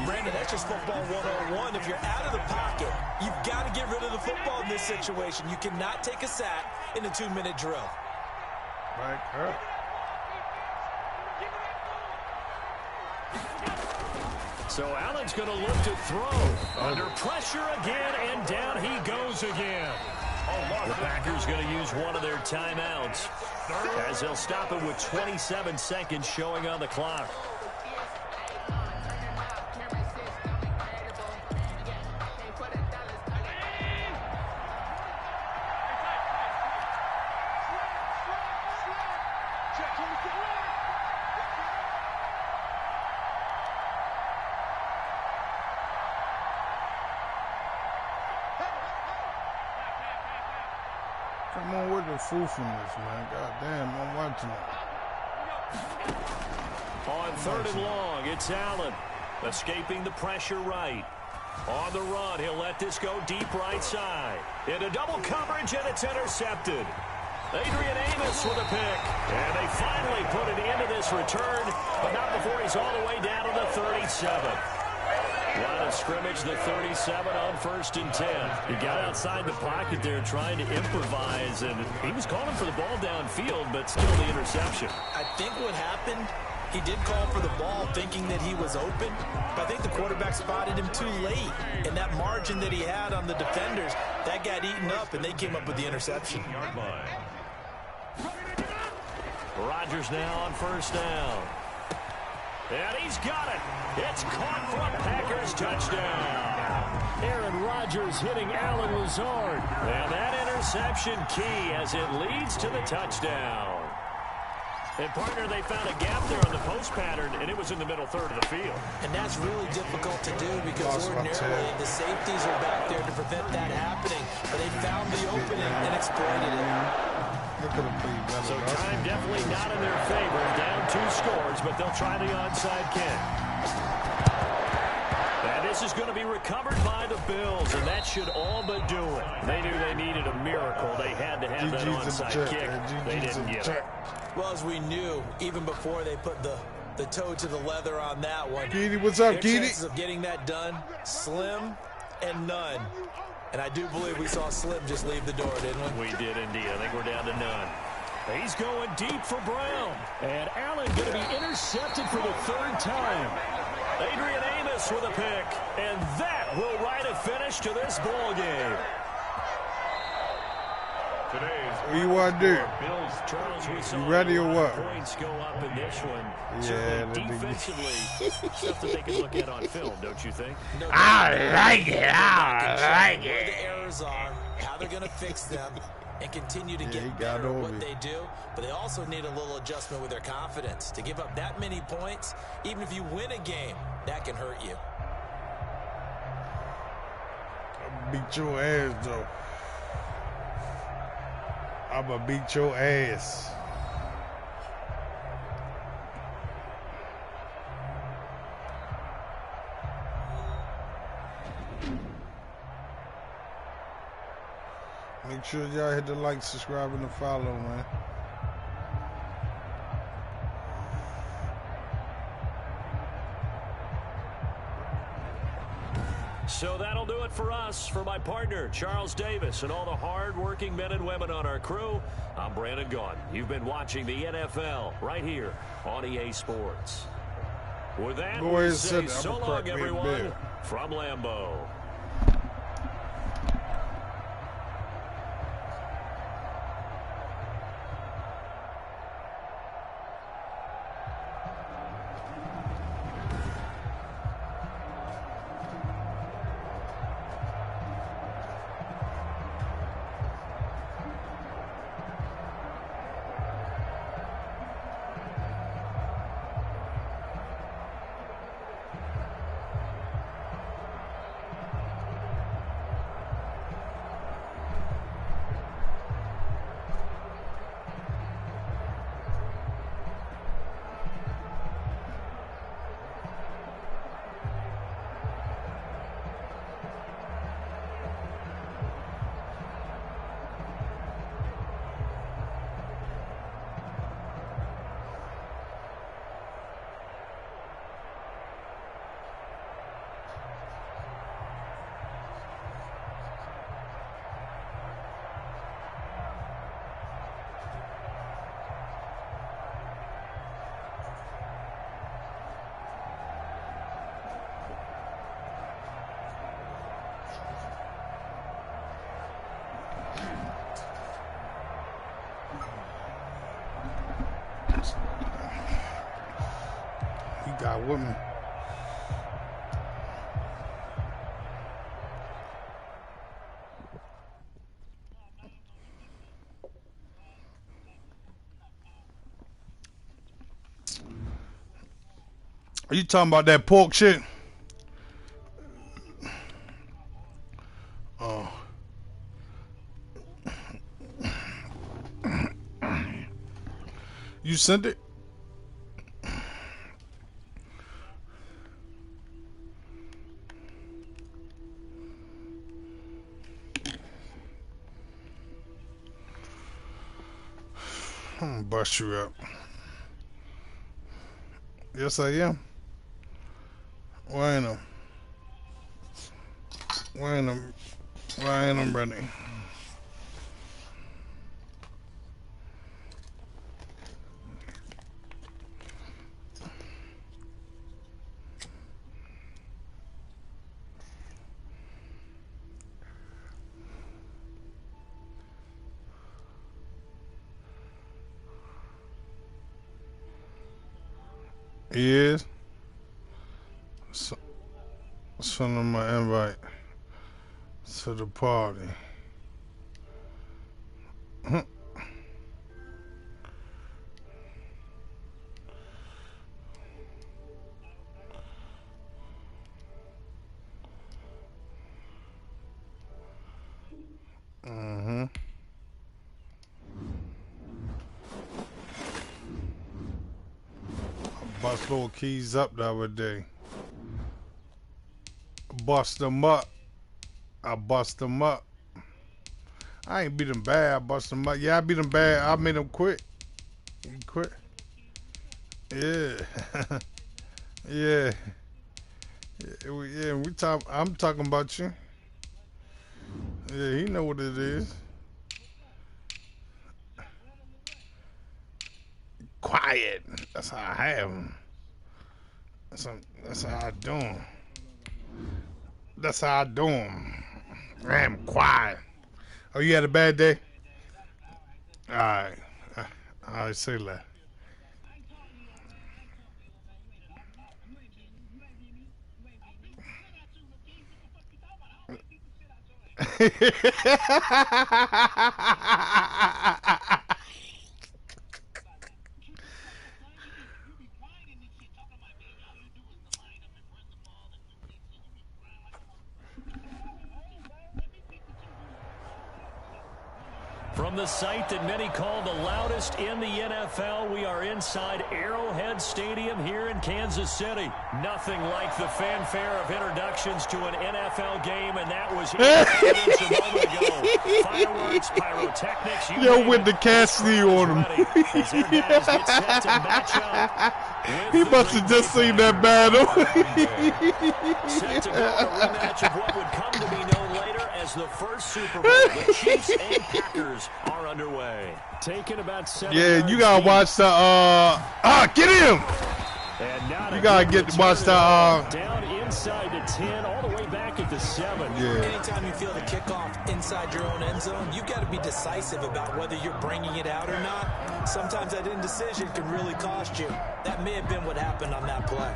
Brandon, that's just football 101. If you're out of the pocket, you've got to get rid of the football in this situation. You cannot take a sack in a 2-minute drill. Right, her. So Allen's going to look to throw. Under pressure again, and down he goes again. The Packers going to use one of their timeouts as they'll stop it with 27 seconds showing on the clock. Come on with the foofiness, man. God damn, I'm watching it. On 3rd and long, it's Allen. Escaping the pressure right. On the run, he'll let this go deep right side. Into double coverage, and it's intercepted. Adrian Amos with a pick. And they finally put it into this return, but not before he's all the way down to the 37. Line of scrimmage, the 37 on 1st and 10. He got outside the pocket there trying to improvise, and he was calling for the ball downfield, but still the interception. I think what happened, he did call for the ball thinking that he was open, but I think the quarterback spotted him too late. And that margin that he had on the defenders, that got eaten up, and they came up with the interception. Rodgers now on 1st down. And he's got it. It's caught for a Packers touchdown. Aaron Rodgers hitting Allen Lazard. And that interception key as it leads to the touchdown. And, partner, they found a gap there on the post pattern, and it was in the middle third of the field. And that's really difficult to do because ordinarily the safeties are back there to prevent that happening. But they found the opening and exploited it. So time definitely not in their favor. Down 2 scores, but they'll try the onside kick. And this is going to be recovered by the Bills, and that should all but do it. They knew they needed a miracle. They had to have that onside kick. They didn't get it. Well, as we knew, even before they put the toe to the leather on that one. Keedy, what's up, Keedy? Their chances of getting that done, slim and none. And I do believe we saw Slim just leave the door, didn't we? We did indeed. I think we're down to none. He's going deep for Brown. And Allen going to be intercepted for the 3rd time. Adrian Amos with a pick. And that will write a finish to this ball game. What you want to do? Charles, we saw you ready or what? Points go up in this one. Yeah, defensively, stuff that they can look at on film, don't you think? No, I like it. Where the errors are, how they're going to fix them, and continue to get better at what they do. But they also need a little adjustment with their confidence. To give up that many points, even if you win a game, that can hurt you. I'll beat your ass, though. I'm gonna beat your ass. Make sure y'all hit the like, subscribe, and the follow, man. So that'll do it for us. For my partner, Charles Davis, and all the hard-working men and women on our crew, I'm Brandon Gaudin. You've been watching the NFL right here on EA Sports. With that, we say so long, everyone, from Lambeau. Got women. Are you talking about that pork shit? Oh. You sent it? I'm gonna bust you up. Yes, I am. Why ain't I ready? He is. Send him my invite to the party. Bust little keys up the other day. Bust them up. I bust them up. I ain't beat him bad. I bust him up. Yeah, I beat him bad. I made him quit. He quit. Yeah. Yeah. Yeah, we talk. I'm talking about you. Yeah, he know what it is. Quiet. That's how I have him. That's how I do him. That's how I do him. I am quiet. Oh, you had a bad day? All right. All right, say that. From the site that many call the loudest in the NFL, we are inside Arrowhead Stadium here in Kansas City. Nothing like the fanfare of introductions to an NFL game, and that was evidence a moment ago. Fireworks, pyrotechnics, Yo, with the Cassidy on him. He must have just seen that battle. Set to go on a rematch of what would come to be known later as the first Super Bowl. The Chiefs and Packers are underway. Taking about 7 Yeah, you gotta watch the get him! You gotta watch the down inside the 10, all the way back at the 7. Yeah. Anytime you feel the kickoff inside your own end zone, you got to be decisive about whether you're bringing it out or not. Sometimes that indecision can really cost you. That may have been what happened on that play.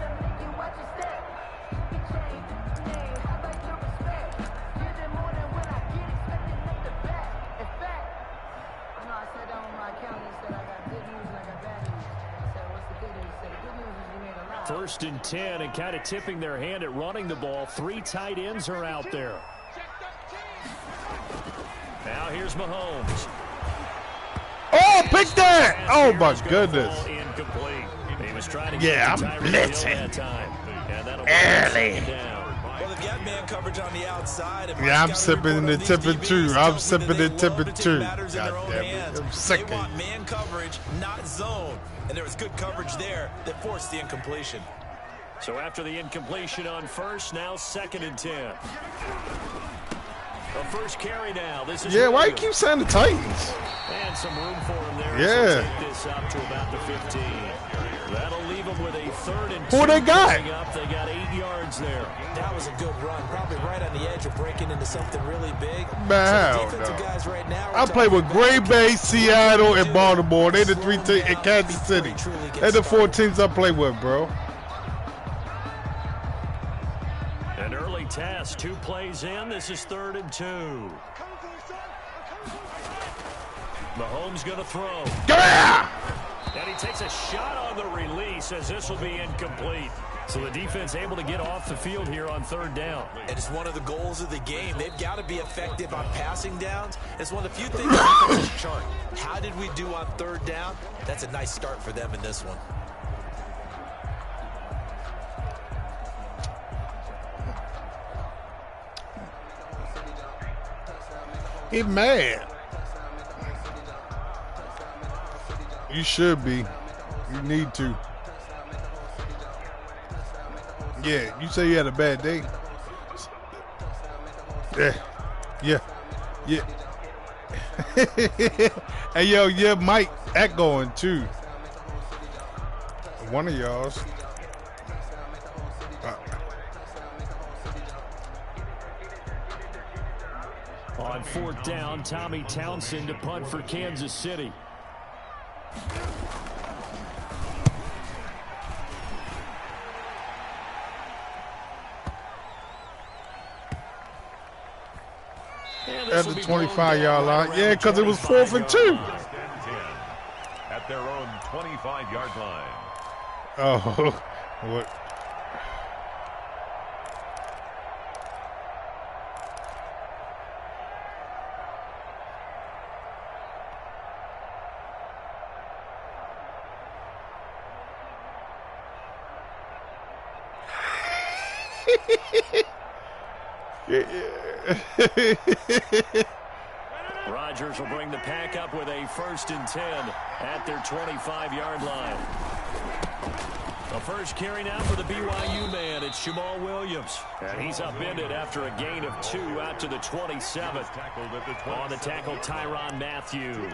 First and 10, and kind of tipping their hand at running the ball. 3 tight ends are out there. Now here's Mahomes. Oh, pick that! Oh my goodness. Incomplete. He was trying to yeah, I'm blitzing. Early. Well, they've got man coverage on the outside. Yeah, I'm sipping the tipping too. I'm sipping the tipping too. God damn it. I'm sick. They want man coverage, not zone. And there was good coverage there that forced the incompletion. So after the incompletion on first, now 2nd and 10. A first carry now. This is why you keep saying the Titans? And some room for him there. Yeah. So take this up to about the 15. That'll leave them with a 3rd and 2. Who they got? Up. They got 8 yards there. That was a good run. Probably right on the edge of breaking into something really big. Man, so no. guys right now I play with Green Bay, Seattle, and Baltimore. They the 3 teams in Kansas City. They the 4 teams I play with, bro. An early test. 2 plays in. This is 3rd and 2. Mahomes going to throw. Come here! And he takes a shot on the release as this will be incomplete. So the defense able to get off the field here on 3rd down. And it's one of the goals of the game. They've got to be effective on passing downs. It's one of the few things on this chart. How did we do on 3rd down? That's a nice start for them in this one. He mad. You should be. You need to. Yeah, you say you had a bad day. Yeah. Hey, yo, yeah, Mike, that going too. One of y'all's. On 4th down, Tommy Townsend to punt for Kansas City. At the 25-yard line. Yeah, because it was 4th and 2. At their own 25-yard line. Oh, what? Rodgers will bring the pack up with a 1st and 10 at their 25-yard line. The first carry now for the BYU man. It's Jamal Williams. And he's upended after a gain of 2 out to the 27th. On the tackle, Tyrann Mathieu.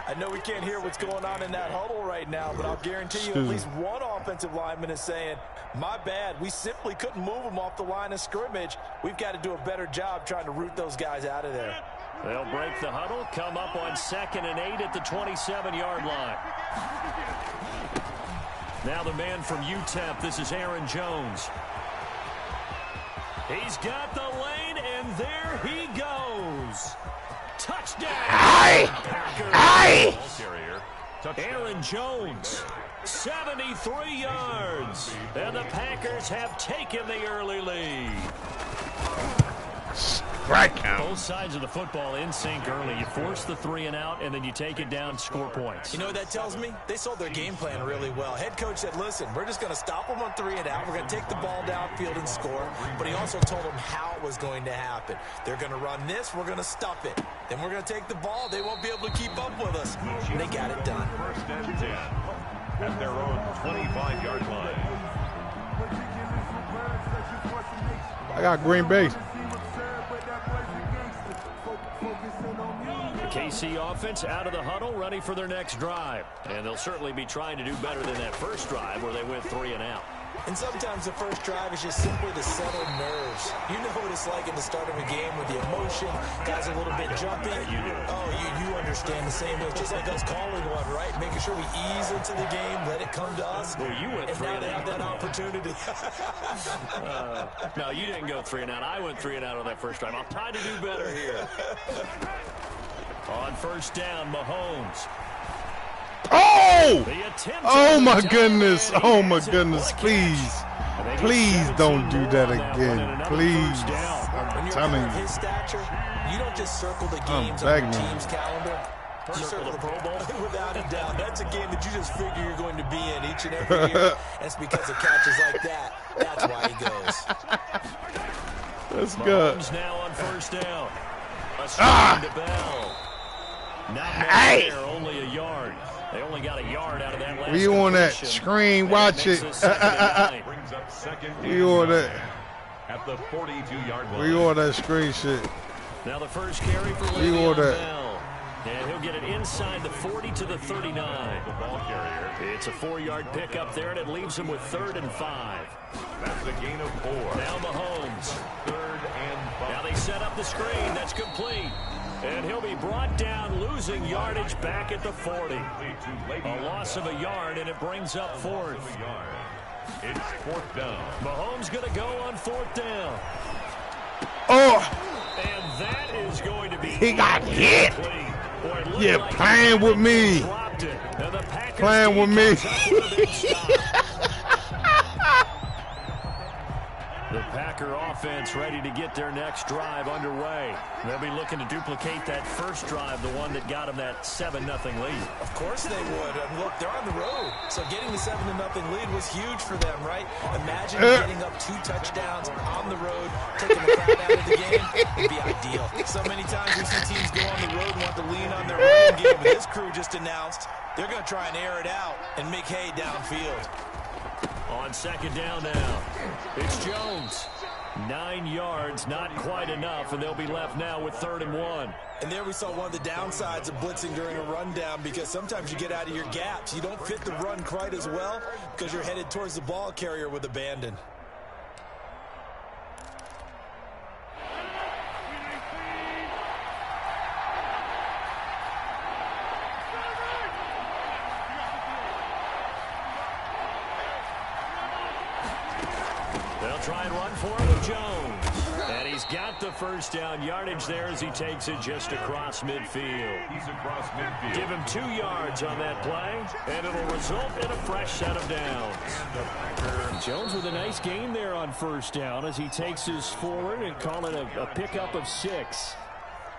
I know we can't hear what's going on in that huddle right now, but I'll guarantee you at least one offensive lineman is saying, my bad, we simply couldn't move them off the line of scrimmage. We've got to do a better job trying to root those guys out of there. They'll break the huddle, come up on 2nd and 8 at the 27-yard line. Now the man from UTEP, this is Aaron Jones. He's got the lane, and there he goes. Touchdown! Aye! Aaron Jones, 73 yards. And the Packers have taken the early lead. Strike count. Both sides of the football in sync early. You force the 3 and out, and then you take it down, score points. You know what that tells me? They sold their game plan really well. Head coach said, listen, we're just going to stop them on 3 and out. We're going to take the ball downfield and score. But he also told them how it was going to happen. They're going to run this. We're going to stuff it. Then we're going to take the ball. They won't be able to keep up with us. And they got it done. 1st and 10 at their own 25-yard line. I got Green Bay. KC offense out of the huddle, ready for their next drive. And they'll certainly be trying to do better than that first drive where they went 3 and out. And sometimes the first drive is just simply to settle nerves. You know what it's like at the start of a game with the emotion, guys a little bit jumpy. Oh, you understand the same way. Just like us calling one, right? Making sure we ease into the game, let it come to us. Well, you went 3 and and now they out. have that opportunity. No, you didn't go 3 and out. I went 3 and out on that first drive. I'll try to do better here. On 1st down, Mahomes. Oh! Oh, my goodness. Oh, my goodness. Please. Please don't do that again. Please. I'm telling you. His stature, you don't just circle the games on your team's calendar. You circle the Pro Bowl. Without a doubt. That's a game that you just figure you're going to be in each and every year. And it's because of catches like that. That's why he goes. That's good. Mahomes now on 1st down. A screen to Bell. Not much there, only a yard. They only got a yard out of that last We on that screen, watch it. We on that. At the 42-yard line. We on that screen shit. Now the first carry for We on that. Bell. And he'll get it inside the 40 to the 39. The ball carrier. It's a 4-yard pickup there, and it leaves him with 3rd and 5. That's a gain of 4. Now Mahomes. 3rd and 5. Now they set up the screen. That's complete. And he'll be brought down, losing yardage back at the 40. A loss of a yard, and it brings up 4th. It's 4th down. Mahomes going to go on 4th down. Oh! And that is going to be... He got hit! Yeah, playing with me. Playing with me. The Packer offense ready to get their next drive underway. They'll be looking to duplicate that first drive, the one that got them that 7-0 lead. Of course they would. And look, they're on the road. So getting the 7-0 lead was huge for them, right? Imagine getting up 2 touchdowns on the road, taking the crowd out of the game. It'd be ideal. So many times we see teams go on the road and want to lean on their running game. But this crew just announced they're going to try and air it out and make hay downfield. On 2nd down now, it's Jones. 9 yards, not quite enough, and they'll be left now with 3rd and 1. And there we saw one of the downsides of blitzing during a rundown, because sometimes you get out of your gaps. You don't fit the run quite as well because you're headed towards the ball carrier with abandon. Try and run for it with Jones. And he's got the 1st down yardage there as he takes it just across midfield. He's across midfield. Give him 2 yards on that play, and it'll result in a fresh set of downs. Jones with a nice gain there on 1st down as he takes his forward and call it a pickup of 6.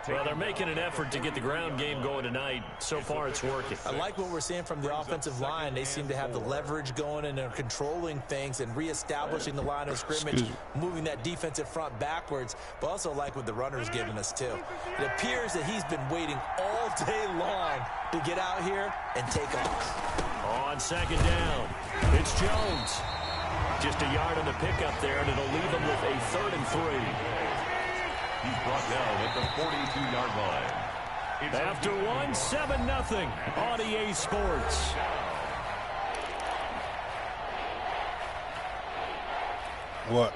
Well, they're making an effort to get the ground game going tonight. So far, it's working. I like what we're seeing from the offensive line. They seem to have the leverage going, and they're controlling things and reestablishing the line of scrimmage, moving that defensive front backwards, but also like what the runner's giving us, too. It appears that he's been waiting all day long to get out here and take off. On second down, it's Jones. Just a yard on the pickup there, and it'll leave him with a 3rd and 3. He's brought down at the 42-yard line. After 7-0 on EA Sports. What?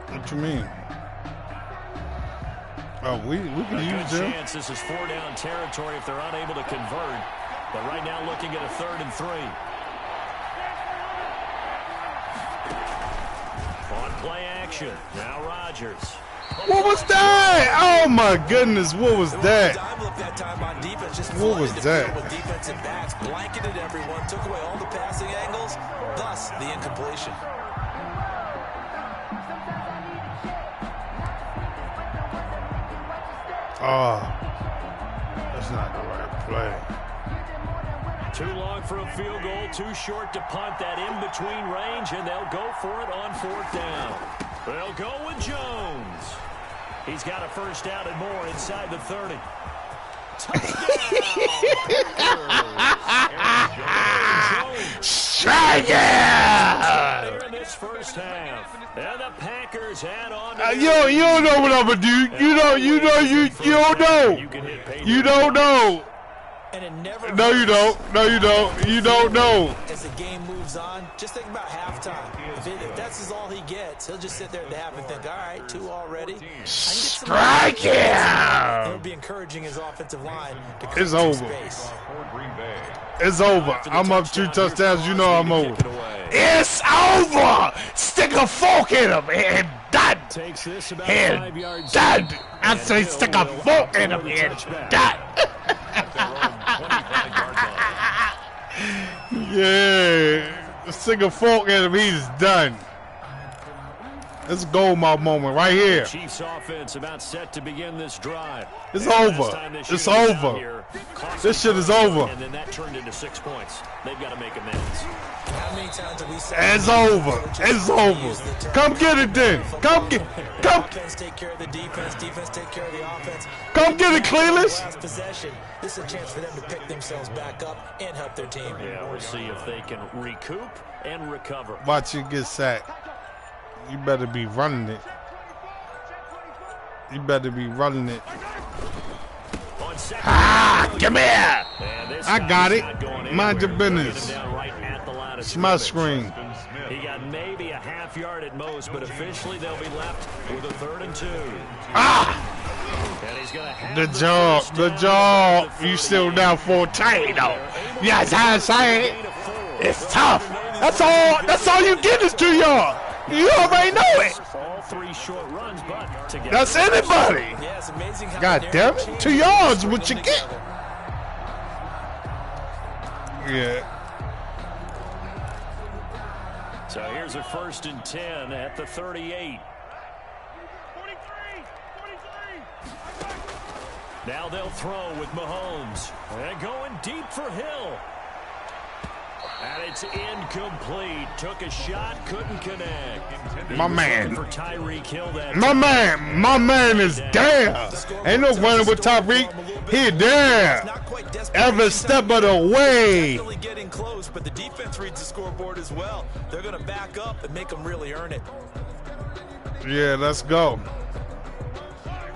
What you mean? Oh, we can use them. Chance this is 4-down territory if they're unable to convert. But right now looking at a 3rd and 3. On play action. Now Rodgers. What was that? Oh my goodness, what was that? What was that? Defensive backs blanketed everyone, took away all the passing angles, thus the incompletion. Oh, that's not the right play. Too long for a field goal, too short to punt that in-between range, and they'll go for it on 4th down. They'll go with Jones. He's got a first down and more inside the 30. Strike it! In this first half, and the Packers had on. You don't know what I'm gonna do. You don't know. You don't know. And it never No, you don't. No, you don't. You don't know. As the game moves on, just think about halftime. If that's all he gets, he'll just sit there at the half and think, all right, 2 already. Strike him! He'll be encouraging his offensive line to It's over. space. It's over. I'm up 2 touchdowns. You know I'm over. It's over. Stick a fork in him and done. And done. I say stick a fork in him and done. Yeah, stick a fork in him, he's done. This is goal mouth moment right here. Chiefs offense about set to begin this drive. It's over. It's over. This shit is over. And then that turned into 6 points. They've got to make amends. How many times have we said it's over. It's over. Come get it then. Come. Offense take care of the defense. Defense take care of the offense. Come get it, Cleveland. Last possession. This is a chance for them to pick themselves back up and help their team. Yeah, we'll see if they can recoup and recover. Watch you get sacked. You better be running it. You better be running it. Ah, come here. I got it. Mind your business. It's my screen. He got maybe a half yard at most, but officially they'll be left with a 3rd and 2. Ah! And he's gonna have the job. You still down 14 though. Yes, I say it. It's tough. That's all you get is 2 yards. You already know it. All 3 short runs, but together. That's anybody. Yeah, it's amazing how God damn it. 2 yards, what you get? Yeah. So here's a 1st and 10 at the 38. Now they'll throw with Mahomes. And going deep for Hill. And it's incomplete. Took a shot, couldn't connect. My man. For Tyreek Hill that my man is there. Ain't no running with Tyreek. He there. Every step of the way. Definitely getting close, but the defense reads the scoreboard as well. They're going to back up and make them really earn it. Yeah, let's go.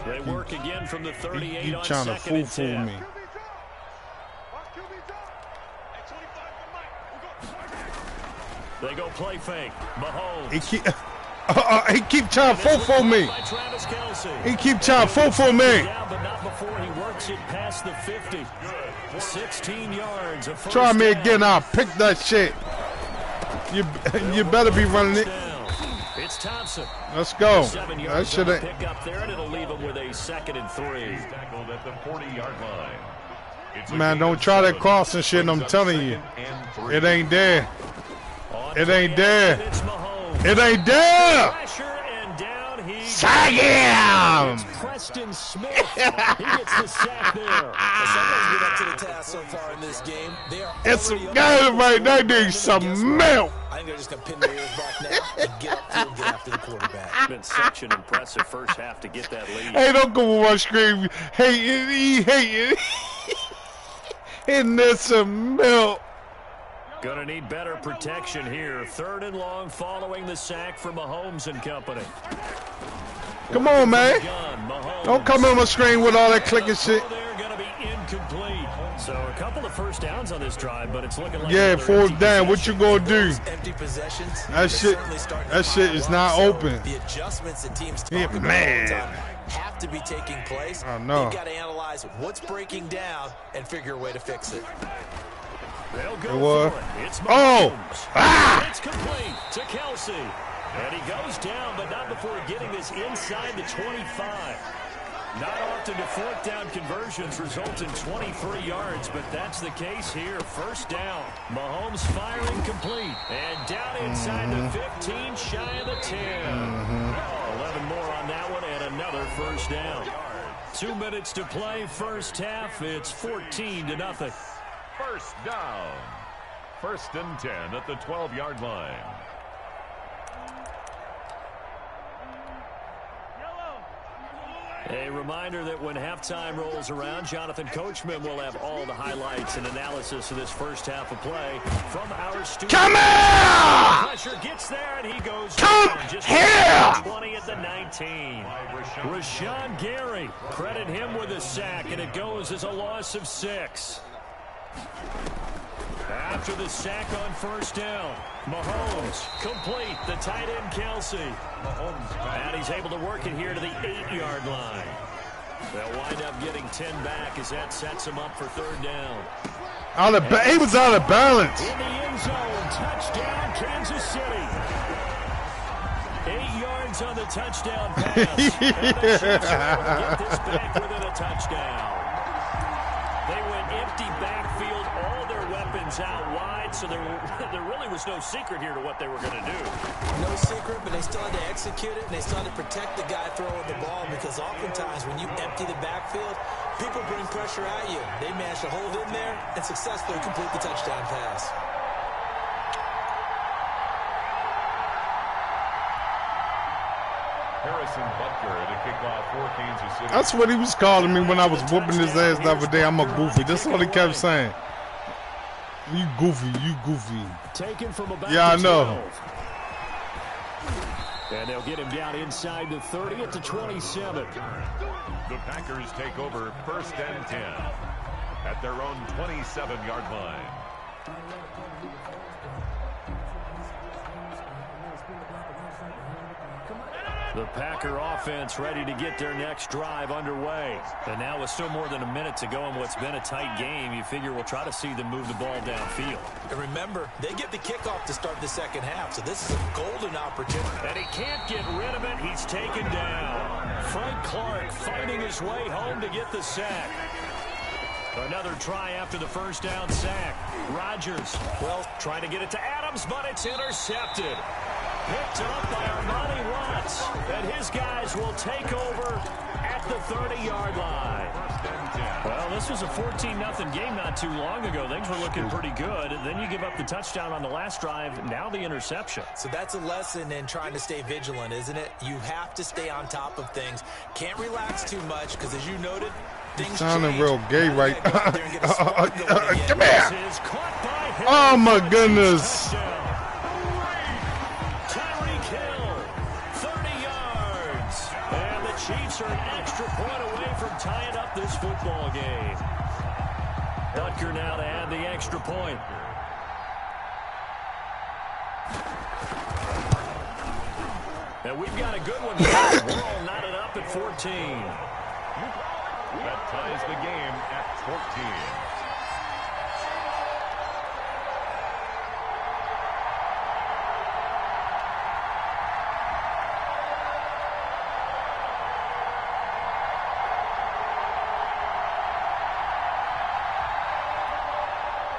They work again from the 38 you on trying to 2nd and 10. fool me. They go play fake. Mahomes. He keep trying to fool me. He keep trying to fool me. But not before he works it past the 50. 16 yards. Try me again, I'll pick that shit. You better be running it. It's Thompson. Let's go. 7 That yards should pick up there, and it'll leave him with a 2nd and 3. Tackled at the 40-yard line. Man, don't try that crossing shit, I'm telling you. It ain't there. It ain't there. It's Mahomes. It ain't there. Pressure and down he Sack him. It's Preston Smith. He gets the sack there. Somebody's been up to the task so far in this game. They are It's some guys right there need some milk. I think they're just going to pin their ears back now and get upfield and get after the quarterback. Been such an impressive first half to get that lead. Hey, don't go on my screen. Hey, it. And there's some milk. Gonna need better protection here. 3rd and long following the sack from Mahomes and company. Come on, man. Don't come on my screen with all that clicking shit. They're gonna be incomplete. So a couple of first downs on this drive, but it's looking like 4th down. What you gonna do? Empty possessions. That shit is not open. The adjustments that teams talk about all the Man. time have to be taking place. I know. You've got to analyze what's breaking down and figure a way to fix it. They'll go It was. for it. It's Oh! Mahomes. Ah! It's complete to Kelsey. And he goes down, but not before getting this inside the 25. Not often do 4th down conversions result in 23 yards, but that's the case here. 1st down. Mahomes firing complete. And down inside the 15, shy of the 10. 11 more on that one, and another 1st down. 2 minutes to play, first half. It's 14-0. First down. 1st and 10 at the 12-yard line. A reminder that when halftime rolls around, Jonathan Coachman will have all the highlights and analysis of this first half of play from our studio. Come here! Pressure gets there, and he goes Come down. Just here! 20 at the 19. Rashawn Gary, credit him with a sack, and it goes as a loss of 6. After the sack on 1st down, Mahomes complete, the tight end Kelsey. And he's able to work it here to the 8-yard line. They'll wind up getting 10 back as that sets him up for 3rd down. He was out of balance. In the end zone, touchdown Kansas City. 8 yards on the touchdown pass. And the Chiefs are able to get this back within a touchdown. They went empty backfield, all their weapons out wide, so there really was no secret here to what they were going to do. No secret, but they still had to execute it, and they still had to protect the guy throwing the ball, because oftentimes when you empty the backfield, people bring pressure at you. They managed to hold in there and successfully complete the touchdown pass. Harrison Butker to kick off for Kansas City. That's what he was calling me when I was whooping his ass the other day. I'm a goofy. That's all he kept saying. You goofy, you goofy. Taken from about yeah, I know. 12. And they'll get him down inside the 30 at the 27. The Packers take over 1st and 10 at their own 27-yard line. The Packer offense ready to get their next drive underway. And now with still more than a minute to go in what's been a tight game, you figure we'll try to see them move the ball downfield. And remember, they get the kickoff to start the 2nd half, so this is a golden opportunity. And he can't get rid of it. He's taken down. Frank Clark fighting his way home to get the sack. Another try after the 1st down sack. Rodgers, well, trying to get it to Adams, but it's intercepted. Picked up by Armani Watts. And his guys will take over at the 30-yard line. Well, this was a 14-0 game not too long ago. Things were looking pretty good. And then you give up the touchdown on the last drive. Now the interception. So that's a lesson in trying to stay vigilant, isn't it? You have to stay on top of things. Can't relax too much because, as you noted, things sounding change. real gay right now. Come This here. is caught by Hill. Oh, my goodness. Touchdown. Tyreek Hill, 30 yards. And the Chiefs are an extra point away from tying up this football game. Butker now to add the extra point. And we've got a good one. We're all knotted up at 14. That ties the game at 14.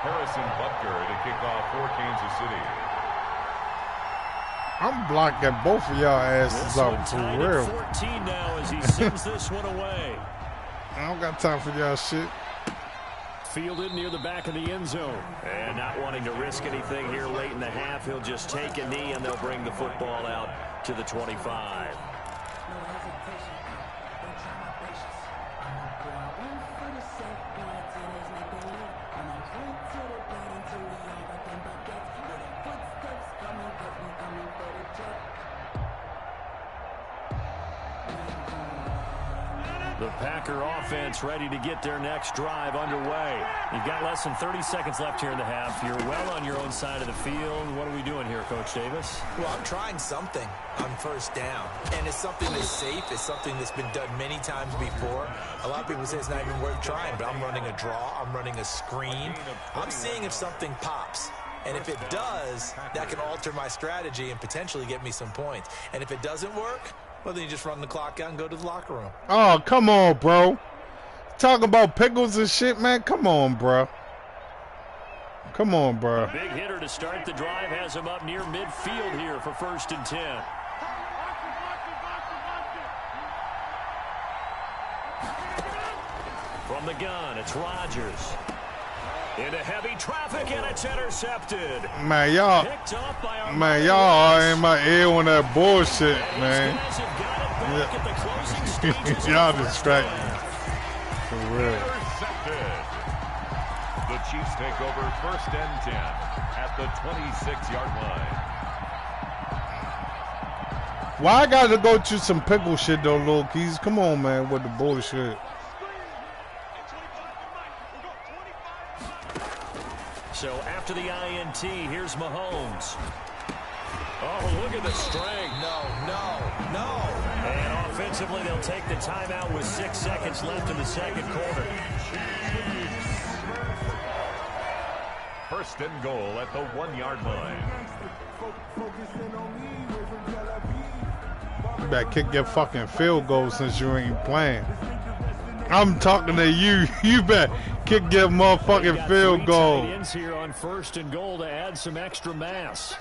Harrison Butker to kick off for Kansas City. I'm blocking both of y'all asses out for real. 14 now as he sends this one away. I don't got time for y'all shit. Fielded near the back of the end zone. And not wanting to risk anything here late in the half, he'll just take a knee and they'll bring the football out to the 25. The Packer offense ready to get their next drive underway. You've got less than 30 seconds left here in the half. You're well on your own side of the field. What are we doing here, Coach Davis? Well, I'm trying something on first down. And it's something that's safe. It's something that's been done many times before. A lot of people say it's not even worth trying, but I'm running a draw. I'm running a screen. I'm seeing if something pops. And if it does, that can alter my strategy and potentially get me some points. And if it doesn't work, well, then you just run the clock out and go to the locker room. Oh, come on, bro. Talking about pickles and shit, man. Come on, bro. Come on, bro. A big hitter to start the drive has him up near midfield here for 1st and 10. From the gun, it's Rodgers. Into heavy traffic, and it's intercepted. Man, y'all are in my ear on that bullshit, man. Y'all distract me. For real. The Chiefs take over 1st and 10 at the 26-yard line. Why I gotta go to some pickle shit though, Lil Keys? Come on, man, with the bullshit. So after the INT, here's Mahomes. Oh, look at the strength. No. And offensively, they'll take the timeout with 6 seconds left in the second quarter. 1st and goal at the 1-yard line. You better kick your fucking field goal since you ain't playing. I'm talking to you. You better kick your motherfucking field goal. Here on 1st and goal to add some extra mass.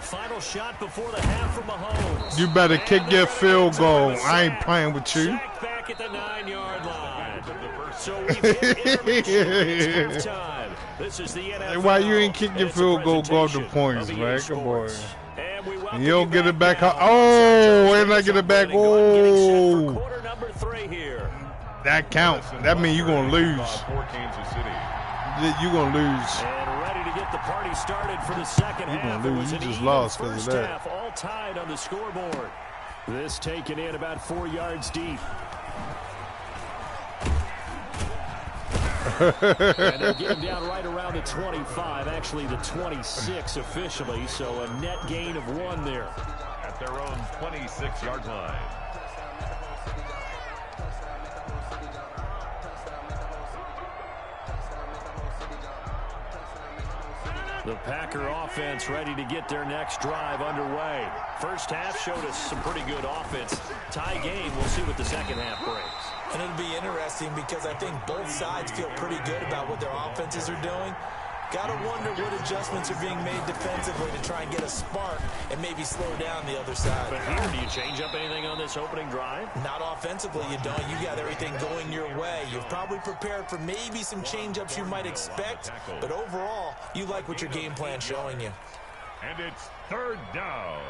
Final shot before the half from Mahomes. You better kick your field goal. I ain't playing with you. Back at the 9-yard line. So we've hit halftime. This is the NFL. Why you ain't kick your field goal? Go up the points, man. Come on. And you don't get it back. Oh, and I get it back. Oh. That counts. That means you're going to lose. You're going to lose. And ready to get the party started for the second half. You're going to lose. You just lost because of that. All tied on the scoreboard. This taken in about 4 yards deep. And they're getting down right around the 25, actually the 26 officially, so a net gain of 1 there. At their own 26-yard line. The Packer offense ready to get their next drive underway. First half showed us some pretty good offense. Tie game, we'll see what the second half brings. And it'll be interesting because I think both sides feel pretty good about what their offenses are doing. Gotta wonder what adjustments are being made defensively to try and get a spark and maybe slow down the other side. But here, do you change up anything on this opening drive? Not offensively, you don't. You got everything going your way. You've probably prepared for maybe some change-ups you might expect, but overall, you like what your game plan's showing you. And it's 3rd down.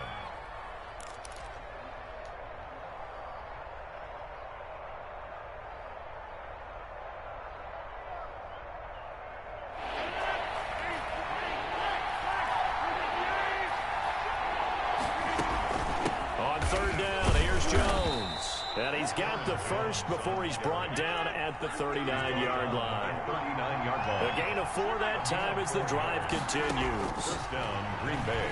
And he's got the first before he's brought down at the 39-yard line. A gain of 4 that time as the drive continues. First down, Green Bay.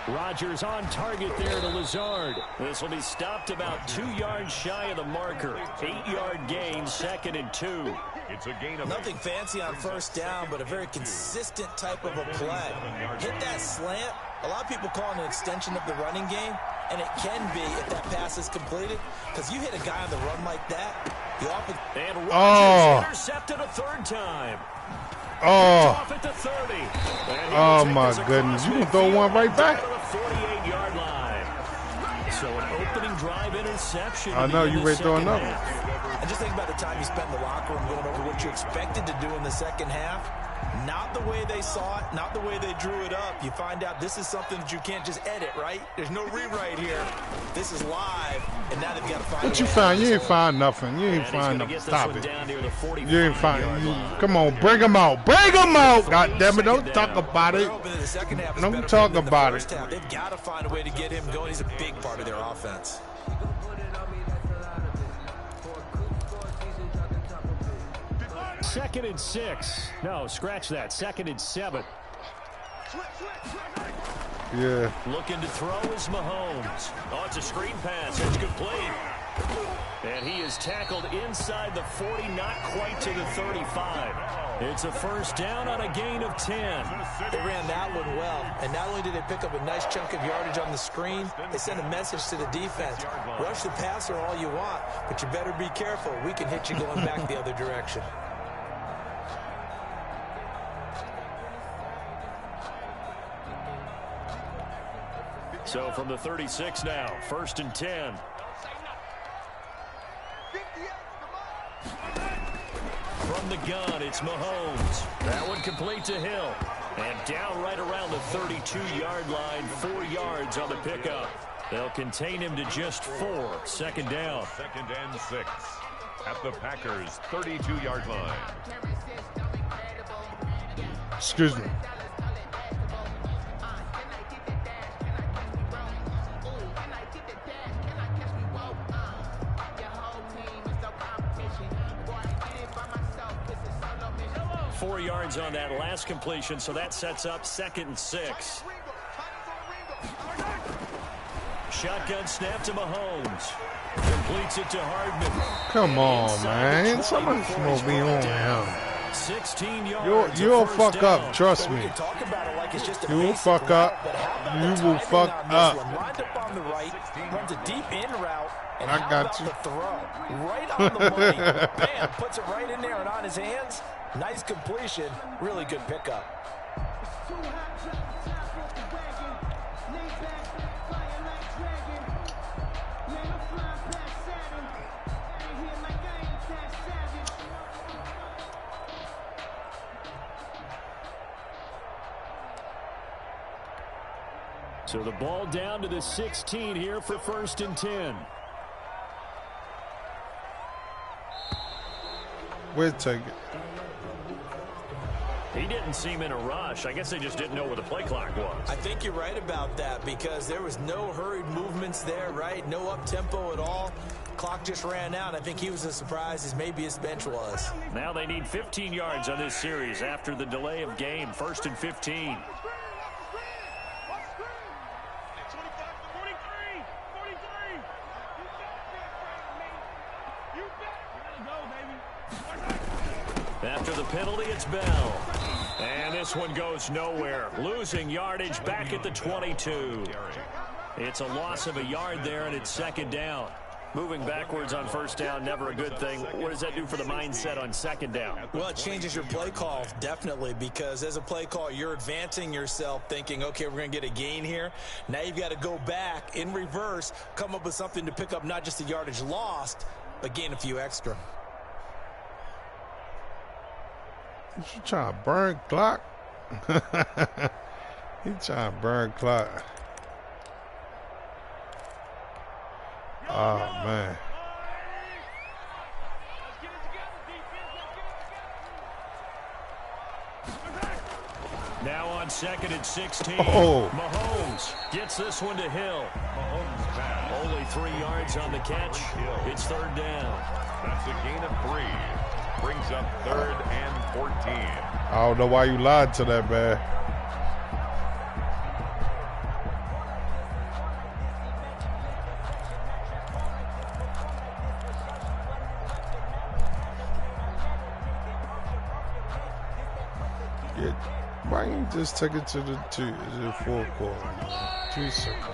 Rodgers on target there to Lazard. This will be stopped about 2 yards shy of the marker. 8-yard gain, 2nd and 2. It's a gain of nothing fancy on first down, but a very consistent type of a play. Hit that slant. A lot of people call it an extension of the running game, and it can be if that pass is completed, because you hit a guy on the run like that, And Rodgers intercepted a third time. Off at the 30. Oh my goodness. You can throw one right back. The 48-yard line. So an opening drive interception. I know you ready to throw another. And just think about the time you spent in the locker room going over what you expected to do in the second half. Not the way they saw it, not the way they drew it up. You find out this is something that you can't just edit, right? There's no rewrite here. This is live, and now they've got to find. What you find? You ain't find nothing. You ain't find nothing. Stop it. You ain't find. Come on, bring them out. Bring them out. God damn it! Don't talk about it. Don't talk about it. They've got to find a way to get him going. He's a big part of their offense. Second and 6. No, scratch that. Second and 7. Yeah. Looking to throw is Mahomes. Oh, it's a screen pass. It's complete. And he is tackled inside the 40, not quite to the 35. It's a first down on a gain of 10. They ran that one well. And not only did they pick up a nice chunk of yardage on the screen, they sent a message to the defense. Rush the passer all you want, but you better be careful. We can hit you going back the other direction. So from the 36 now, first and 10. From the gun, it's Mahomes. That one complete to Hill. And down right around the 32-yard line, 4 yards on the pickup. They'll contain him to just 4. Second down. Second and 6 at the Packers' 32-yard line. Excuse me. Four yards on that last completion, so that sets up second and 6. Shotgun snap to Mahomes. Completes it to Hardman. Come on, man. Somebody's supposed to be on him. 16 yards. You'll fuck up. Trust me. You will fuck up. You will fuck up. Lined up on the right, runs a deep in route, and I got you. The throw right on the money. Bam, puts it right in there and on his hands. Nice completion. Really good pickup. So the ball down to the 16 here for first and 10. We'll take it. He didn't seem in a rush. I guess they just didn't know where the play clock was. I think you're right about that because there was no hurried movements there, right? No up-tempo at all. Clock just ran out. I think he was as surprised as maybe his bench was. Now they need 15 yards on this series after the delay of game. First and 15. After the penalty, it's Bell. And this one goes nowhere. Losing yardage back at the 22. It's a loss of a yard there, and it's second down. Moving backwards on first down, never a good thing. What does that do for the mindset on second down? Well, it changes your play call, definitely, because as a play call, you're advancing yourself thinking, okay, we're going to get a gain here. Now you've got to go back in reverse, come up with something to pick up not just the yardage lost, but gain a few extra. You trying to burn clock? He trying to burn clock. Oh, man. Now on second and 16. Oh. Mahomes gets this one to Hill. Only 3 yards on the catch. It's third down. That's a gain of 3. Brings up third and 14. I don't know why you lied to that, man. Yeah, why you just take it to the 4 quarter? 2 seconds.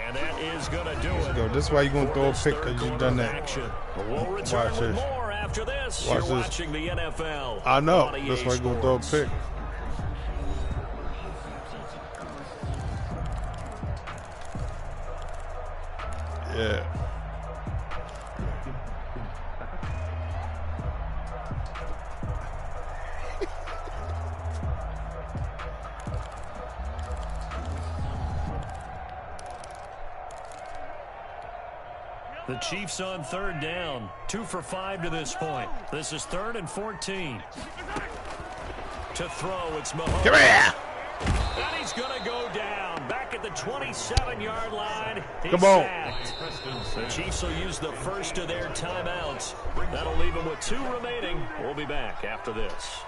And that is going to do it. Go. This is why you're going to throw a pick because you done that. We'll return with more after this. You're watching the NFL. I know. That's why you're going to throw a pick. Yeah. The Chiefs on third down. 2 for 5 to this point. This is 3rd and 14. To throw, it's Mahomes. Come here. And he's going to go down. Back at the 27-yard line. Come on. Sacked. The Chiefs will use the first of their timeouts. That'll leave them with 2 remaining. We'll be back after this.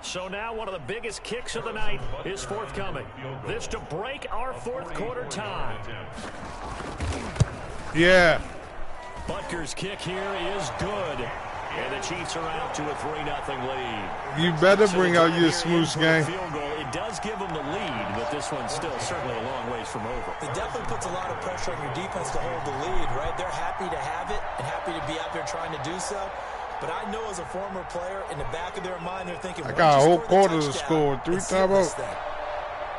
So now one of the biggest kicks of the night is forthcoming. This to break our 4th quarter tie. Yeah. Butker's kick here is good. And the Chiefs are out to a 3-0 lead. You better bring out your smooth game. Field goal. It does give them the lead, but this one's still certainly a long ways from over. It definitely puts a lot of pressure on your defense to hold the lead, right? They're happy to have it and happy to be out there trying to do so. But I know as a former player, in the back of their mind, they're thinking, I got a whole quarter to score. 3 timeouts.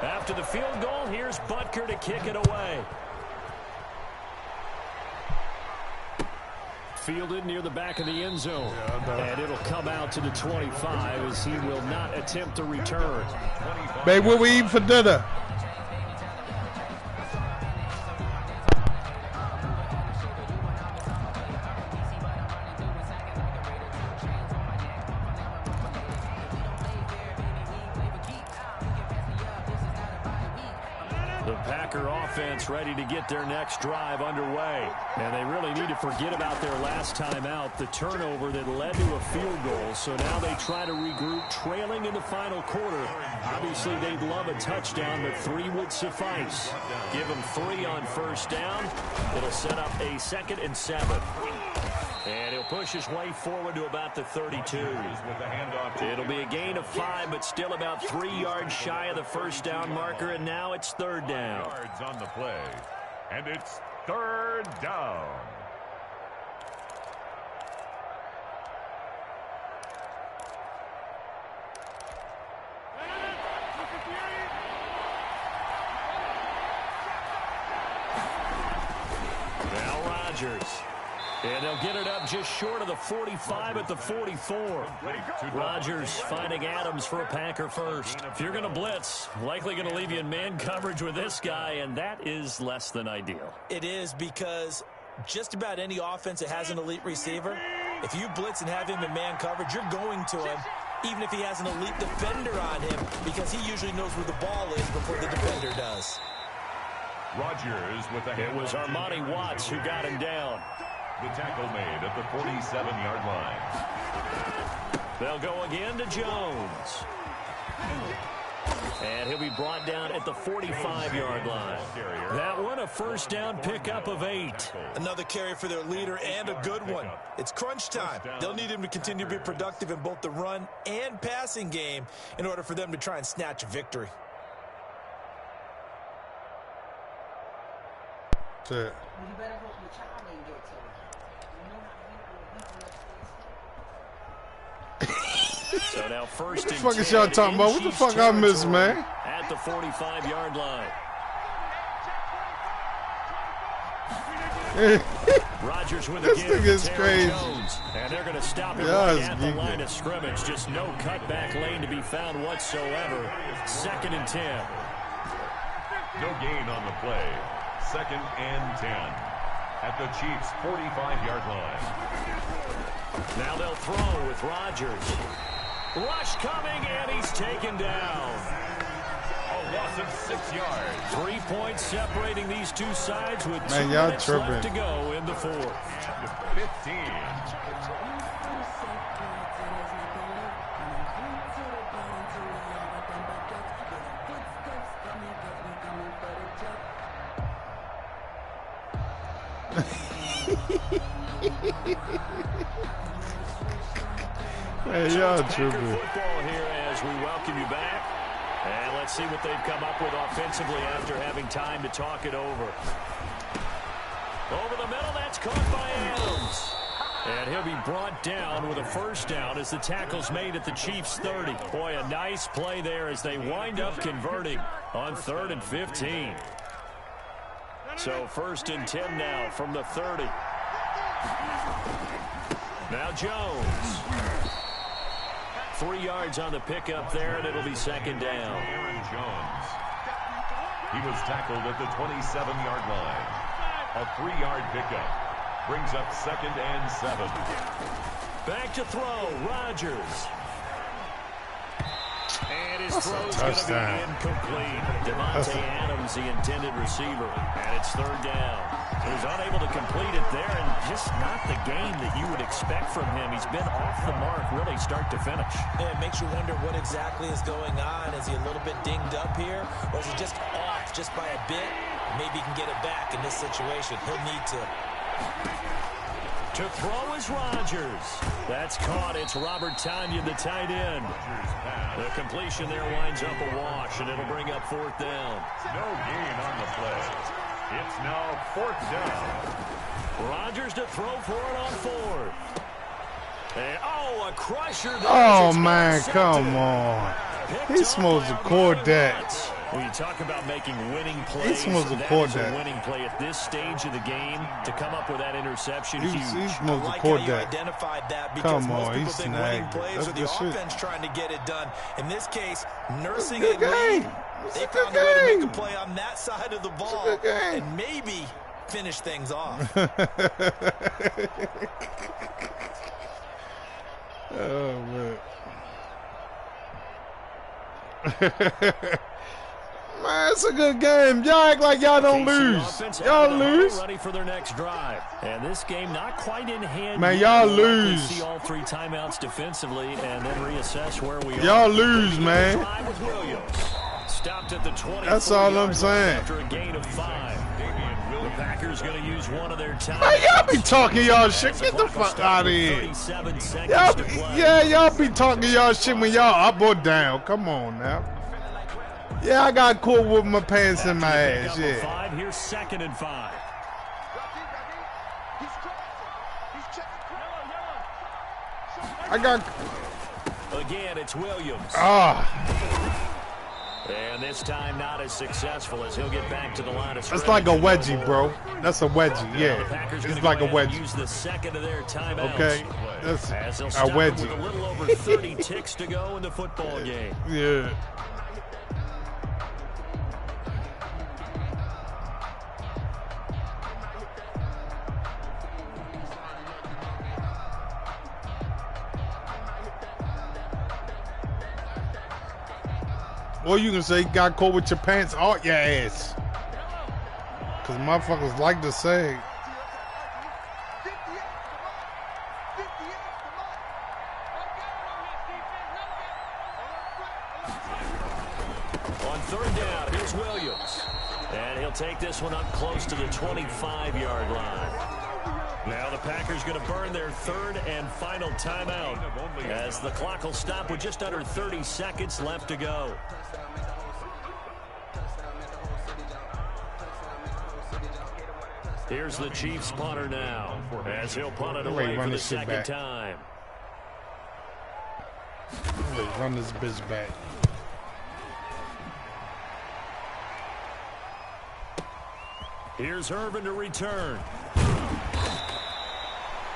After the field goal, here's Butker to kick it away. Fielded near the back of the end zone. And it'll come out to the 25 as he will not attempt to return. Babe, what we eat for dinner? Offense ready to get their next drive underway. And they really need to forget about their last time out, the turnover that led to a field goal. So now they try to regroup, trailing in the final quarter. Obviously, they'd love a touchdown, but 3 would suffice. Give them 3 on first down. It'll set up a 2nd and 7. And he'll push his way forward to about the 32. It'll be a gain of 5, but still about 3 yards shy of the first down marker, and now it's 3rd down. Yards on the play, and it's 3rd down. Now Rodgers. And they'll get it up just short of the 45 at the 44. Rodgers finding Adams for a Packer first. If you're going to blitz, likely going to leave you in man coverage with this guy, and that is less than ideal. It is, because just about any offense that has an elite receiver, if you blitz and have him in man coverage, you're going to him, even if he has an elite defender on him, because he usually knows where the ball is before the defender does. Rodgers with the It was Armani Watts who got him down. The tackle made at the 47-yard line. They'll go again to Jones. And he'll be brought down at the 45-yard line. That one, a first down pickup of 8. Another carry for their leader, and a good one. It's crunch time. They'll need him to continue to be productive in both the run and passing game in order for them to try and snatch a victory. That's it. So now first and 10. What the fuck is y'all talking about? What the fuck I missed, man? At the 45-yard line. Rodgers with a This thing is crazy. Jones. And they're going to stop him right at the line of scrimmage. Just no cutback lane to be found whatsoever. 2nd and 10. No gain on the play. 2nd and 10. At the Chiefs' 45-yard line. Now they'll throw with Rodgers. Rush coming, and he's taken down. A loss of 6 yards. 3 points separating these two sides with 2 Man, y'all minutes tripping. left to go in the 4th. 15. Man, y'all Packer tripping. football here as we welcome you back. And let's see what they've come up with offensively after having time to talk it over. Over the middle, that's caught by Adams. And he'll be brought down with a first down as the tackle's made at the Chiefs' 30. Boy, a nice play there as they wind up converting on 3rd and 15. So 1st and 10 now from the 30. Now Jones. 3 yards on the pickup there, and it'll be 2nd down. Aaron Jones. He was tackled at the 27-yard line. A 3-yard pickup. Brings up 2nd and 7. Back to throw, Rodgers. And his throw's going to be incomplete. Davante Adams, the intended receiver. And it's 3rd down. He was unable to complete it there, and just not the game that you would expect from him. He's been off the mark, really, start to finish. Yeah, it makes you wonder what exactly is going on. Is he a little bit dinged up here, or is he just off just by a bit? Maybe he can get it back in this situation. He'll need to. To throw is Rodgers. That's caught. It's Robert Tonyan, the tight end. The completion there winds up a wash, and it'll bring up 4th down. No gain on the play. It's now 4th down. Rodgers to throw for it on 4th. And, a crusher there. Oh, man, come on. He's supposed to record that. When you talk about making winning plays, he's supposed to record that. A winning play at this stage of the game. To come up with that interception, he's huge. supposed to record that. Identified that because most people think winning plays are the offense trying to get it done. In this case, nursing a lead. They found a way to make a play on that side of the ball and maybe finish things off. Oh, man. Man, it's a good game. Y'all act like y'all don't lose. Y'all lose. Ready for their next drive. And this game not quite in hand. Man, y'all lose. See all 3 timeouts defensively and then reassess where we are. Y'all lose, man. Stopped at the 20. That's all I'm saying. After a gain of 5. The Packers going to use one of their timeouts. Man, y'all be talking y'all shit. Get the fuck out of here. Y'all be talking y'all shit when y'all up or down. Come on now. Yeah, I got caught with my pants in my ass. Yeah. 5, here's 2nd and 5. I got. Again, it's Williams. And this time not as successful as he'll get back to the line of scrimmage. That's like a wedgie, bro. That's a wedgie, yeah. It's like a wedgie. Use the 2nd of their timeouts. Okay, that's a wedgie. With a little over 30 ticks to go in the football game. Yeah. Or you can say got caught with your pants out your ass. Because motherfuckers like to say. On 3rd down, here's Williams. And he'll take this one up close to the 25-yard line. Now the Packers going to burn their 3rd and final timeout as the clock will stop with just under 30 seconds left to go. Here's the Chiefs punter now as he'll punt it away for the 2nd time. Run this bitch back. Here's Irvin to return.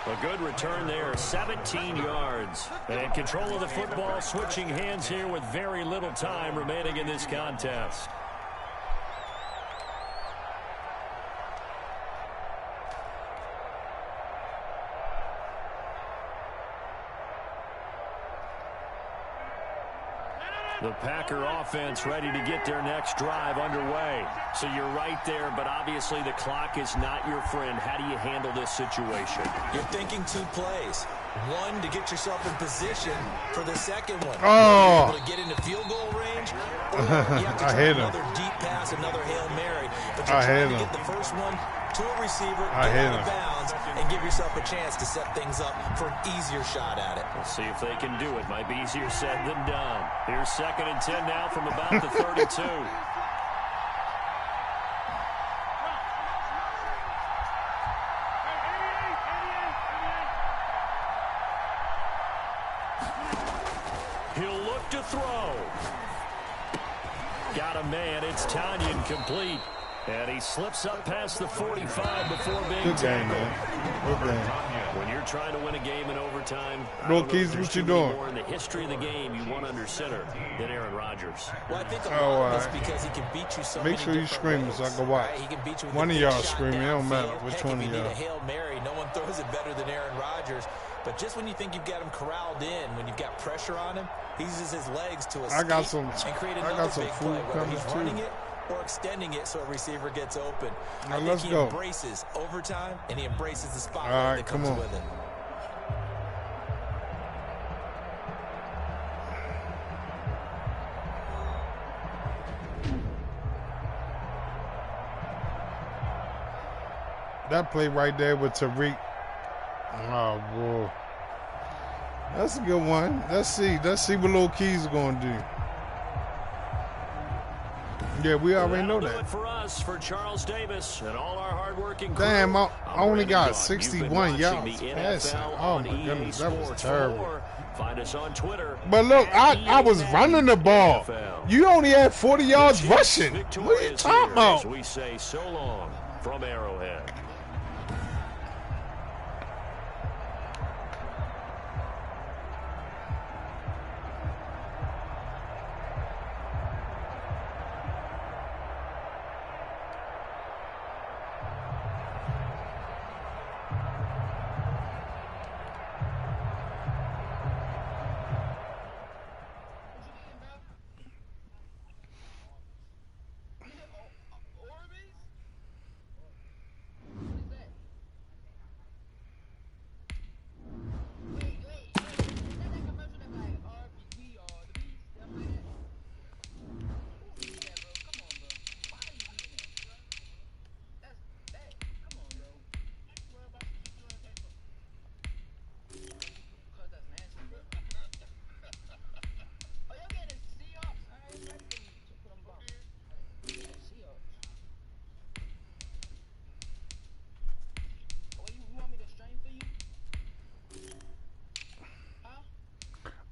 A good return there, 17 yards. And control of the football, switching hands here with very little time remaining in this contest. The Packer offense ready to get their next drive underway. So you're right there, but obviously the clock is not your friend. How do you handle this situation? You're thinking 2 plays. One, to get yourself in position for the second one. Oh. You're able to get into field goal range. Or you have to try another deep pass just another Hail Mary. But you're trying to get the first one to a receiver, get out of bounds, and give yourself a chance to set things up for an easier shot at it. We'll see if they can do it. Might be easier said than done. Here's 2nd and 10 now from about the 32. He'll look to throw. Got a man. It's Tanyan complete. And he slips up past the 45 before being tackled. Good game. When you're trying to win a game in overtime, Rookies, what you doing? More in the history of the game you want under center than Aaron Rodgers. Well, I think a lot of this because he can beat you so Make sure you scream so I can watch. He can beat you with one of y'all screaming. It don't matter which one of y'all. If you need a Hail Mary, no one throws it better than Aaron Rodgers. But just when you think you've got him corralled in, when you've got pressure on him, he uses his legs to escape and create another big play, whether he's running it or extending it so a receiver gets open. Now I think let's he go. embraces overtime, and he embraces the spotlight All right, that comes come on. with it. That play right there with Tariq. Oh, boy. That's a good one. Let's see. Let's see what Lil Keys going to do. Yeah, we already know that. For us, for Charles Davis and all our hardworking Damn, I only got You've 61 been yards watching the passing. NFL Oh, on my EA goodness. That was Sports terrible. 4. Find us on Twitter. But look, I was running the ball. You only had 40 yards rushing. What are you talking about? We say so long from Arrowhead.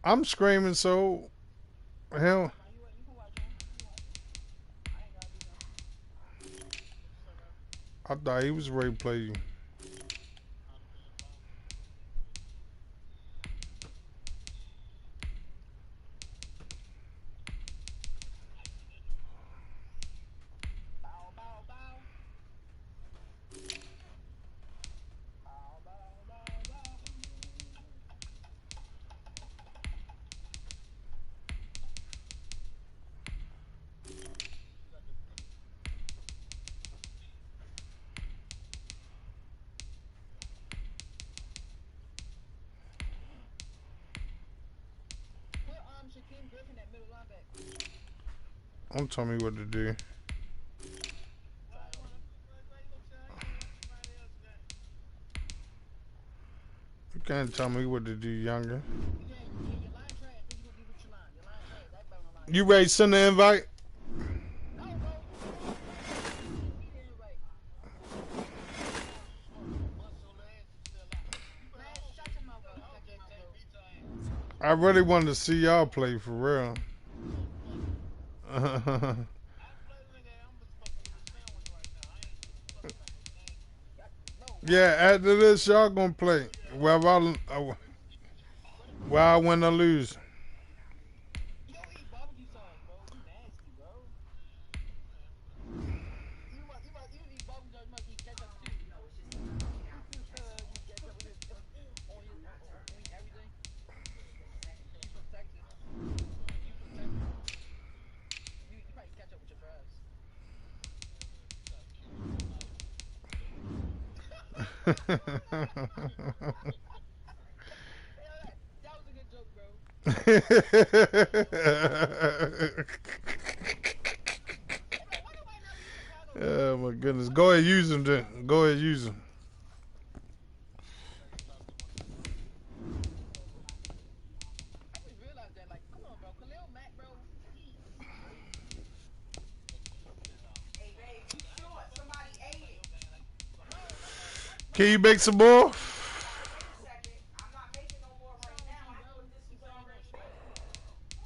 I'm screaming so hell. I thought he was ready to play you. Don't tell me what to do. You can't tell me what to do, younger. You ready to send the invite? I really wanted to see y'all play for real. Yeah, after this, y'all gonna play. Where I win or lose. Oh my goodness. Go ahead, use him then. Go ahead, use him. Can you make some more?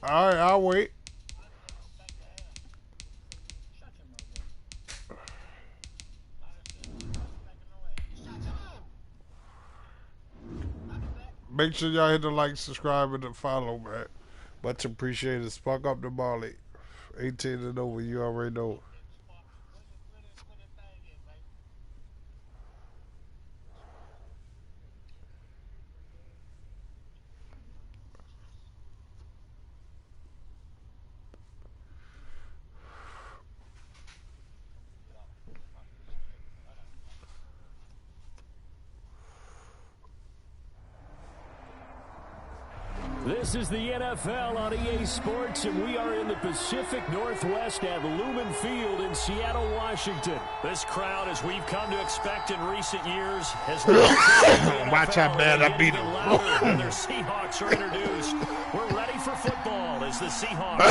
All right, I'll wait. Make sure y'all hit the like, subscribe, and the follow, man. Much appreciated. Spark up the Marley. 18 and over, you already know. This is the NFL on EA Sports, and we are in the Pacific Northwest at Lumen Field in Seattle, Washington. This crowd, as we've come to expect in recent years, has watch how bad I beat them. When their Seahawks are introduced. We're ready for football as the Seahawks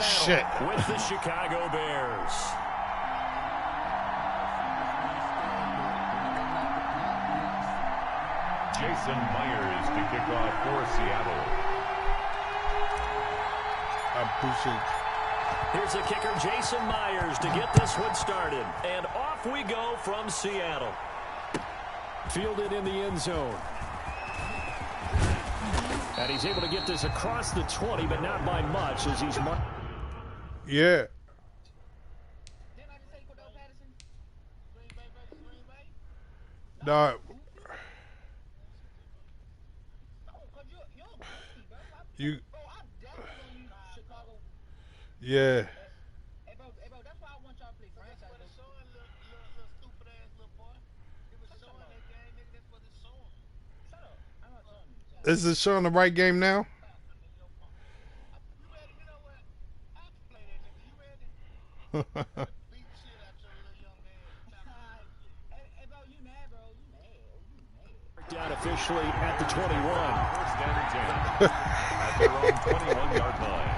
shit. with the Chicago Bears. Jason Myers to kick off for Seattle. I appreciate it. Here's the kicker, Jason Myers, to get this one started. And off we go from Seattle. Fielded in the end zone. And he's able to get this across the 20, but not by much as he's... Yeah. No. You. Yeah. Is it showing the right game now? Down officially at the 21. First and 10 at their own 21-yard line.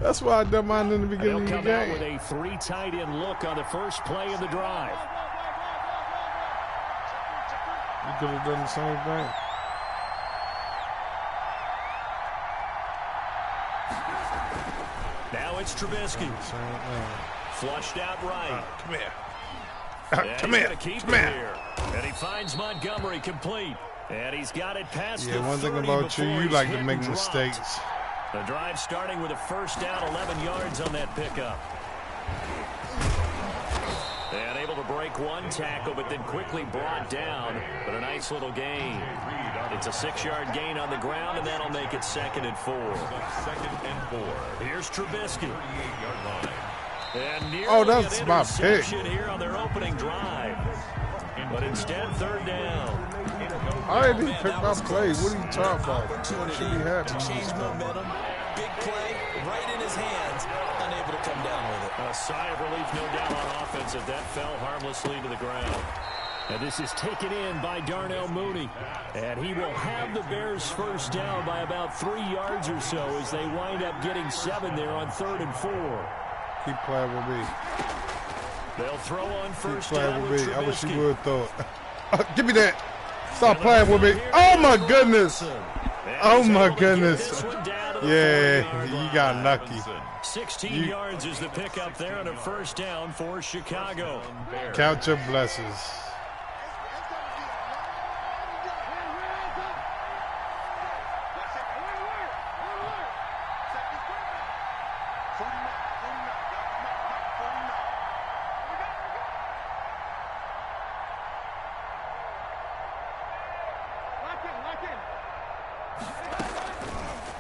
That's why I done mine in the beginning of the game. game. Out with a 3 tight end look on the first play of the drive. You could have done the same thing. Now it's Trubisky. Flushed out right. Come here. Come here. Come here. And he finds Montgomery complete. And he's got it past the 30. Yeah, one thing about you like to make mistakes. The drive starting with a first down, 11 yards on that pickup. And able to break one tackle, but then quickly brought down. But a nice little gain. It's a 6-yard gain on the ground, and that'll make it 2nd and 4. 2nd and 4. Here's Trubisky. 38-yard line. And oh, that's my pick. Here on their opening drive. But instead, 3rd down. I didn't pick my play. What are you talking about? I should be happy. Change momentum. Big play right in his hands. Unable to come down with it. A sigh of relief, no doubt, on offense as that fell harmlessly to the ground. And this is taken in by Darnell Mooney. And he will have the Bears first down by about 3 yards or so as they wind up getting 7 there on 3rd and 4. Keep playing with me. They'll throw on first down with with me. I wish you would throw it. Give me that. Stop playing with me. Oh, my goodness. Oh, my goodness. Yeah, you got lucky. 16 yards is the pickup there on a first down for Chicago. Count your blessings.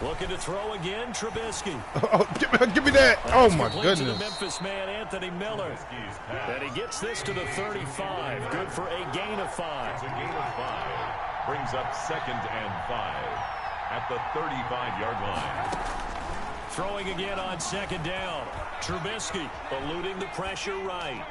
Looking to throw again, Trubisky. Oh, give me that. Oh, my To goodness. the Memphis man, Anthony Miller. And he gets this to the 35. Good for a gain of 5. It's a gain of 5. Brings up 2nd and 5 at the 35-yard line. Throwing again on 2nd down. Trubisky eluding the pressure right.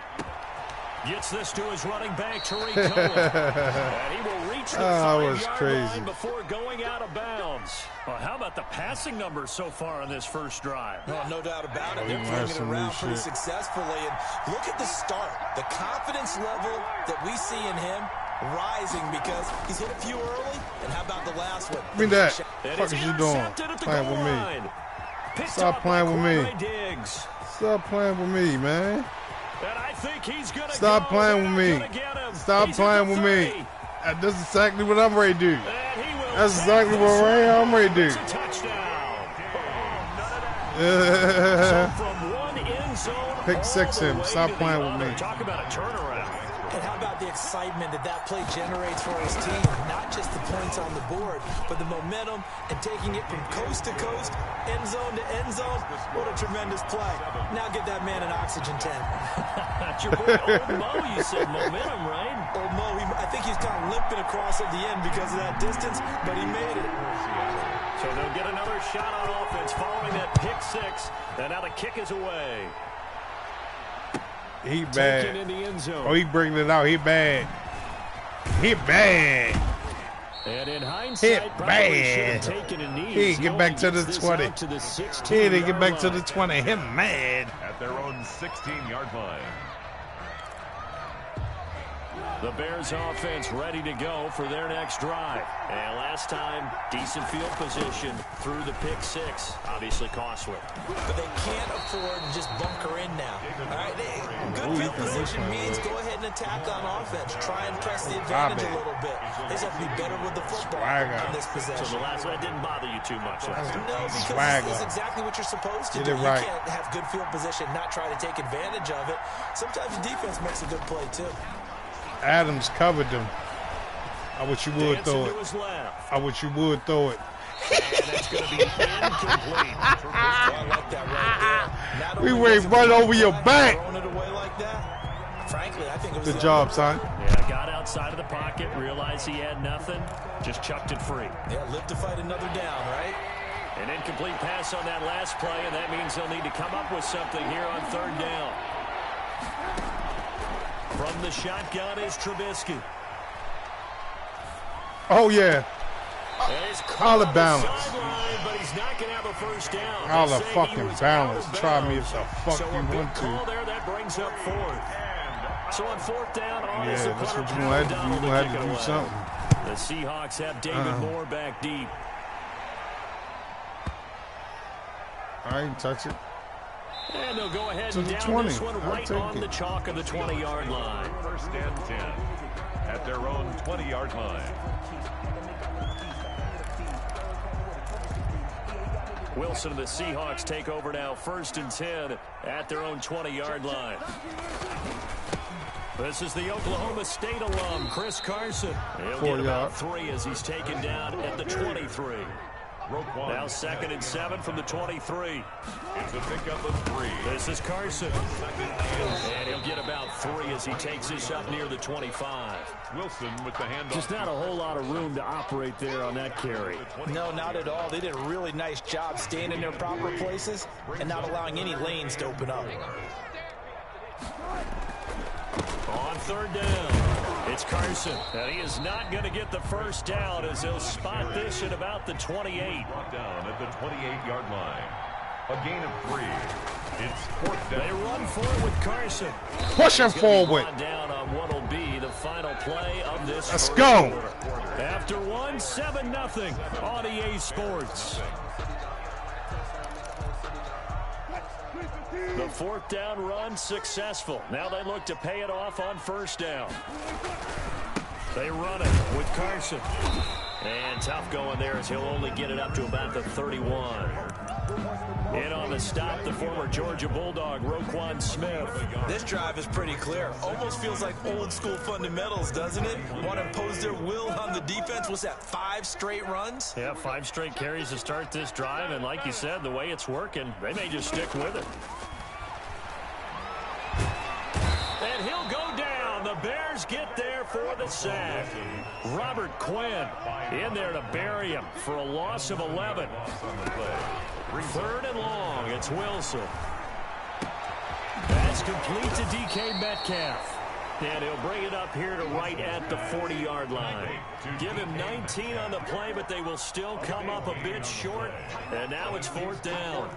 Gets this to his running back, Tariq Cohen. And he will reach the 5-yard line before going out of bounds. Well, how about the passing numbers so far on this first drive? Oh, no doubt about it. They're playing it around pretty successfully. And look at the start. The confidence level that we see in him rising because he's hit a few early. And how about the last one? Give me that. What is you doing? Playing with me. Stop playing with me. Stop playing with me, man. And I think he's gonna Stop playing with me. Stop playing with me. That's exactly what I'm ready to do. That's exactly what I'm ready to do. From one end zone, Pick 6 him. Stop playing with me. Talk about a turnaround. And how about the excitement that play generates for his team? Not just the points on the board, but the momentum and taking it from coast to coast, end zone to end zone. What a tremendous play. Now get that man an oxygen tank. That's your boy, Old Mo. You said momentum, right? Old Mo, I think he's kind of limping across at the end because of that distance, but he made it. So they'll get another shot on offense following that pick 6. And now the kick is away. He bad. Oh, he bringing it out. He bad. He bad. And in hindsight, he bad. He get back to the 20. He didn't get back to the 20. Him mad. At their own 16-yard line. The Bears offense ready to go for their next drive. And last time, decent field position through the pick 6. Obviously costly. But they can't afford to just bunker in now. All right, good field position means go ahead and attack on offense. Try and press the advantage a little bit. They just have to be better with the football in this possession. So the last one didn't bother you too much. No, because it's exactly what you're supposed to do. You can't have good field position, not try to take advantage of it. Sometimes the defense makes a good play, too. Adams covered them. I wish you would throw it. I wish you would throw it. And that's going to be incomplete. I like that right there. We went right over your back. Throwing it away like that. Frankly, I think it was good job, son. Yeah, got outside of the pocket, realized he had nothing, just chucked it free. Yeah, live to fight another down, right? An incomplete pass on that last play, and that means he'll need to come up with something here on 3rd down. From the shotgun is Trubisky. Oh, yeah. All the balance. But he's not going to have a first down. All the fucking balance. Try me if the fuck you want to. There, that brings up 4th. So on 4th down, yeah, that's what you're going to have to do. You're going to have to do something. The Seahawks have David Moore back deep. I ain't touch it. And they'll go ahead to and the down 20. this one right on the chalk of the 20-yard line. 1st and 10 at their own 20-yard line. Wilson and the Seahawks take over now. 1st and 10 at their own 20-yard line. This is the Oklahoma State alum, Chris Carson. He'll get about 3 as he's taken down at the 23. Now 2nd and 7 from the 23. It's a pickup of 3. This is Carson. And he'll get about 3 as he takes this up near the 25. Wilson with the handoff. Just not a whole lot of room to operate there on that carry. No, not at all. They did a really nice job staying in their proper places and not allowing any lanes to open up. On 3rd down, it's Carson. And he is not going to get the first down as he'll spot this at about the 28. Down at the 28-yard line. A gain of 3. It's 4th down. They run forward with Carson. Push him forward. Down on what will be the final play of this. Let's go. Quarter. After 1, 7-0 on EA Sports. The 4th down run successful. Now they look to pay it off on 1st down. They run it with Carson. And tough going there as he'll only get it up to about the 31. In on the stop, the former Georgia Bulldog, Roquan Smith. This drive is pretty clear. Almost feels like old school fundamentals, doesn't it? Want to impose their will on the defense. What's that, 5 straight runs? Yeah, 5 straight carries to start this drive. And like you said, the way it's working, they may just stick with it. And he'll go down. The Bears get there for the sack. Robert Quinn in there to bury him for a loss of 11. 3rd and long. It's Wilson. That's complete to DK Metcalf. And he'll bring it up here to right at the 40-yard line. Give him 19 on the play, but they will still come up a bit short. And now it's 4th down.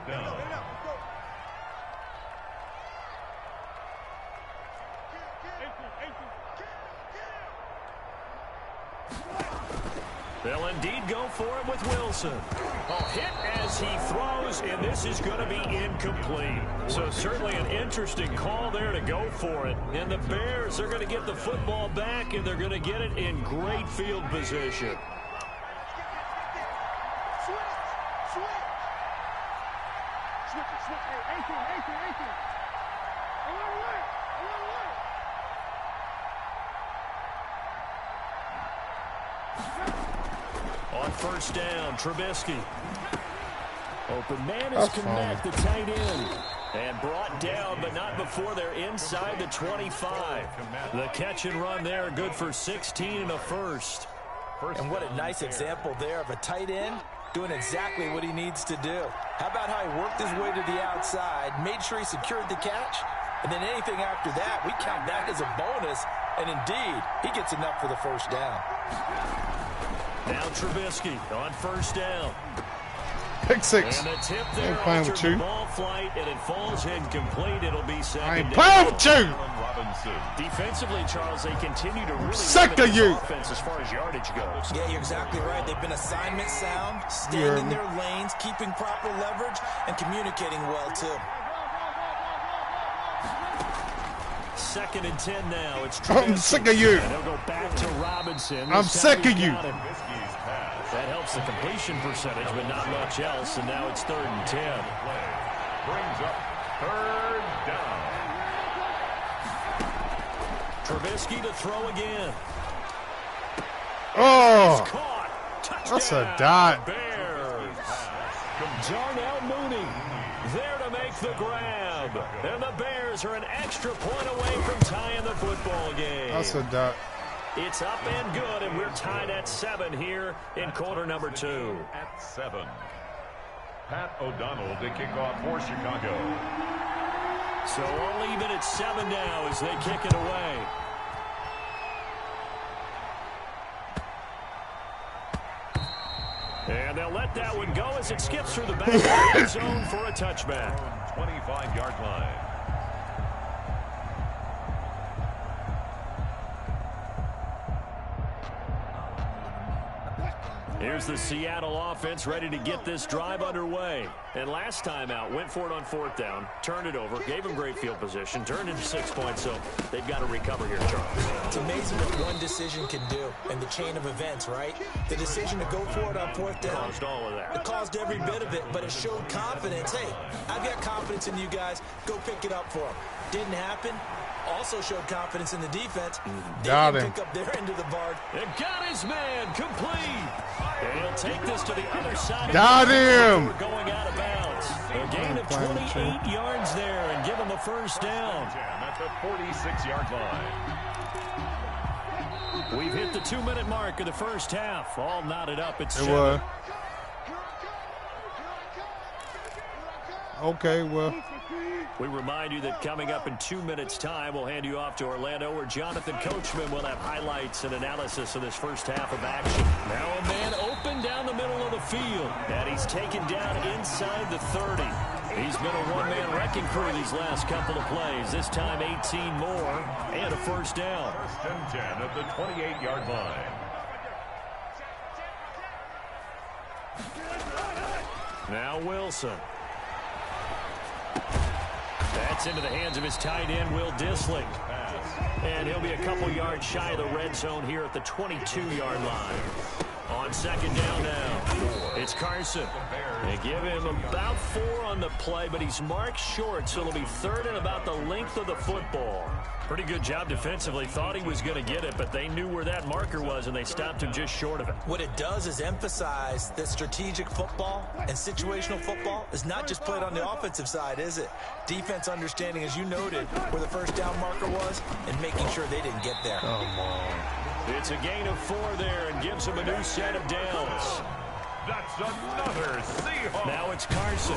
They'll indeed go for it with Wilson. A hit as he throws, and this is going to be incomplete. So certainly an interesting call there to go for it. And the Bears are going to get the football back, and they're going to get it in great field position. On 1st down, Trubisky. Open man is connect the tight end. And brought down, but not before they're inside the 25. The catch and run there, good for 16 and a first. And what a nice example there of a tight end doing exactly what he needs to do. How about how he worked his way to the outside, made sure he secured the catch, and then anything after that, we count that as a bonus. And indeed, he gets enough for the 1st down. Now Trubisky on 1st down. Pick 6. And the tip there, playing with you. Ball flight, and it falls incomplete. It'll be 2nd I ain't down. playing with you. Defensively, Charles, they continue to really Sick limit of you. offense as far as yardage goes. Yeah, you're exactly right. They've been assignment sound, staying in their lanes, keeping proper leverage, and communicating well, too. 2nd and 10 now. It's Trubisky. I'm sick of you. And they'll go back to Robinson. I'm sick of you. That helps the completion percentage, but not much else. And now it's 3rd and 10. Brings up 3rd down. Trubisky to throw again. Oh, Caught. Touchdown. that's a dot. Bears. Darnell Mooney there to make the grab. And the Bears are an extra point away from tying the football game. That's a dot. It's up and good, and we're tied at 7 here in quarter number 2. At 7. Pat O'Donnell to kick off for Chicago. So all even at 7 now as they kick it away. And they'll let that one go as it skips through the back of the end zone for a touchback. 25-yard line. Here's the Seattle offense ready to get this drive underway. And last time out, went for it on 4th down, turned it over, gave them great field position, turned into 6 points, so they've got to recover here, Charles. It's amazing what one decision can do in the chain of events, right? The decision to go for it on 4th down. Caused all of that. It caused every bit of it, but it showed confidence. Hey, I've got confidence in you guys. Go pick it up for them. Didn't happen. Also showed confidence in the defense. They didn't pick up their end of the bargain. And got his man complete. And he'll take this to the other side. Got him. We're going out of bounds. A gain of 28 yards there and give him the 1st down. At the 46-yard line. We've hit the 2-minute mark of the 1st half. All knotted up. It's 7. was. Okay, well. We remind you that coming up in 2 minutes' time, we'll hand you off to Orlando, where Jonathan Coachman will have highlights and analysis of this 1st half of action. Now a man open down the middle of the field, and he's taken down inside the 30. He's been a one-man wrecking crew these last couple of plays. This time 18 more and a 1st down. 1st and 10 at the 28-yard line. Now Wilson. That's into the hands of his tight end, Will Dissling. And he'll be a couple yards shy of the red zone here at the 22-yard line. On second down now, it's Carson. They give him about 4 on the play, but he's marked short, so it'll be 3rd and about the length of the football. Pretty good job defensively. Thought he was going to get it, but they knew where that marker was, and they stopped him just short of it. What it does is emphasize that strategic football and situational football is not just played on the offensive side, is it? Defense understanding, as you noted, where the first down marker was and making sure they didn't get there. Come on. It's a gain of 4 there and gives them a new set of downs. That's another Seahawks. Now it's Carson.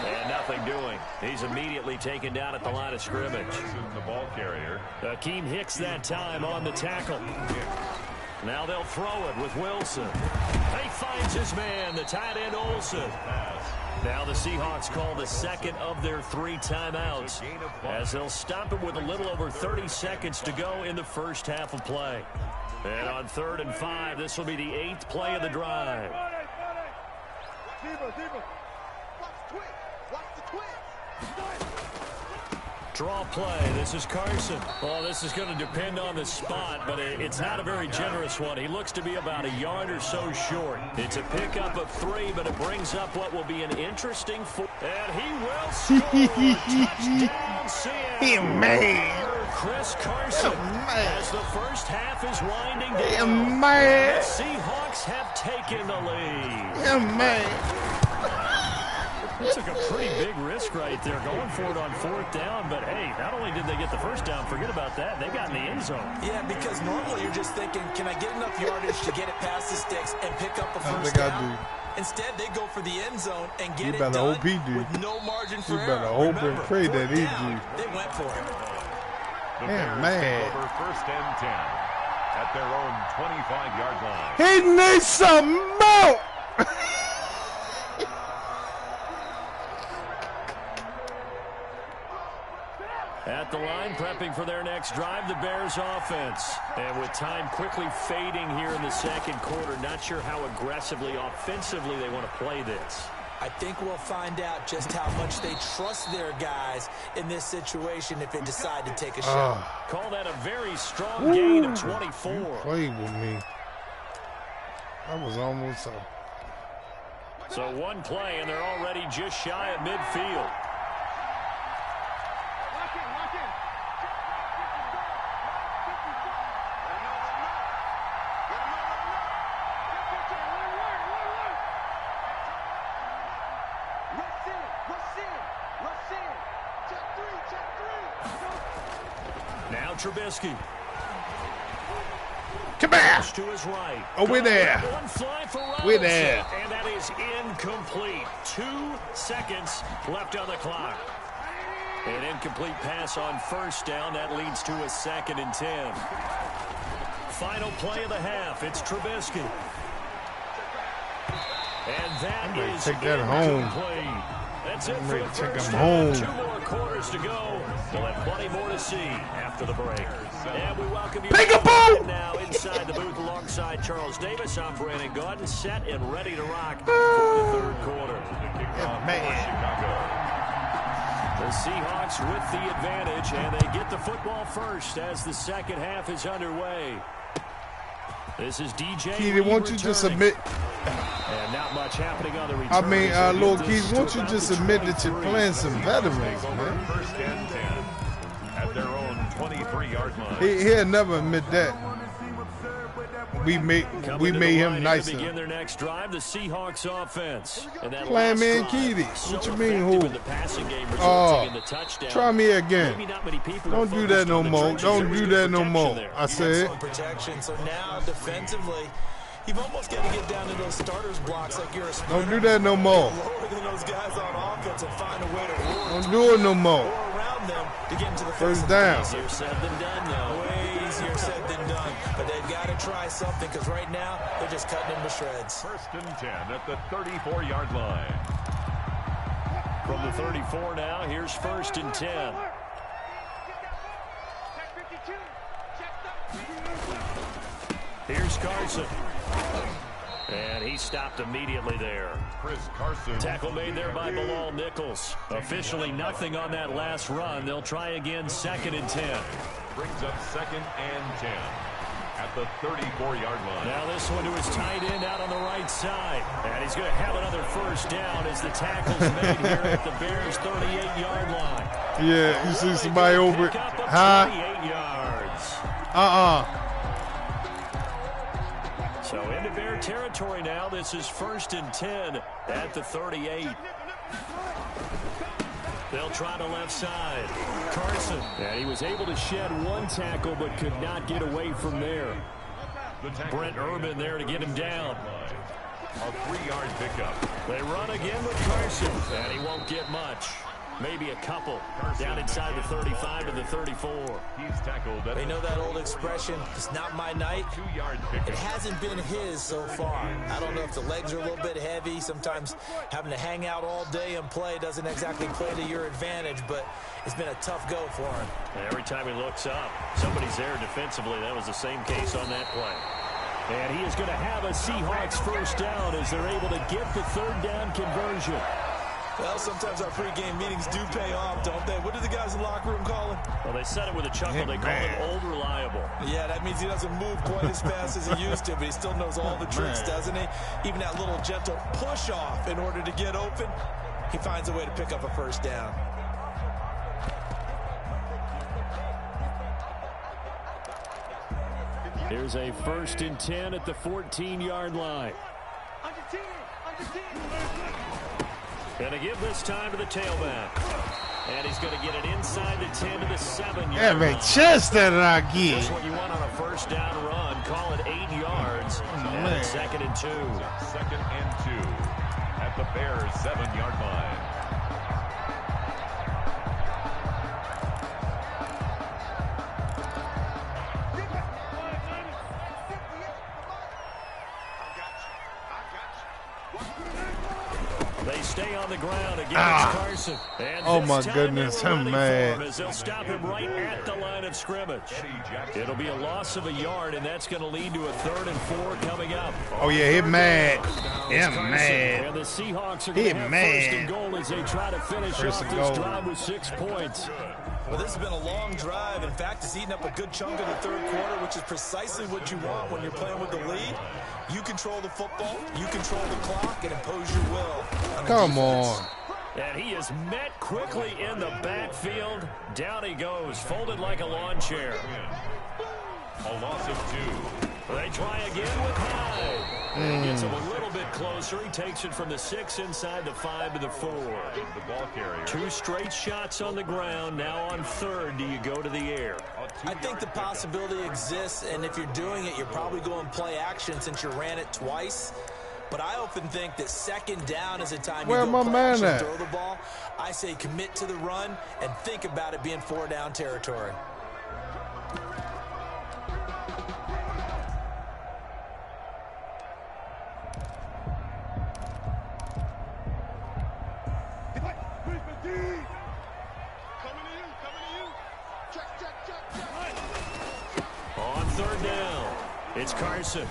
And nothing doing. He's immediately taken down at the line of scrimmage. The ball carrier. Akeem Hicks that time on the tackle. Now they'll throw it with Wilson. He finds his man, the tight end Olsen. Now the Seahawks call the second of their 3 timeouts as they'll stop it with a little over 30 seconds to go in the first half of play. And on 3rd and 5, this will be the 8th play of the drive. Draw play. This is Carson. Oh, this is going to depend on the spot, but it's not a very generous one. He looks to be about a yard or so short. It's a pickup of 3, but it brings up what will be an interesting 4. And he will score. Touchdown, Seattle. Man. Chris Carson, as the first half is winding down. Man. The Seahawks have taken the lead. Man. He took a pretty big risk right there, going for it on 4th down. But, hey, not only did they get the first down, forget about that, they got in the end zone. Yeah, because normally you're just thinking, can I get enough yardage to get it past the sticks and pick up a first down? Instead, they go for the end zone and get it done with no margin for error. You better hope and pray that he do. They went for it. The Bears take over 1st and 10 at their own 25-yard line. He needs some more. At the line, prepping for their next drive, the Bears offense. And with time quickly fading here in the second quarter, not sure how aggressively, offensively they want to play this. I think we'll find out just how much they trust their guys in this situation if they decide to take a shot. Call that a very strong gain of 24. You played with me. That was almost up. So 1 play, and they're already just shy of midfield. Now Trubisky. Come on. To his right. Oh, we're there. One fly for Robinson, we're there. And that is incomplete. 2 seconds left on the clock. An incomplete pass on 1st down. That leads to a 2nd and 10. Final play of the half. It's Trubisky. And that is take that home. That's it for the first home. 2 more quarters to go. We'll have plenty more to see after the break. And we welcome you now inside the booth alongside Charles Davis. I'm Brandon Gaudin, set and ready to rock for the 3rd quarter. The Seahawks with the advantage, and they get the football first as the second half is underway. This is DJ. Keith, won't you just admit? And not much happening on the return. I mean, Lord Keith, won't you just admit that you're playing some veterans, man? 1st and 10 at their own 23-yard line. He'll never admit that. We made him nicer. Begin their next drive, the Seahawks offense. Playing man Keith. What you mean, who? Try me again. Don't do that no more. Don't do that no more. I said. Protection. So now defensively, you've almost got to get down to those starters blocks like you're a sprinter. Don't do that no more. Lower than those guys on offense and find a way to don't do it no more. Around them to get into the first down. Easier said than done, though. Way easier said than done. But they've got to try something because right now they're just cutting them to shreds. 1st and 10 at the 34-yard line. From the 34 now, here's 1st and 10. Here's Carson. And he stopped immediately there. Chris Carson. Tackle made there by Bilal Nichols. Officially nothing on that last run. They'll try again 2nd and 10. Brings up 2nd and 10 at the 34-yard line. Now this one to his tight end out on the right side. And he's going to have another first down as the tackle's made here at the Bears' 38-yard line. Yeah, you see somebody over it. Huh? 28 yards. So into Bear territory now. This is 1st and 10 at the 38. They'll try the left side. Carson. And he was able to shed one tackle but could not get away from there. Brent Urban there to get him down. A 3-yard pickup. They run again with Carson. And he won't get much. Maybe a couple. Down inside the 35 to the 34. He's tackled. They know that old expression, it's not my night. 2-yard pickup. It hasn't been his so far. I don't know if the legs are a little bit heavy. Sometimes having to hang out all day and play doesn't exactly play to your advantage, but it's been a tough go for him. And every time he looks up, somebody's there defensively. That was the same case on that play. And he is going to have a Seahawks first down as they're able to get the 3rd down conversion. Well, sometimes our pregame meetings do pay off, don't they? What do the guys in the locker room call him? Well, they said it with a chuckle. They call him old reliable. Yeah, that means he doesn't move quite as fast as he used to, but he still knows all the tricks, doesn't he? Even that little gentle push-off in order to get open, he finds a way to pick up a first down. Here's a 1st and 10 at the 14-yard line. Going to give this time to the tailback. And he's going to get it inside the 10 to the 7-yard Every chance that I get. That's what you want on a first down run. Call it 8 yards. And it's 2nd and 2. 2nd and 2 at the Bears' 7-yard line. They stay on the ground against Carson. And oh my goodness, I'm mad. As they'll stop him right at the line of scrimmage. It'll be a loss of a yard, and that's going to lead to a 3rd and 4 coming up. Oh yeah, he mad. Yeah, I'm mad. And the Seahawks are going to have first and goal as they try to finish off this drive with 6 points. Well, this has been a long drive. In fact, it's eaten up a good chunk of the 3rd quarter, which is precisely what you want when you're playing with the lead. You control the football, you control the clock, and impose your will. Come on. And he is met quickly in the backfield. Down he goes, folded like a lawn chair. A loss of 2. They try again with Hyde. And he gets him a little bit closer. He takes it from the 6 inside the 5 to the 4. The ball carrier. 2 straight shots on the ground. Now on 3rd, do you go to the air? I think the possibility exists, and if you're doing it, you're probably going play action since you ran it twice. But I often think that 2nd down is a time you go play action and throw the ball. I say commit to the run and think about it being 4-down territory. On 3rd down, it's Carson.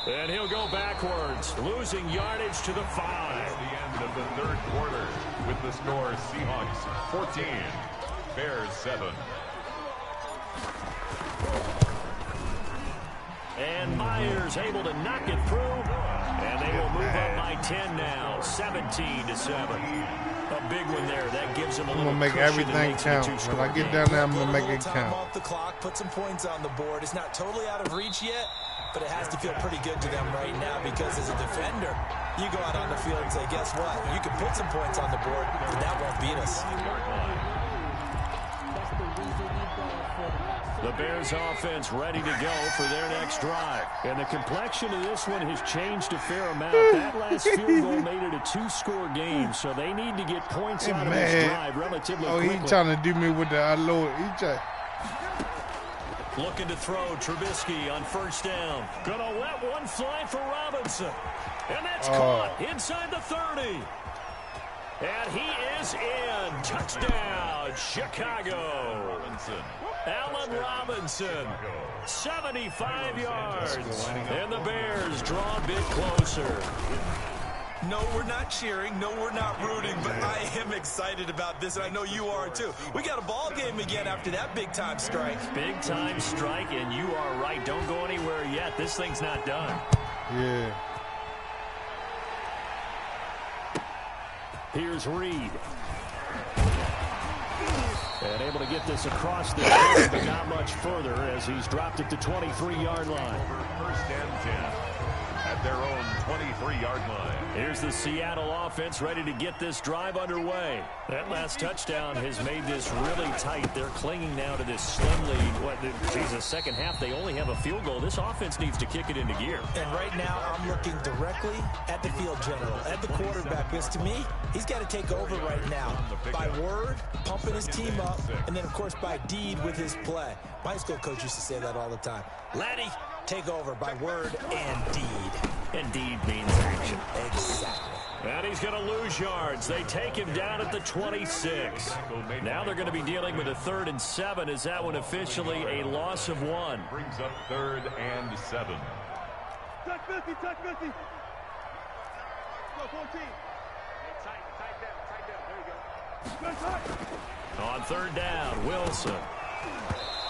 And he'll go backwards, losing yardage to the 5. The end of the 3rd quarter with the score Seahawks 14, Bears 7. And Myers able to knock it through. And they will move up by 10 now, 17-7. A big one there. That gives them a little I'm going to make everything count. When I get down there, I'm going to make it count. Off the clock, put some points on the board. It's not totally out of reach yet, but it has to feel pretty good to them right now because as a defender, you go out on the field and say, guess what? You can put some points on the board, but that won't beat us. The Bears offense ready to go for their next drive. And the complexion of this one has changed a fair amount. That last field goal made it a 2-score game, so they need to get points out of this drive relatively quickly. Oh, he's trying to do me with the Lord. Looking to throw, Trubisky on 1st down. Gonna let one fly for Robinson. And that's caught inside the 30. And he is in. Touchdown, Chicago. Allen Robinson, 75 yards. And the Bears draw a bit closer. No, we're not cheering. No, we're not rooting. But I am excited about this, and I know you are too. We got a ball game again after that big-time strike. Big-time strike, and you are right. Don't go anywhere yet. This thing's not done. Yeah. Here's Reed. And able to get this across the field, but not much further as he's dropped it to 23-yard line. First and 10 at their own 23-yard line. Here's the Seattle offense ready to get this drive underway. That last touchdown has made this really tight. They're clinging now to this slim lead. The second half, they only have a field goal. This offense needs to kick it into gear. And right now, I'm looking directly at the field general, at the quarterback, because to me, he's got to take over right now. By word, pumping his team up, and then, of course, by deed with his play. My high school coach used to say that all the time. Laddie, take over by word and deed. And deed means action. Exactly. And he's going to lose yards. They take him down at the 26. Now they're going to be dealing with a 3rd and 7. Is that one officially a loss of 1? Brings up 3rd and 7. Touch 50, touch 50. Go 14. Tight down. There you go. On 3rd down, Wilson.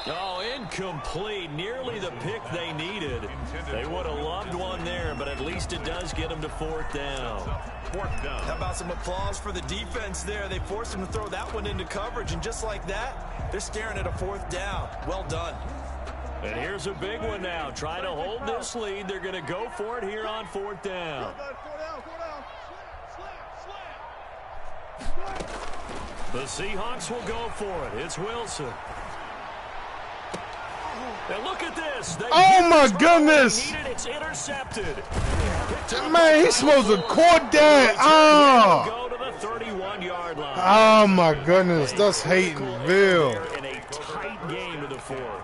Oh, incomplete. Nearly the pick they needed. They would have loved one there, but at least it does get them to 4th down. 4th down. How about some applause for the defense there? They forced him to throw that one into coverage, and just like that, they're staring at a 4th down. Well done. And here's a big one now. Trying to hold this lead. They're going to go for it here on 4th down. The Seahawks will go for it. It's Wilson. Now look at this. Oh my goodness! It's intercepted. Man, he's supposed to caught that. Go to the 31-yard line. Oh my goodness, that's Haydenville. In a tight game to the 4th.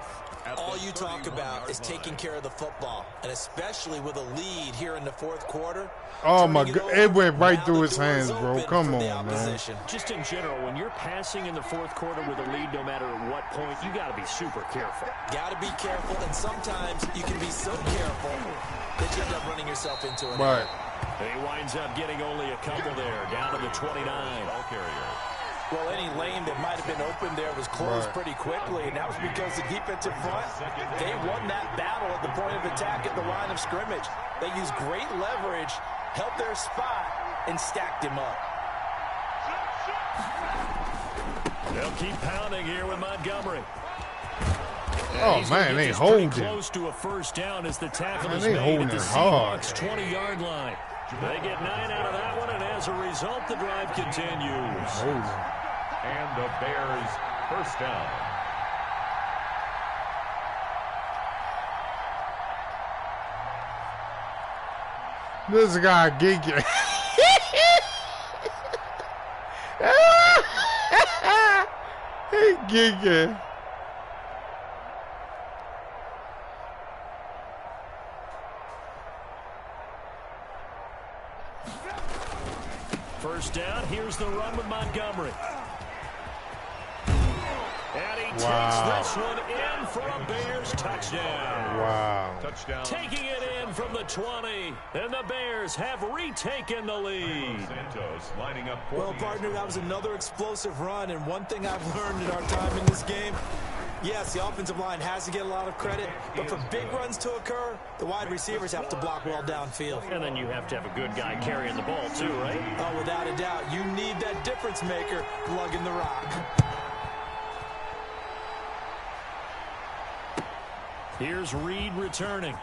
All you talk about is taking care of the football, and especially with a lead here in the 4th quarter. Oh my God, it went right through his hands, bro. Come on, man. Just in general, when you're passing in the 4th quarter with a lead, no matter what point, you got to be super careful. Got to be careful, and sometimes you can be so careful that you end up running yourself into it. Right. He winds up getting only a couple there, down to the 29. Ball carrier. Well, any lane that might have been open there was closed pretty quickly, and that was because the defensive front, they won that battle at the point of attack at the line of scrimmage. They used great leverage, held their spot, and stacked him up. They'll keep pounding here with Montgomery. Oh man, they holding close to a 1st down as the tackle is they made holding at the Seahawks 20-yard line. They get 9 out of that one, and as a result, the drive continues. And the Bears 1st down. This guy geeking. He geeking. First down, here's the run with Montgomery. And he takes this one in for a Bears touchdown. Wow. Touchdown. Taking it in from the 20, and the Bears have retaken the lead. Santos lining up. Well, partner, that was another explosive run, and one thing I've learned in our time in this game, yes, the offensive line has to get a lot of credit, but for big runs to occur, the wide receivers have to block well downfield. And then you have to have a good guy carrying the ball too, right? Oh, without a doubt. You need that difference maker lugging the rock. Here's Reed returning.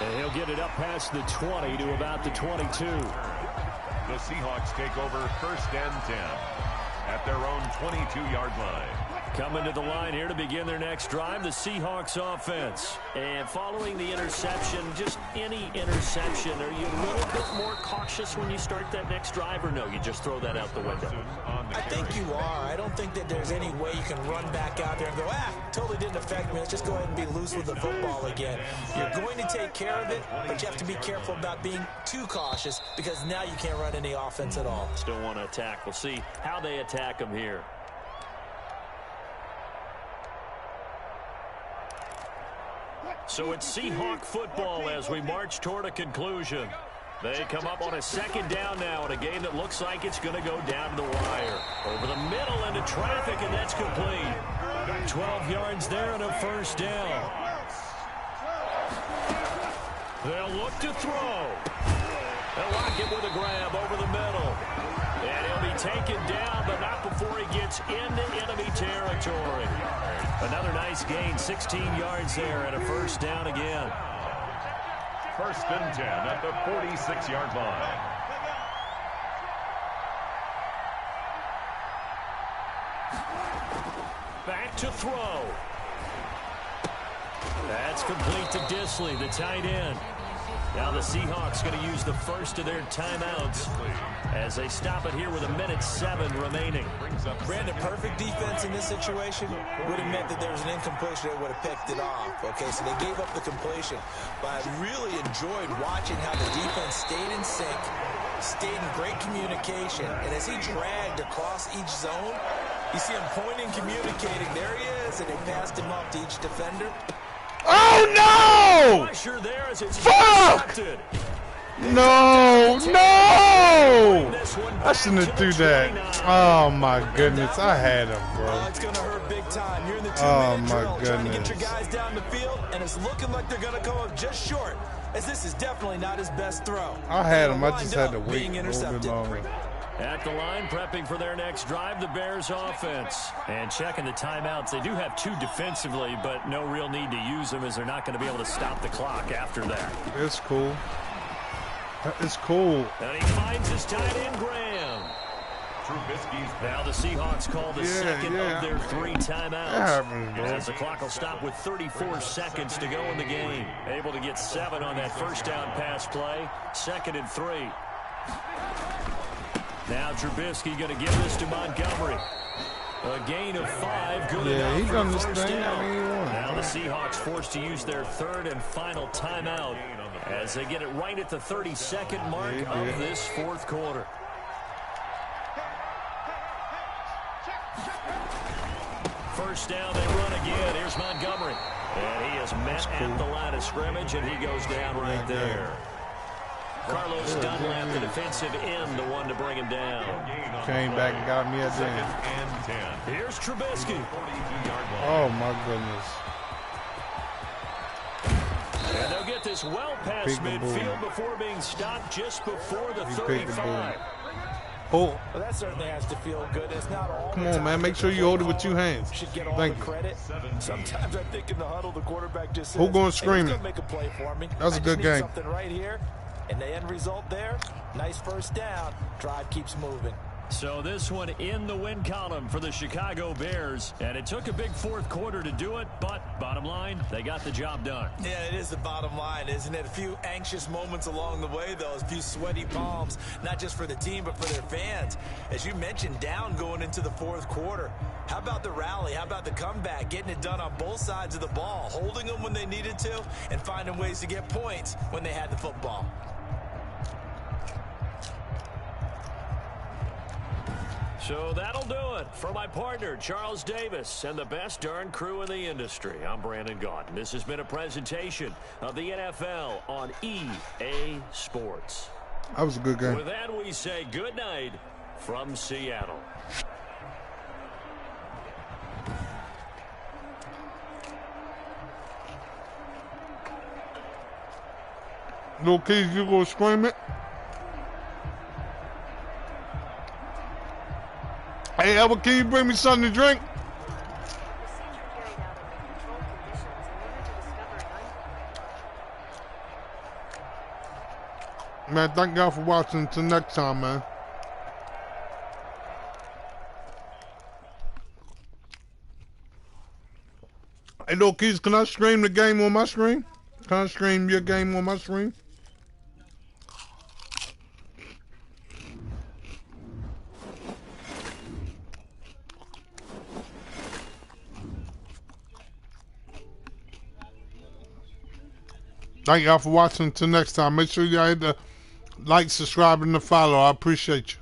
And he'll get it up past the 20 to about the 22. The Seahawks take over 1st and 10 at their own 22-yard line. Coming to the line here to begin their next drive, the Seahawks offense. And following the interception, just any interception, are you a little bit more cautious when you start that next drive, or no, you just throw that out the window? I think you are. I don't think that there's any way you can run back out there and go, totally didn't affect me. Let's just go ahead and be loose with the football again. You're going to take care of it, but you have to be careful about being too cautious because now you can't run any offense at all. Still want to attack. We'll see how they attack them here. So it's Seahawk football as we march toward a conclusion. They come up on a second down now in a game that looks like it's going to go down to the wire. Over the middle into traffic, and that's complete. 12 yards there and a first down. They'll look to throw. They'll lock it with a grab over the middle. And he'll be taken down, but not before he gets into enemy territory. Another nice gain, 16 yards there and a first down again. First and 10 at the 46-yard line. Back to throw. That's complete to Disley, the tight end. Now the Seahawks going to use the first of their timeouts as they stop it here with 1:07 remaining. Brandon, perfect defense in this situation would have meant that there was an incompletion. They would have picked it off. Okay, so they gave up the completion. But I really enjoyed watching how the defense stayed in sync, stayed in great communication. And as he dragged across each zone, you see him pointing, communicating. There he is, and they passed him up to each defender. Oh, no! Fuck! No, no! I shouldn't have threw that. Oh, my goodness. I had him, bro. It's going to hurt big time. You're in the Oh, two-minute my drill, trying to get your goodness. guys down the field, and it's looking like they're going to come up just short, as this is definitely not his best throw. I had him. I just had to Wind up wait being a little bit intercepted. longer. At the line, prepping for their next drive, the Bears offense. And checking the timeouts. They do have two defensively, but no real need to use them as they're not going to be able to stop the clock after that. It's cool. It's cool. And he finds his tight end, Graham. Now the Seahawks call the second of their 3 timeouts. That happens, bro. As the clock will stop with 34 seconds to go in the game. Able to get 7 on that first down pass play. 2nd and 3. Now Trubisky going to give this to Montgomery. A gain of 5. Good enough he for done a this first thing. down. I mean, he won. Now the Seahawks forced to use their 3rd and final timeout as they get it right at the 32nd mark of this 4th quarter. First down, they run again. Here's Montgomery. And he is met at the line of scrimmage, and he goes down right there. Carlos Dunlap, the defensive end, the one to bring him down. Came back and got me at the end. Here's Trubisky. Oh, my goodness. And they'll get this well past midfield before being stopped just before the 35. Hold. Well, that certainly has to feel good. It's not all Come on, man. Make sure you hold it with 2 hands. Should get all Thank the you. credit. Sometimes I think in the huddle, the quarterback just says, Who going "Hey, screaming? he's gonna make a play for me. That's a I good just need game. something right here." And the end result there, nice first down. Drive keeps moving. So this one in the win column for the Chicago Bears. And it took a big 4th quarter to do it, but bottom line, they got the job done. Yeah, it is the bottom line, isn't it? A few anxious moments along the way, though. A few sweaty palms, not just for the team, but for their fans. As you mentioned, down going into the 4th quarter. How about the rally? How about the comeback? Getting it done on both sides of the ball, holding them when they needed to, and finding ways to get points when they had the football. So that'll do it for my partner, Charles Davis, and the best darn crew in the industry. I'm Brandon Gaudin. This has been a presentation of the NFL on EA Sports. That was a good game. With that, we say good night from Seattle. Little kids, you go scream it. Hey, Albert, can you bring me something to drink? Man, thank y'all for watching. Until next time, man. Hey, little kids, can I stream the game on my screen? Can I stream your game on my screen? Thank y'all for watching. Until next time, make sure y'all hit the like, subscribe, and the follow. I appreciate you.